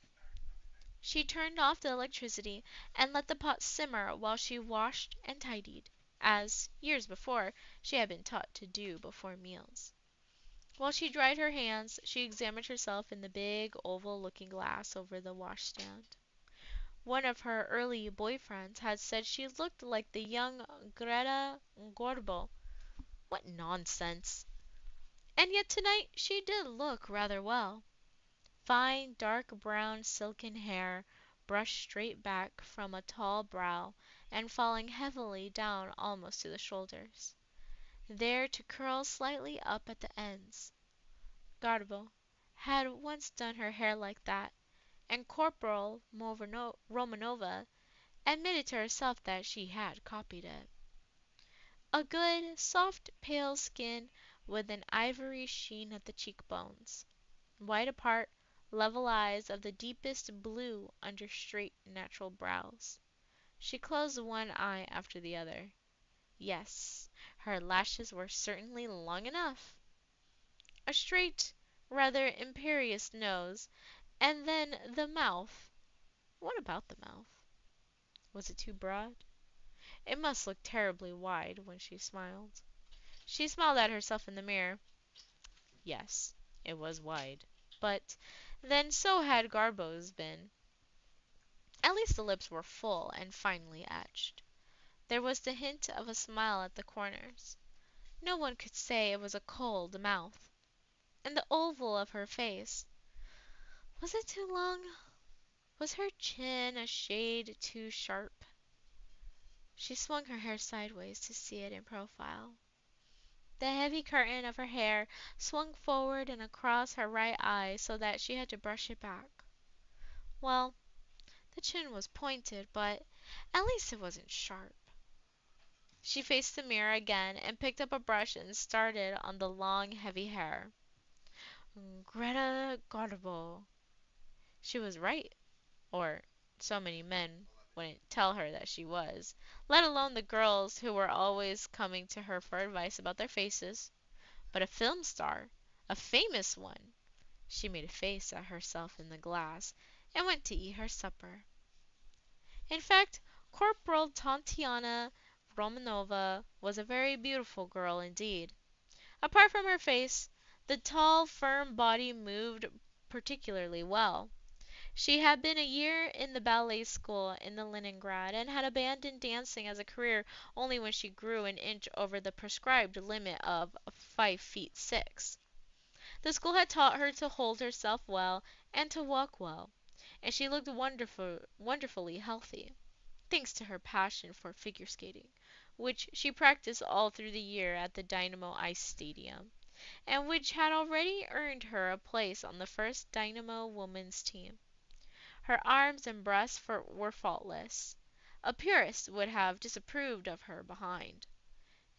She turned off the electricity and let the pot simmer while she washed and tidied, as, years before, she had been taught to do before meals. While she dried her hands, she examined herself in the big oval looking glass over the washstand. One of her early boy friends had said she looked like the young Greta Garbo. What nonsense! And yet tonight she did look rather well. Fine dark brown silken hair brushed straight back from a tall brow and falling heavily down almost to the shoulders, there to curl slightly up at the ends. Garbo had once done her hair like that, and Corporal Romanova admitted to herself that she had copied it. A good, soft, pale skin with an ivory sheen at the cheekbones, wide apart, level eyes of the deepest blue under straight, natural brows. She closed one eye after the other. Yes, her lashes were certainly long enough. A straight, rather imperious nose, and then the mouth. What about the mouth? Was it too broad? It must look terribly wide when she smiled. She smiled at herself in the mirror. Yes, it was wide. But then so had Garbo's been. At least the lips were full and finely etched. There was the hint of a smile at the corners. No one could say it was a cold mouth. And the oval of her face. Was it too long? Was her chin a shade too sharp? She swung her hair sideways to see it in profile. The heavy curtain of her hair swung forward and across her right eye so that she had to brush it back. Well, the chin was pointed, but at least it wasn't sharp. She faced the mirror again and picked up a brush and started on the long, heavy hair. Greta Garbo. She was right, or so many men wouldn't tell her that she was, let alone the girls who were always coming to her for advice about their faces. But a film star, a famous one. She made a face at herself in the glass and went to eat her supper. In fact, Corporal Tatiana Romanova was a very beautiful girl indeed. Apart from her face, the tall, firm body moved particularly well. She had been a year in the ballet school in the Leningrad and had abandoned dancing as a career only when she grew an inch over the prescribed limit of 5 feet 6. The school had taught her to hold herself well and to walk well, and she looked wonderfully healthy, thanks to her passion for figure skating, which she practiced all through the year at the Dynamo Ice Stadium, and which had already earned her a place on the first Dynamo women's team. Her arms and breasts were faultless. A purist would have disapproved of her behind.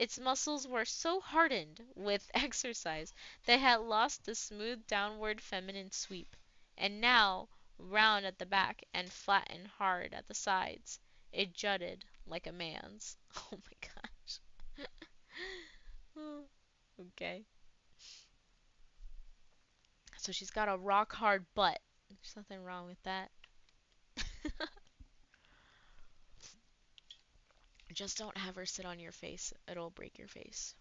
Its muscles were so hardened with exercise they had lost the smooth downward feminine sweep, and now, round at the back and flat and hard at the sides, it jutted like a man's. Oh my gosh. Okay. So she's got a rock hard butt. There's nothing wrong with that. Just don't have her sit on your face. It'll break your face.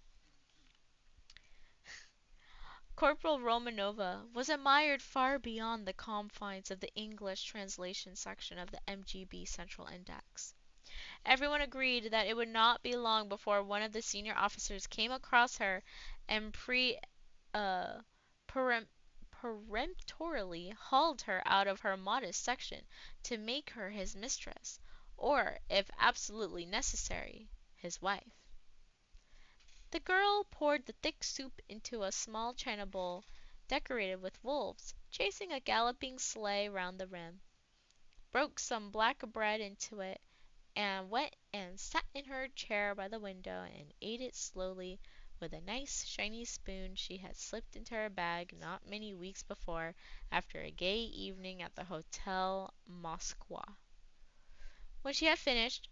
Corporal Romanova was admired far beyond the confines of the English translation section of the MGB Central Index. Everyone agreed that it would not be long before one of the senior officers came across her and uh, perem- peremptorily hauled her out of her modest section to make her his mistress, or, if absolutely necessary, his wife. The girl poured the thick soup into a small china bowl decorated with wolves chasing a galloping sleigh round the rim, broke some black bread into it, and went and sat in her chair by the window and ate it slowly with a nice shiny spoon she had slipped into her bag not many weeks before after a gay evening at the Hotel Moskwa. When she had finished,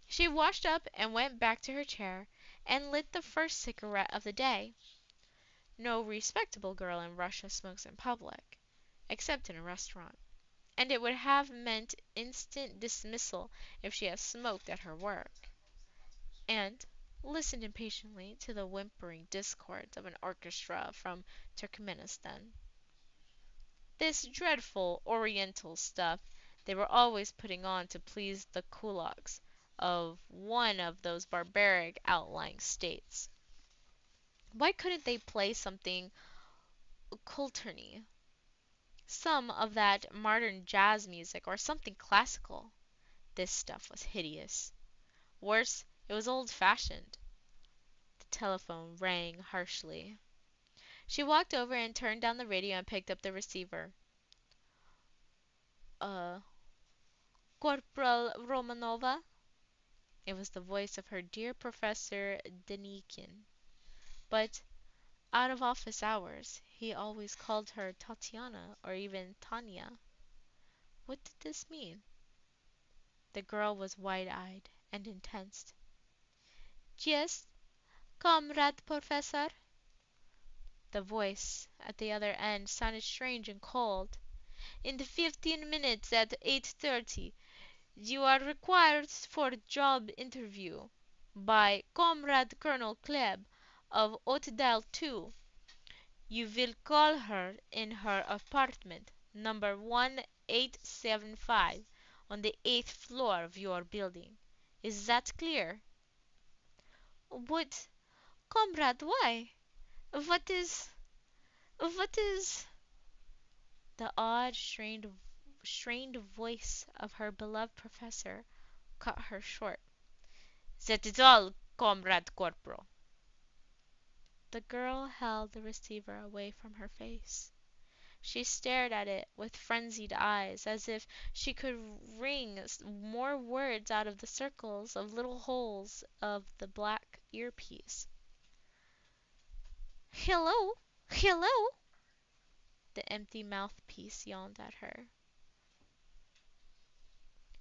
she washed up and went back to her chair and lit the first cigarette of the day. No respectable girl in Russia smokes in public, except in a restaurant, and it would have meant instant dismissal if she had smoked at her work, and listened impatiently to the whimpering discords of an orchestra from Turkmenistan. This dreadful Oriental stuff they were always putting on to please the kulaks of one of those barbaric outlying states. Why couldn't they play something kulturny, some of that modern jazz music, or something classical? This stuff was hideous. Worse, it was old-fashioned. The telephone rang harshly. She walked over and turned down the radio and picked up the receiver. Uh, Corporal Romanova? It was the voice of her dear Professor Denikin. But out of office hours, he always called her Tatiana or even Tanya. What did this mean? The girl was wide-eyed and intense. Yes, comrade professor. The voice at the other end sounded strange and cold. In 15 minutes at 8:30 you are required for job interview by Comrade Colonel Klebb of Ottdal 2. You will call her in her apartment, number 1875, on the 8th floor of your building. Is that clear? What, comrade, why? What is. What is. The odd, strained voice of her beloved professor cut her short. That is all, comrade corporal. The girl held the receiver away from her face. She stared at it with frenzied eyes, as if she could wring more words out of the circles of little holes of the black earpiece. Hello? Hello? The empty mouthpiece yawned at her.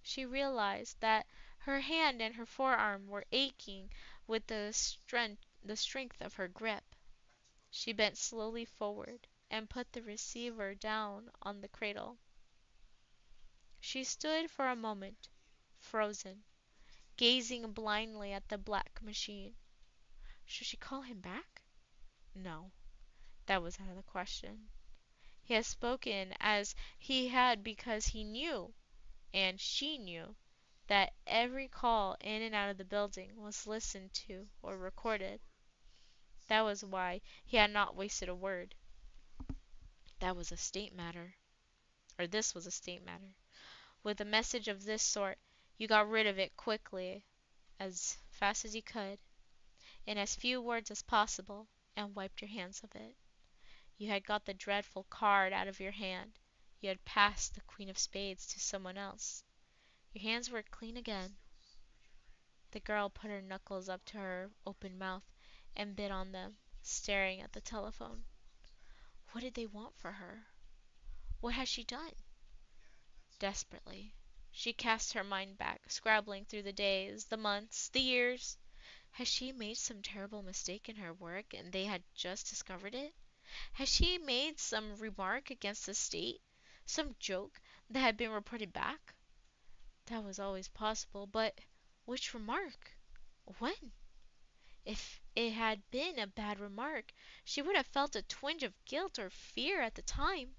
She realized that her hand and her forearm were aching with the strength of her grip. She bent slowly forward and put the receiver down on the cradle. She stood for a moment, frozen, gazing blindly at the black machine. Should she call him back? No, that was out of the question. He had spoken as he had because he knew, and she knew, that every call in and out of the building was listened to or recorded. That was why he had not wasted a word. That was a state matter. Or this was a state matter. With a message of this sort, you got rid of it quickly, as fast as you could, in as few words as possible, and wiped your hands of it. You had got the dreadful card out of your hand. You had passed the Queen of Spades to someone else. Your hands were clean again. The girl put her knuckles up to her open mouth and bit on them, staring at the telephone. What did they want for her? What had she done? Desperately, she cast her mind back, scrabbling through the days, the months, the years. Had she made some terrible mistake in her work and they had just discovered it? Had she made some remark against the state? Some joke that had been reported back? That was always possible, but which remark? When? If it had been a bad remark, she would have felt a twinge of guilt or fear at the time.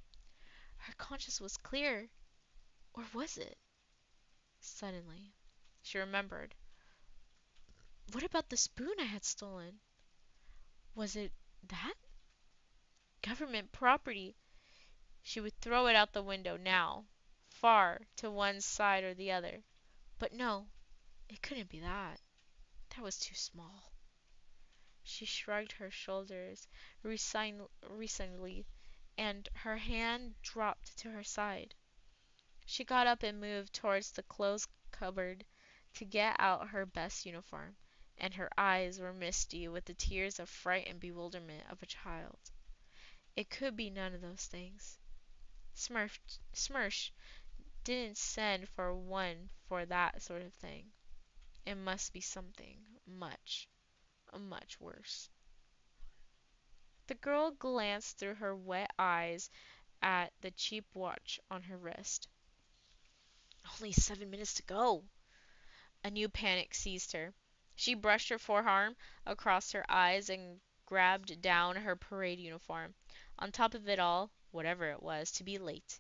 Her conscience was clear. Or was it? Suddenly, she remembered. What about the spoon I had stolen? Was it that? Government property. She would throw it out the window now, far to one side or the other. But no, it couldn't be that. That was too small. She shrugged her shoulders resignedly, and her hand dropped to her side. She got up and moved towards the clothes cupboard to get out her best uniform, and her eyes were misty with the tears of fright and bewilderment of a child. It could be none of those things. SMERSH didn't send for one for that sort of thing. It must be something much, much worse. The girl glanced through her wet eyes at the cheap watch on her wrist. Only 7 minutes to go. A new panic seized her. She brushed her forearm across her eyes and grabbed down her parade uniform. On top of it all, whatever it was, to be late.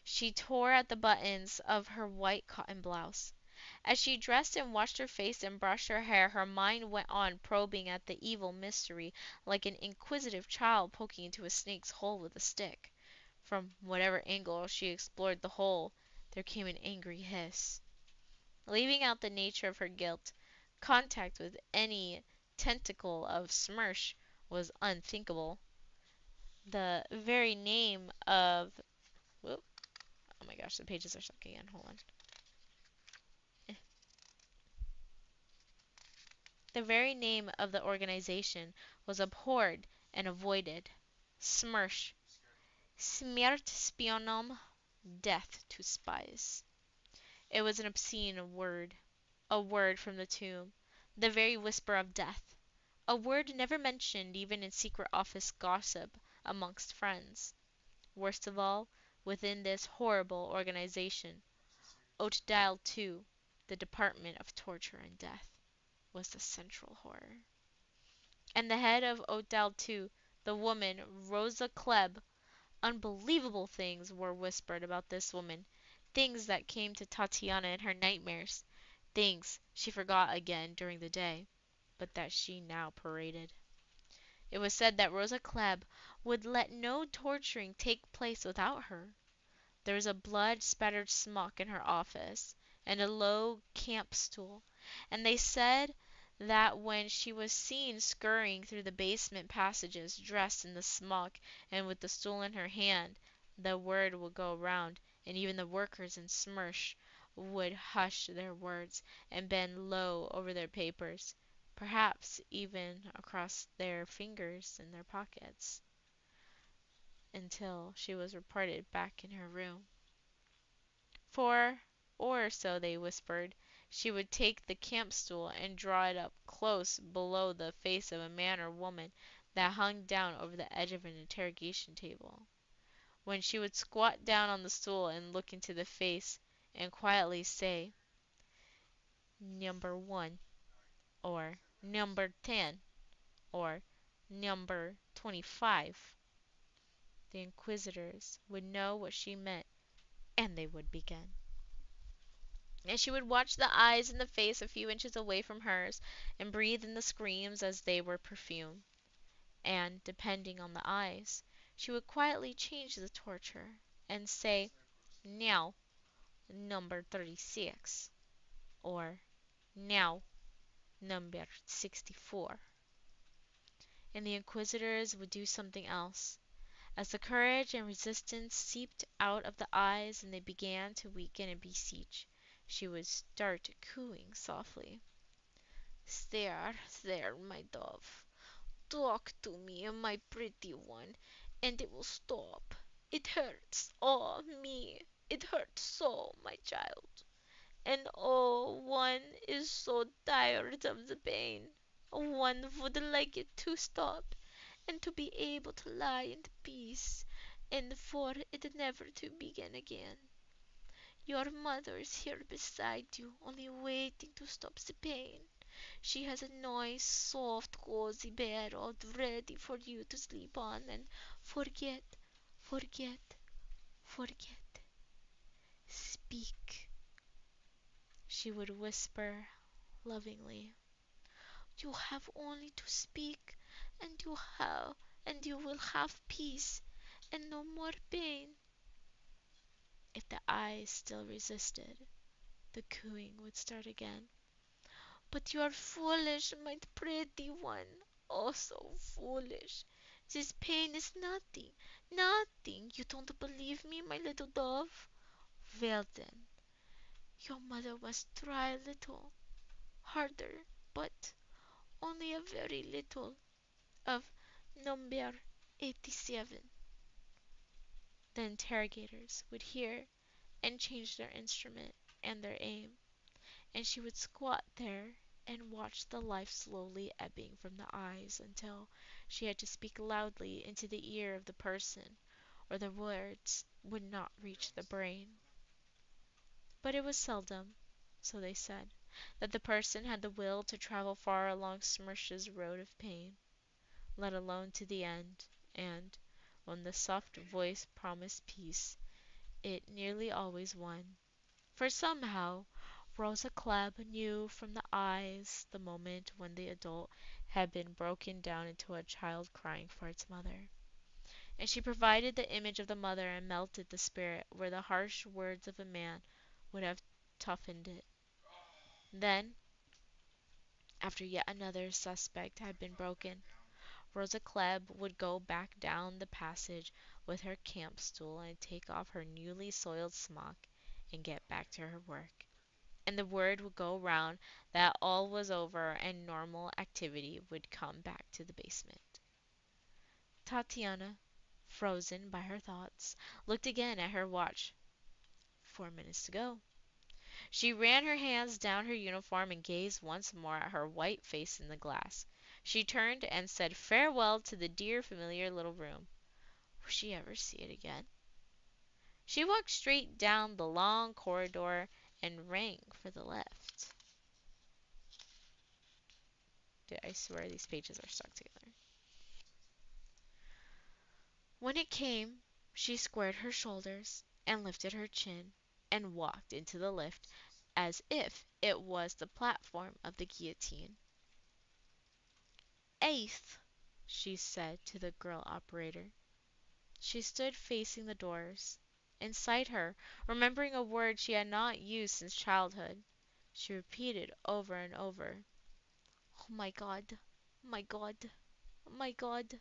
She tore at the buttons of her white cotton blouse. As she dressed and washed her face and brushed her hair, her mind went on probing at the evil mystery like an inquisitive child poking into a snake's hole with a stick. From whatever angle she explored the hole, there came an angry hiss. Leaving out the nature of her guilt, contact with any tentacle of SMERSH was unthinkable. The very name of... Whoop. Oh my gosh, the pages are stuck again. Hold on. The very name of the organization was abhorred and avoided. SMERSH. Smert spionum. Death to spies. It was an obscene word. A word from the tomb. The very whisper of death. A word never mentioned even in secret office gossip amongst friends. Worst of all, within this horrible organization, Oatdial II, the Department of Torture and Death, was the central horror. And the head of Oatdial II, the woman, Rosa Klebb. Unbelievable things were whispered about this woman, things that came to Tatiana in her nightmares, things she forgot again during the day, but that she now paraded. It was said that Rosa Klebb would let no torturing take place without her. There was a blood-spattered smock in her office, and a low camp stool, and they said that when she was seen scurrying through the basement passages dressed in the smock and with the stool in her hand, the word would go round, and even the workers in SMERSH would hush their words and bend low over their papers, perhaps even across their fingers in their pockets, until she was reported back in her room. For, or so they whispered, she would take the camp stool and draw it up close below the face of a man or woman that hung down over the edge of an interrogation table, when she would squat down on the stool and look into the face and quietly say, "Number 1," or "Number 10," or "Number 25." The inquisitors would know what she meant, and they would begin. And she would watch the eyes and the face a few inches away from hers, and breathe in the screams as they were perfume. And, depending on the eyes, she would quietly change the torture, and say, "Now, number 36," or "Now, number 64." And the inquisitors would do something else. As the courage and resistance seeped out of the eyes and they began to weaken and beseech, she would start cooing softly. "There, there, my dove. Talk to me, my pretty one, and it will stop. It hurts. Oh, me! It hurts so, my child. And oh, one is so tired of the pain. One would like it to stop, and to be able to lie in peace, and for it never to begin again. Your mother is here beside you, only waiting to stop the pain. She has a nice, soft, cozy bed all ready for you to sleep on and forget, forget, forget. Speak," she would whisper lovingly. "You have only to speak, and you will have peace, and no more pain." If the eyes still resisted, the cooing would start again. "But you are foolish, my pretty one. Oh, so foolish. This pain is nothing, nothing. You don't believe me, my little dove? Well then, your mother must try a little harder, but only a very little, of number 87." The interrogators would hear and change their instrument and their aim, and she would squat there and watch the life slowly ebbing from the eyes until she had to speak loudly into the ear of the person, or the words would not reach the brain. But it was seldom, so they said, that the person had the will to travel far along SMERSH's road of pain, let alone to the end, and, when the soft voice promised peace, it nearly always won. For somehow Rosa Klebb knew from the eyes the moment when the adult had been broken down into a child crying for its mother, and she provided the image of the mother and melted the spirit where the harsh words of a man would have toughened it. Then, after yet another suspect had been broken, Rosa Klebb would go back down the passage with her camp stool and take off her newly soiled smock and get back to her work. And the word would go round that all was over and normal activity would come back to the basement. Tatiana, frozen by her thoughts, looked again at her watch. 4 minutes to go. She ran her hands down her uniform and gazed once more at her white face in the glass. She turned and said farewell to the dear familiar little room. Would she ever see it again? She walked straight down the long corridor and rang for the left. I swear these pages are stuck together. When it came, she squared her shoulders and lifted her chin and walked into the lift as if it was the platform of the guillotine. Eighth, she said to the girl operator. She stood facing the doors. Inside her, remembering a word she had not used since childhood, she repeated over and over, "Oh my God, my God, my God."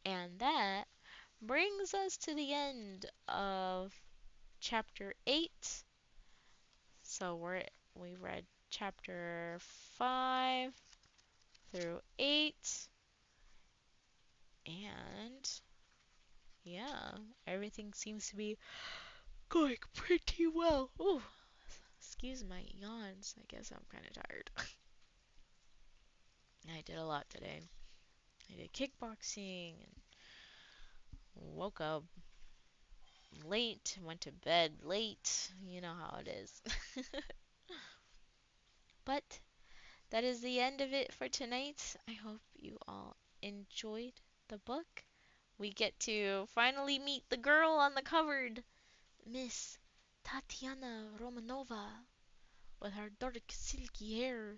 And that brings us to the end of chapter 8. So we read chapter 5 through 8, and yeah, everything seems to be going pretty well. Ooh, excuse my yawns. I guess I'm kind of tired. I did a lot today. I did kickboxing and woke up late, went to bed late. You know how it is. But that is the end of it for tonight. I hope you all enjoyed the book. We get to finally meet the girl on the cover, Miss Tatiana Romanova, with her dark silky hair.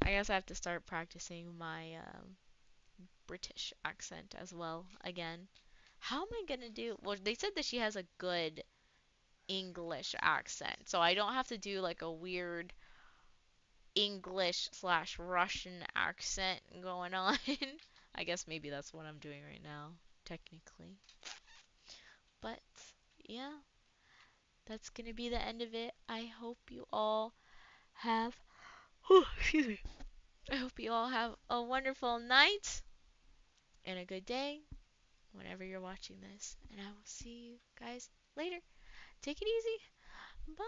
I guess I have to start practicing my British accent as well again. How am I gonna do? Well, they said that she has a good English accent, so I don't have to do like a weird English slash Russian accent going on. I guess maybe that's what I'm doing right now, technically. But yeah, that's gonna be the end of it. I hope you all have. Oh, excuse me. I hope you all have a wonderful night and a good day whenever you're watching this. And I will see you guys later. Take it easy. Bye.